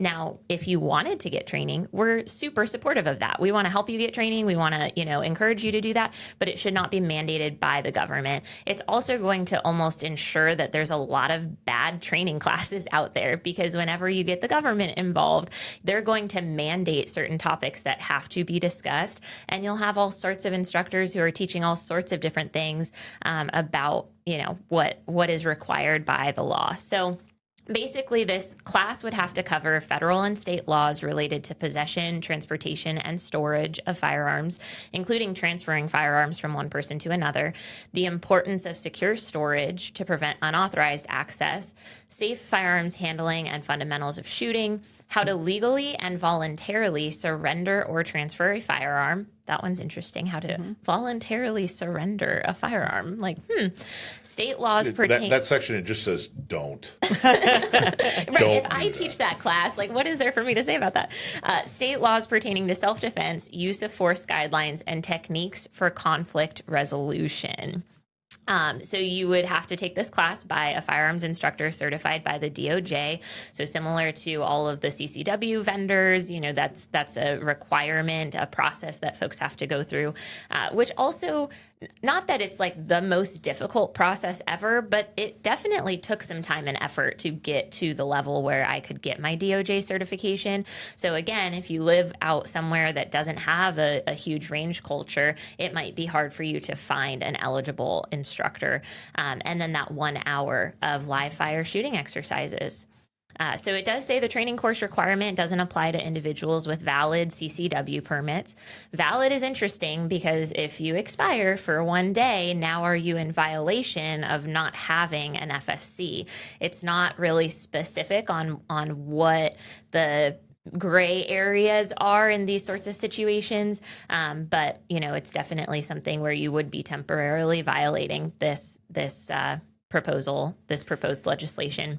Now, if you wanted to get training, we're super supportive of that. We want to help you get training. We want to, encourage you to do that, but it should not be mandated by the government. It's also going to almost ensure that there's a lot of bad training classes out there, because whenever you get the government involved, they're going to mandate certain topics that have to be discussed, and you'll have all sorts of instructors who are teaching all sorts of different things about what is required by the law. So basically, this class would have to cover federal and state laws related to possession, transportation, and storage of firearms, including transferring firearms from one person to another, the importance of secure storage to prevent unauthorized access, safe firearms handling and fundamentals of shooting, how to legally and voluntarily surrender or transfer a firearm. That one's interesting. How to voluntarily surrender a firearm. State laws pertain. That section, it just says don't. Right. If I teach that class, what is there for me to say about that? State laws pertaining to self-defense, use of force guidelines, and techniques for conflict resolution. So you would have to take this class by a firearms instructor certified by the DOJ. So similar to all of the CCW vendors, that's a requirement, a process that folks have to go through, which also, not that it's the most difficult process ever, but it definitely took some time and effort to get to the level where I could get my DOJ certification. So again, if you live out somewhere that doesn't have a huge range culture, it might be hard for you to find an eligible instructor. And then that 1 hour of live fire shooting exercises. So it does say the training course requirement doesn't apply to individuals with valid CCW permits. Valid is interesting because if you expire for 1 day, now are you in violation of not having an FSC? It's not really specific on what the gray areas are in these sorts of situations. But, it's definitely something where you would be temporarily violating this proposed legislation.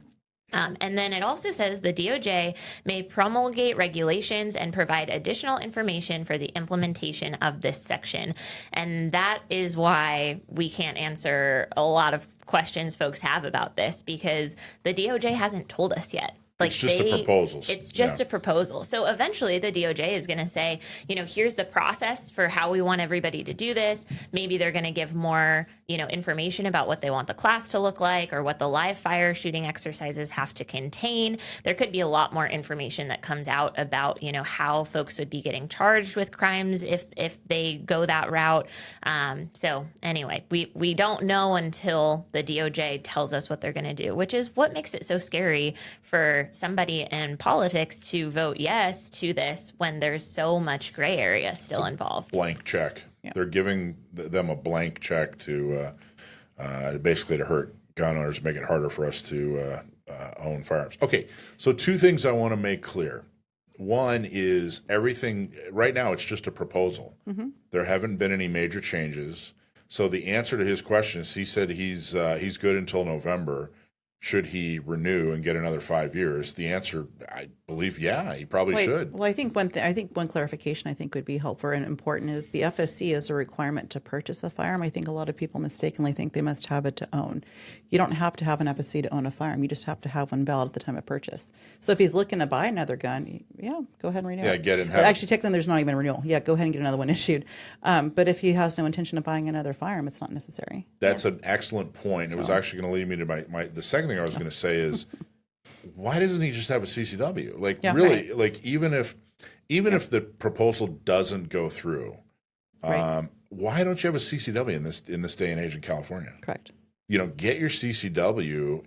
And then it also says the DOJ may promulgate regulations and provide additional information for the implementation of this section. And that is why we can't answer a lot of questions folks have about this, because the DOJ hasn't told us yet. It's just a proposal. It's just a proposal. So eventually the DOJ is going to say, here's the process for how we want everybody to do this. Maybe they're going to give more, information about what they want the class to look like or what the live fire shooting exercises have to contain. There could be a lot more information that comes out about, how folks would be getting charged with crimes if they go that route. So anyway, we don't know until the DOJ tells us what they're going to do, which is what makes it so scary for somebody in politics to vote yes to this when there's so much gray area still involved. Blank check. Yeah. They're giving them a blank check to basically to hurt gun owners, make it harder for us to own firearms. Okay, so two things I want to make clear. One is everything right now, it's just a proposal. There haven't been any major changes. So the answer to his question is, he said he's good until November. Should he renew and get another 5 years? The answer, I believe, yeah, he probably should. Well, I think one clarification I think would be helpful and important is the FSC is a requirement to purchase a firearm. I think a lot of people mistakenly think they must have it to own. You don't have to have an FSC to own a firearm. You just have to have one valid at the time of purchase. So if he's looking to buy another gun, go ahead and renew it. Yeah, get it. Actually, technically, there's not even a renewal. Yeah, go ahead and get another one issued. But if he has no intention of buying another firearm, it's not necessary. That's an excellent point. It was actually going to lead me to the second thing I was going to say is why doesn't he just have a CCW? Like Yeah, really, right. like even if the proposal doesn't go through, Right. why don't you have a CCW in this day and age in California? Correct. Get your CCW.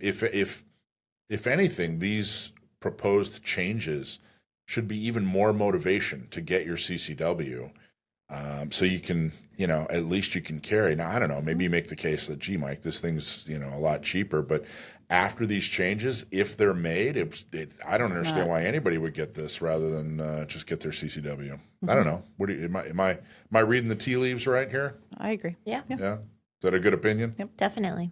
If anything, these proposed changes should be even more motivation to get your CCW, so you can, at least you can carry. Now, I don't know, maybe you make the case that, gee, Mike, this thing's, a lot cheaper, but after these changes, if they're made, I don't understand why anybody would get this rather than just get their CCW. I don't know. What do you, am I reading the tea leaves right here? I agree. Yeah, Yeah. Is that a good opinion? definitely.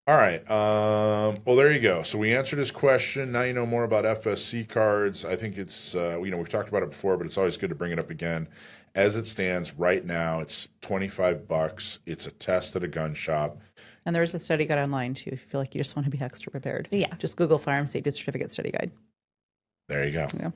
All right. Well, there you go. So we answered his question. Now you know more about FSC cards. I think it's, we've talked about it before, but it's always good to bring it up again. As it stands right now, it's $25. It's a test at a gun shop. And there is a study guide online too, if you feel like you just want to be extra prepared. Yeah. Just Google Firearm Safety Certificate Study Guide. There you go. Yeah.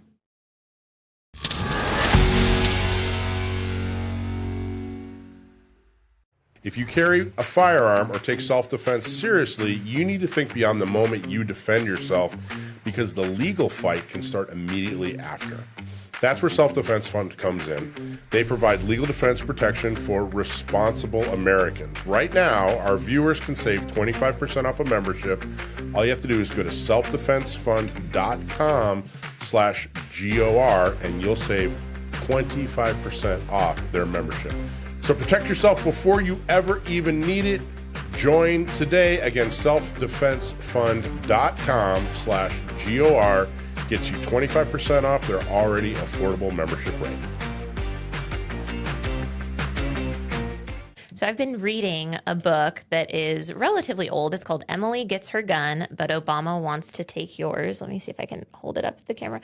If you carry a firearm or take self-defense seriously, you need to think beyond the moment you defend yourself, because the legal fight can start immediately after. That's where Self-Defense Fund comes in. They provide legal defense protection for responsible Americans. Right now, our viewers can save 25% off a membership. All you have to do is go to selfdefensefund.com/GOR and you'll save 25% off their membership. So protect yourself before you ever even need it. Join today. Again, selfdefensefund.com/GOR gets you 25% off their already affordable membership rate. So I've been reading a book that is relatively old. It's called Emily Gets Her Gun, but Obama Wants to Take Yours. Let me see if I can hold it up to the camera.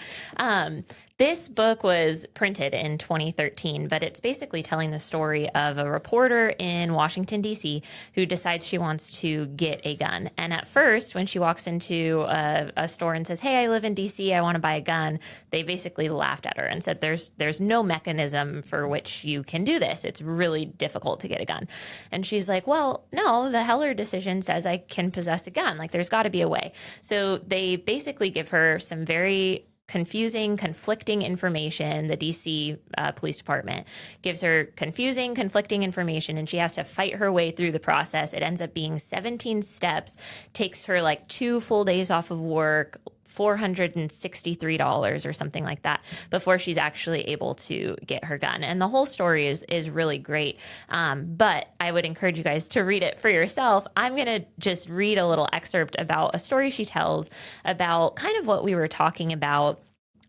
This book was printed in 2013, but it's basically telling the story of a reporter in Washington, D.C. who decides she wants to get a gun. And at first, when she walks into a store and says, hey, I live in D.C., I want to buy a gun, they basically laughed at her and said, there's no mechanism for which you can do this. It's really difficult to get a gun. And she's like, well, no, the Heller decision says I can possess a gun. Like, there's got to be a way. So they basically give her some very confusing, conflicting information. The DC Police Department gives her confusing, conflicting information, and she has to fight her way through the process. It ends up being 17 steps, takes her like 2 full days off of work, $463 or something like that before she's actually able to get her gun. And the whole story is really great. But I would encourage you guys to read it for yourself. I'm going to just read a little excerpt about a story she tells about kind of what we were talking about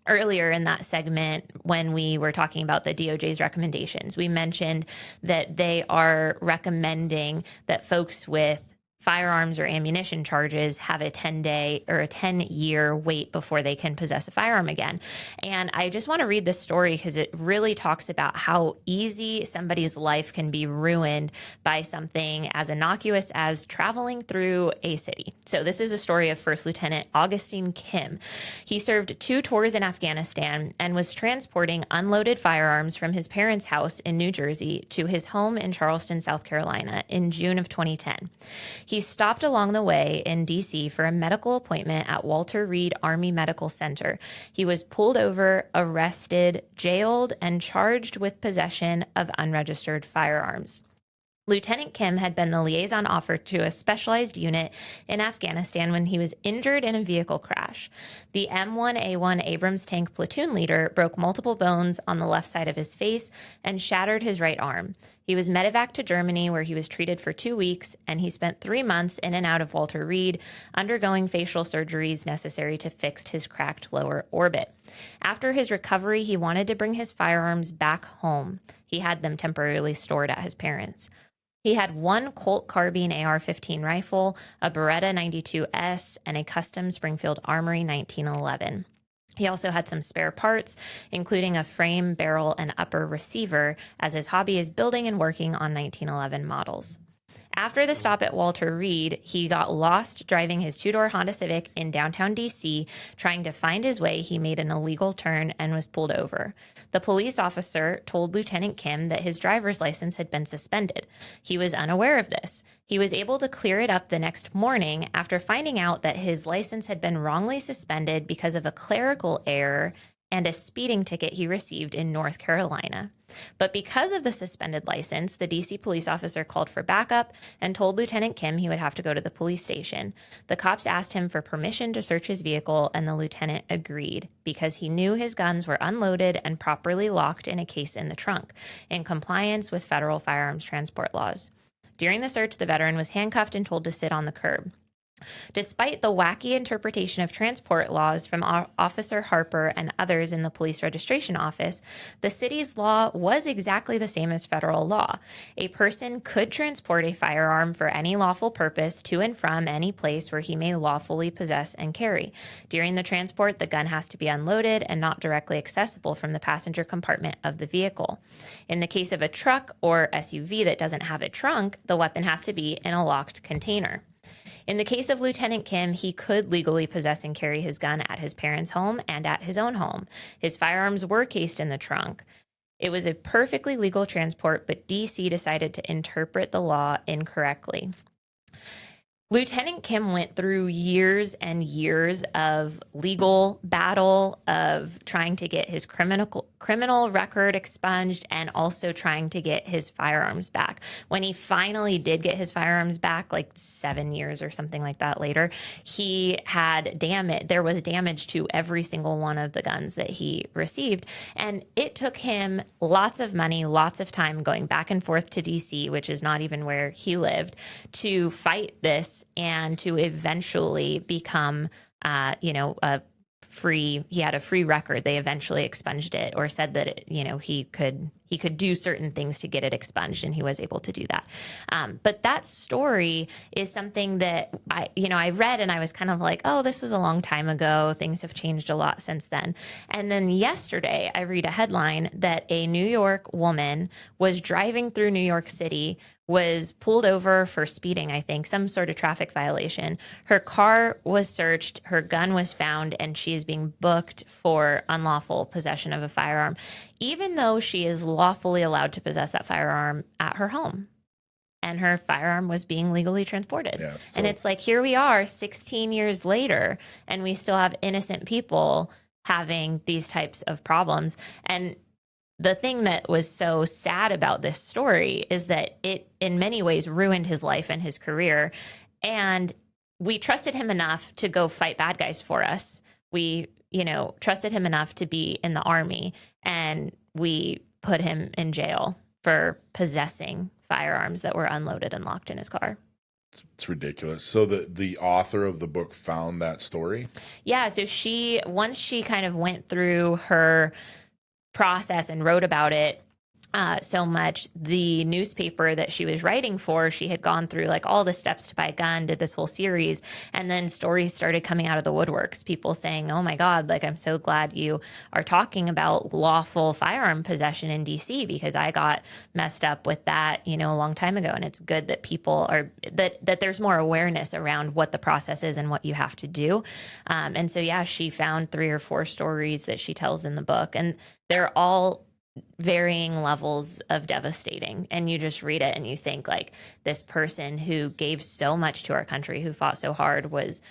earlier in that segment when we were talking about the DOJ's recommendations. We mentioned that they are recommending that folks with firearms or ammunition charges have a 10-day or a 10-year wait before they can possess a firearm again. And I just want to read this story because it really talks about how easy somebody's life can be ruined by something as innocuous as traveling through a city. So this is a story of First Lieutenant Augustine Kim. He served 2 tours in Afghanistan and was transporting unloaded firearms from his parents' house in New Jersey to his home in Charleston, South Carolina in June of 2010. He stopped along the way in D.C. for a medical appointment at Walter Reed Army Medical Center. He was pulled over, arrested, jailed, and charged with possession of unregistered firearms. Lieutenant Kim had been the liaison officer to a specialized unit in Afghanistan when he was injured in a vehicle crash. The M1A1 Abrams tank platoon leader broke multiple bones on the left side of his face and shattered his right arm. He was medevaced to Germany, where he was treated for 2 weeks, and he spent 3 months in and out of Walter Reed, undergoing facial surgeries necessary to fix his cracked lower orbit. After his recovery, he wanted to bring his firearms back home. He had them temporarily stored at his parents'. He had 1 Colt carbine AR-15 rifle, a Beretta 92S, and a custom Springfield Armory 1911. He also had some spare parts, including a frame, barrel, and upper receiver, as his hobby is building and working on 1911 models. After the stop at Walter Reed, he got lost driving his two-door Honda Civic in downtown D.C. Trying to find his way, he made an illegal turn and was pulled over. The police officer told Lieutenant Kim that his driver's license had been suspended. He was unaware of this. He was able to clear it up the next morning after finding out that his license had been wrongly suspended because of a clerical error and a speeding ticket he received in North Carolina. But because of the suspended license, the DC police officer called for backup and told Lieutenant Kim he would have to go to the police station. The cops asked him for permission to search his vehicle, and the lieutenant agreed because he knew his guns were unloaded and properly locked in a case in the trunk, in compliance with federal firearms transport laws. During the search, the veteran was handcuffed and told to sit on the curb. Despite the wacky interpretation of transport laws from Officer Harper and others in the police registration office, the city's law was exactly the same as federal law. A person could transport a firearm for any lawful purpose to and from any place where he may lawfully possess and carry. During the transport, the gun has to be unloaded and not directly accessible from the passenger compartment of the vehicle. In the case of a truck or SUV that doesn't have a trunk, the weapon has to be in a locked container. In the case of Lieutenant Kim, he could legally possess and carry his gun at his parents' home and at his own home. His firearms were cased in the trunk. It was a perfectly legal transport, but DC decided to interpret the law incorrectly. Lieutenant Kim went through years and years of legal battle, of trying to get his criminal record expunged and also trying to get his firearms back. When he finally did get his firearms back, like 7 years or something like that later, he had there was damage to every single one of the guns that he received. And it took him lots of money, lots of time going back and forth to DC, which is not even where he lived, to fight this and to eventually become, he had a free record. They eventually expunged it, or said that, he could do certain things to get it expunged, and he was able to do that. But that story is something that I read, and I was kind of like, oh, this was a long time ago. Things have changed a lot since then. And then yesterday, I read a headline that a New York woman was driving through New York City, was pulled over for speeding, I think, some sort of traffic violation. Her car was searched, her gun was found, and she is being booked for unlawful possession of a firearm, even though she is lawfully allowed to possess that firearm at her home. And her firearm was being legally transported. Yeah, and it's like, here we are 16 years later, and we still have innocent people having these types of problems. And the thing that was so sad about this story is that it, in many ways, ruined his life and his career. And we trusted him enough to go fight bad guys for us. We, trusted him enough to be in the army, and we put him in jail for possessing firearms that were unloaded and locked in his car. It's ridiculous. So the author of the book found that story? Yeah. So once she kind of went through her process and wrote about it so much, the newspaper that she was writing for, she had gone through like all the steps to buy a gun, did this whole series, and then stories started coming out of the woodworks, people saying, oh my God, like, I'm so glad you are talking about lawful firearm possession in DC, because I got messed up with that, a long time ago. And it's good that people are, that there's more awareness around what the process is and what you have to do. And so, yeah, she found 3 or 4 stories that she tells in the book, and they're all varying levels of devastating. And you just read it and you think, like, this person who gave so much to our country, who fought so hard, was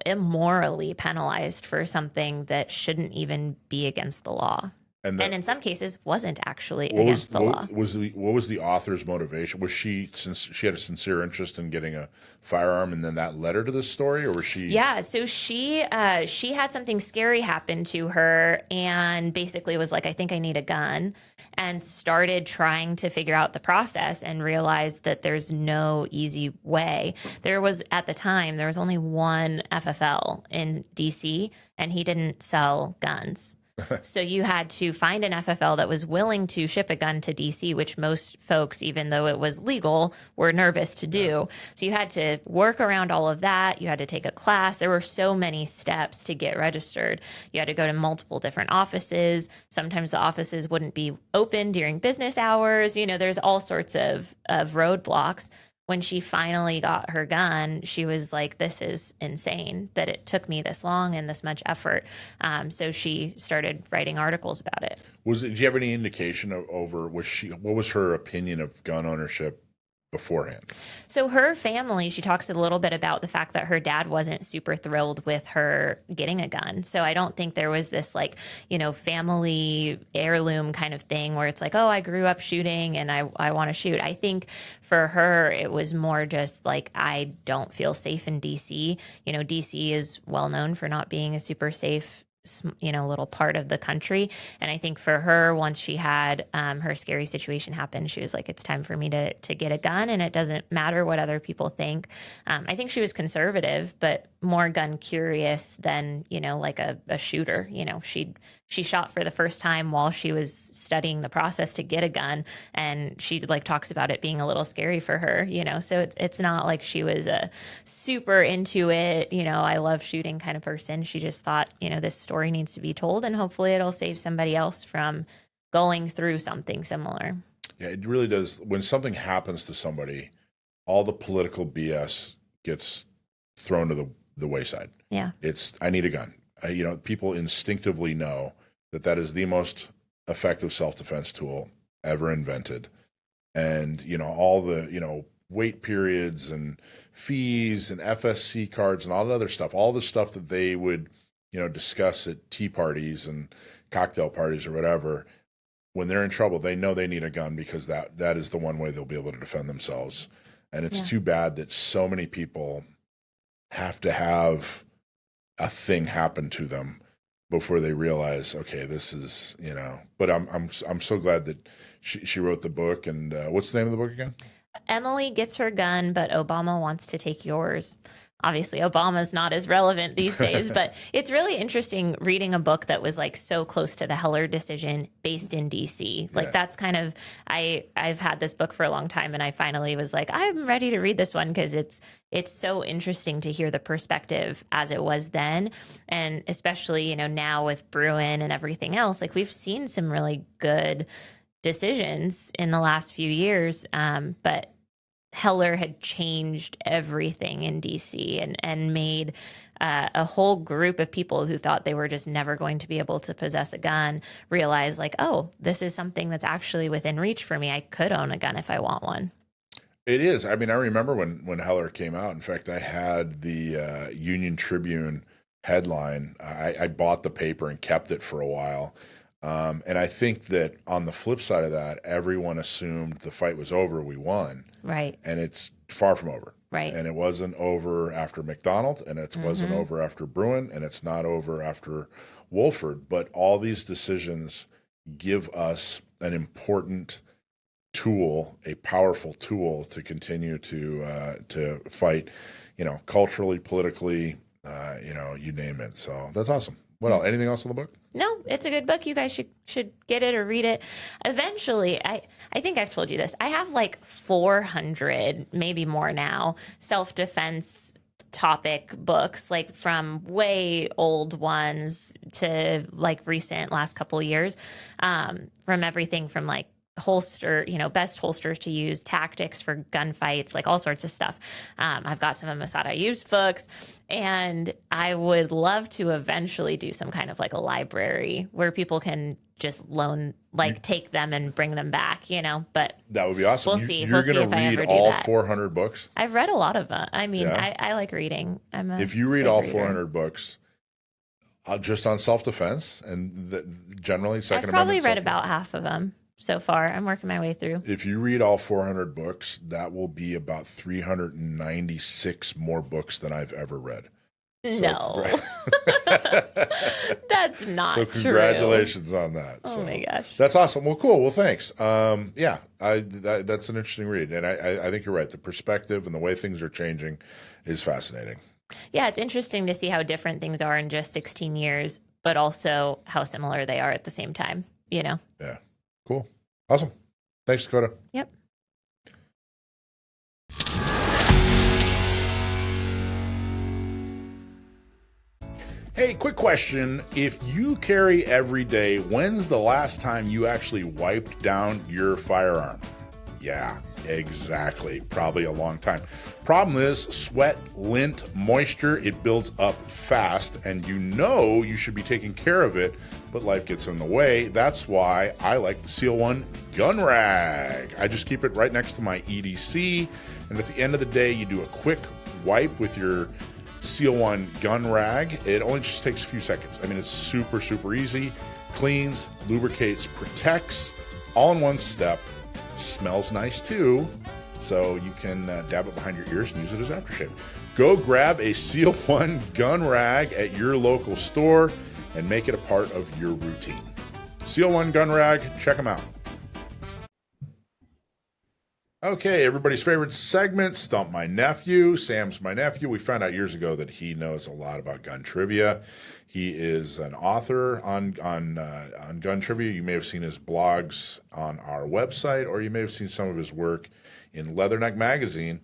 immorally penalized for something that shouldn't even be against the law. And in some cases wasn't actually against the law. What was the author's motivation? Was since she had a sincere interest in getting a firearm, and then that led her to this story, or was she? Yeah, so she had something scary happen to her, and basically was like, I think I need a gun, and started trying to figure out the process, and realized that there's no easy way. At the time, there was only one FFL in DC, and he didn't sell guns. So you had to find an FFL that was willing to ship a gun to DC, which most folks, even though it was legal, were nervous to do. So you had to work around all of that. You had to take a class. There were so many steps to get registered. You had to go to multiple different offices. Sometimes the offices wouldn't be open during business hours. There's all sorts of roadblocks. when she finally got her gun, she was like, this is insane that it took me this long and this much effort. So she started writing articles about it. Did you have any indication what was her opinion of gun ownership beforehand? So her family, she talks a little bit about the fact that her dad wasn't super thrilled with her getting a gun. So I don't think there was this like, family heirloom kind of thing where it's like, oh, I grew up shooting and I want to shoot. I think for her, it was more just like, I don't feel safe in DC. DC is well known for not being a super safe little part of the country. And I think for her, once she had her scary situation happen, she was like, it's time for me to get a gun, and it doesn't matter what other people think. I think she was conservative, but more gun curious than, like a shooter. She shot for the first time while she was studying the process to get a gun, and she like talks about it being a little scary for her, so it's not like she was a super into it, I love shooting kind of person. She just thought, this story needs to be told, and hopefully it'll save somebody else from going through something similar. Yeah, it really does. When something happens to somebody, all the political BS gets thrown to the wayside. Yeah. I need a gun. People instinctively know that is the most effective self-defense tool ever invented. And, all the, wait periods and fees and FSC cards and all that other stuff, all the stuff that they would, discuss at tea parties and cocktail parties or whatever, when they're in trouble, they know they need a gun because that is the one way they'll be able to defend themselves. And it's too bad that so many people have to have a thing happen to them before they realize, okay, this is, but I'm so glad that she wrote the book. And what's the name of the book again? Emily gets her gun, but Obama wants to take yours. Obviously, Obama's not as relevant these days, but it's really interesting reading a book that was like so close to the Heller decision based in DC. Like that's kind of, I've had this book for a long time, and I finally was like, I'm ready to read this one because it's so interesting to hear the perspective as it was then. And especially, now with Bruin and everything else, like we've seen some really good decisions in the last few years. But Heller had changed everything in DC and made a whole group of people who thought they were just never going to be able to possess a gun realize like, oh, this is something that's actually within reach for me. I could own a gun if I want one. It is. I mean, I remember when Heller came out. In fact, I had the Union Tribune headline. I bought the paper and kept it for a while. And I think that on the flip side of that, everyone assumed the fight was over, we won. Right. And it's far from over. Right. And it wasn't over after McDonald, and it wasn't over after Bruin, and it's not over after Wolford. But all these decisions give us an important tool, a powerful tool to continue to fight, culturally, politically, you name it. So that's awesome. What else? Anything else in the book? No, it's a good book. You guys should get it or read it. Eventually, I think I've told you this. I have like 400, maybe more now, self-defense topic books, like from way old ones to like recent last couple of years, from everything from like holster, best holsters to use, tactics for gunfights, like all sorts of stuff. I've got some of Massad Ayoob's books, and I would love to eventually do some kind of like a library where people can just take them and bring them back, but that would be awesome. We'll see. You're going to read all 400 books? I've read a lot of them. I mean, I like reading. If you read all 400 books, just on self-defense and generally Second I've probably Amendment read about half of them so far. I'm working my way through. If you read all 400 books, that will be about 396 more books than I've ever read. No. That's not true. So congratulations on that. Oh my gosh. That's awesome. Well, cool. Well, thanks. That's an interesting read. And I think you're right. The perspective and the way things are changing is fascinating. Yeah, it's interesting to see how different things are in just 16 years, but also how similar they are at the same time, Yeah. Cool. Awesome. Thanks, Dakota. Yep. Hey, quick question. If you carry every day, when's the last time you actually wiped down your firearm? Yeah, exactly. Probably a long time. Problem is, sweat, lint, moisture, it builds up fast, and you should be taking care of it, but life gets in the way. That's why I like the Seal One gun rag. I just keep it right next to my EDC, and at the end of the day, you do a quick wipe with your Seal One gun rag. It only just takes a few seconds. I mean, it's super, super easy. Cleans, lubricates, protects, all in one step. Smells nice too, so you can dab it behind your ears and use it as aftershave. Go grab a Seal One gun rag at your local store and make it a part of your routine. Seal One gun rag, check them out. Okay, everybody's favorite segment, Stump My Nephew. Sam's my nephew. We found out years ago that he knows a lot about gun trivia. He is an author on gun trivia. You may have seen his blogs on our website, or you may have seen some of his work in Leatherneck Magazine.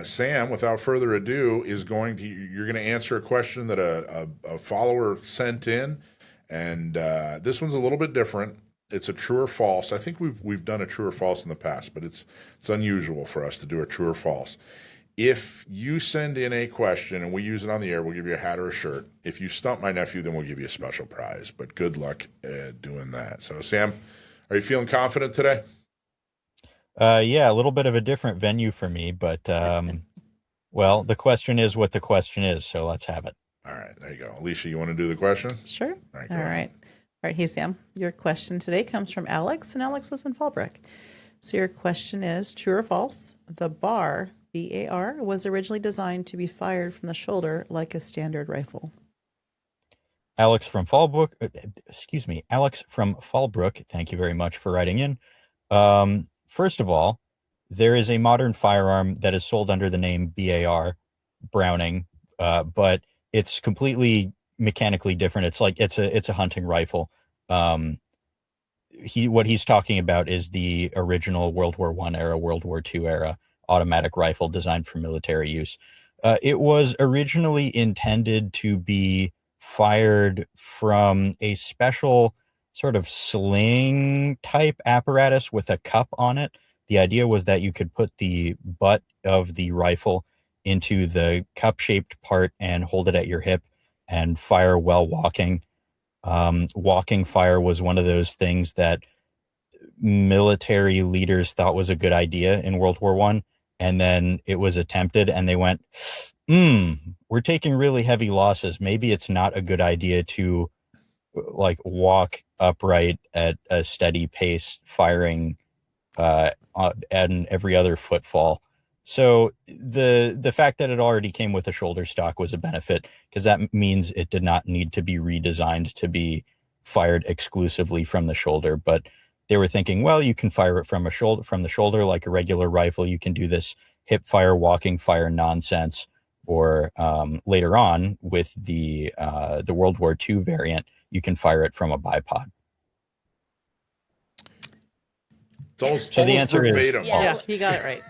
Sam, without further ado, you're going to answer a question that a follower sent in, and this one's a little bit different. It's a true or false. I think we've done a true or false in the past, but it's unusual for us to do a true or false. If you send in a question and we use it on the air, we'll give you a hat or a shirt. If you stump my nephew, then we'll give you a special prize. But good luck doing that. So, Sam, are you feeling confident today? Yeah, a little bit of a different venue for me, but well, the question is what the question is, so let's have it. All right, there you go. Alicia, you want to do the question? Sure. All right. All right. Hey, Sam, your question today comes from Alex, and Alex lives in Fallbrook. So your question is, true or false, the BAR, B-A-R, was originally designed to be fired from the shoulder like a standard rifle? Alex from Fallbrook, thank you very much for writing in. First of all, there is a modern firearm that is sold under the name BAR, Browning, but it's completely mechanically different. It's a hunting rifle. What he's talking about is the original World War I era, World War II era automatic rifle designed for military use. It was originally intended to be fired from a special sort of sling type apparatus with a cup on it. The idea was that you could put the butt of the rifle into the cup shaped part and hold it at your hip and fire while walking. Walking fire was one of those things that military leaders thought was a good idea in World War I. And then it was attempted and they went, we're taking really heavy losses. Maybe it's not a good idea to like walk upright at a steady pace, firing at every other footfall. So the fact that it already came with a shoulder stock was a benefit, because that means it did not need to be redesigned to be fired exclusively from the shoulder. But they were thinking, well, you can fire it from the shoulder like a regular rifle. You can do this hip fire, walking fire nonsense. Or later on with the World War II variant, you can fire it from a bipod. It's so the almost answer verbatim. is Yeah, you got it right.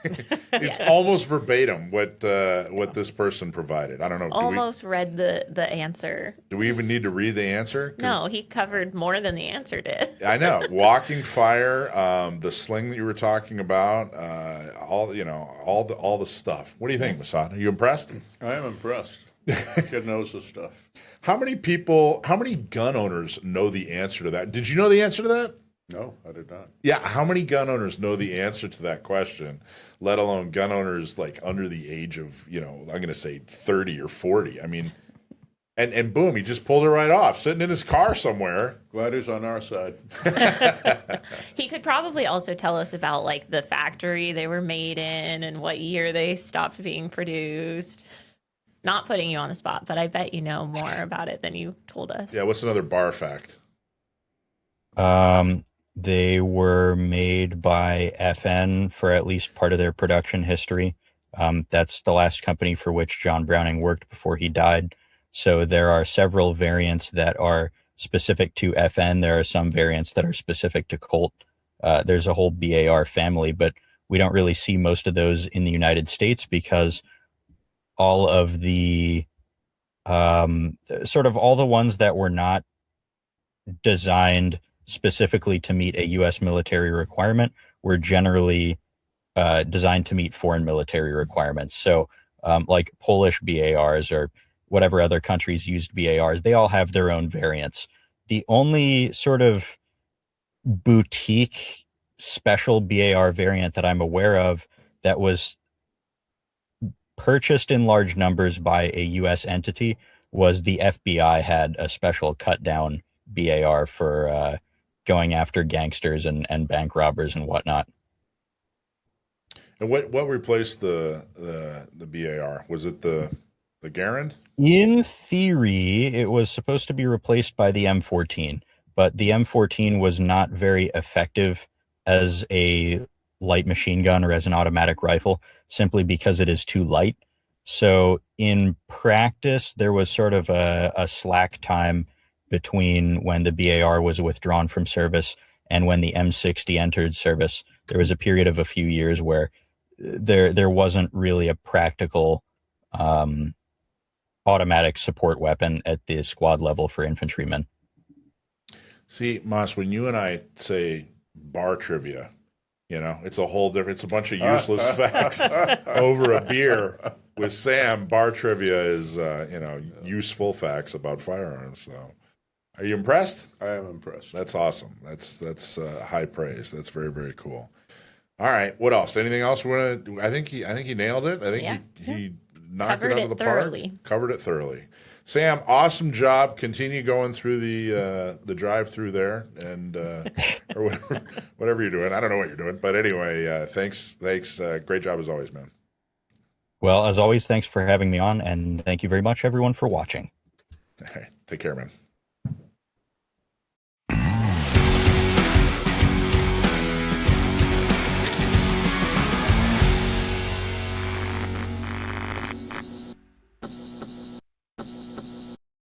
It's almost verbatim what this person provided. I don't know. Almost read the answer. Do we even need to read the answer? No, he covered more than the answer did. I know. Walking fire, the sling that you were talking about, all the stuff. What do you think, Massad? Are you impressed? I am impressed. Kid knows his stuff. How many gun owners know the answer to that? Did you know the answer to that? No, I did not. Yeah, how many gun owners know the answer to that question, let alone gun owners like under the age of, I'm going to say 30 or 40. I mean, and boom, he just pulled it right off, sitting in his car somewhere. Glad he's on our side. He could probably also tell us about like the factory they were made in and what year they stopped being produced. Not putting you on the spot, but I bet you know more about it than you told us. Yeah, what's another bar fact? They were made by FN for at least part of their production history. That's the last company for which John Browning worked before he died. So there are several variants that are specific to FN. There are some variants that are specific to Colt. There's a whole BAR family, but we don't really see most of those in the United States because all of the all the ones that were not designed specifically to meet a U.S. military requirement were generally designed to meet foreign military requirements. So like Polish BARs or whatever other countries used BARs, they all have their own variants. The only sort of boutique special BAR variant that I'm aware of that was purchased in large numbers by a U.S. entity was the FBI had a special cut down BAR for going after gangsters and bank robbers and whatnot. And what replaced the BAR? Was it the Garand? In theory, it was supposed to be replaced by the M14, but the M14 was not very effective as a light machine gun or as an automatic rifle, simply because it is too light. So in practice, there was sort of a slack time between when the BAR was withdrawn from service and when the M60 entered service. There was a period of a few years where there wasn't really a practical automatic support weapon at the squad level for infantrymen. See, Moss, when you and I say bar trivia, it's a whole different, it's a bunch of useless facts over a beer. With Sam, bar trivia is, useful facts about firearms. So are you impressed? I am impressed. That's awesome. That's high praise. That's very, very cool. All right. What else? Anything else we want to do? I think he nailed it. I think he knocked it out of the park. Covered it thoroughly. Sam, awesome job. Continue going through the drive-through there, and or whatever you're doing. I don't know what you're doing, but anyway, thanks. Great job as always, man. Well, as always, thanks for having me on, and thank you very much, everyone, for watching. All right. Take care, man.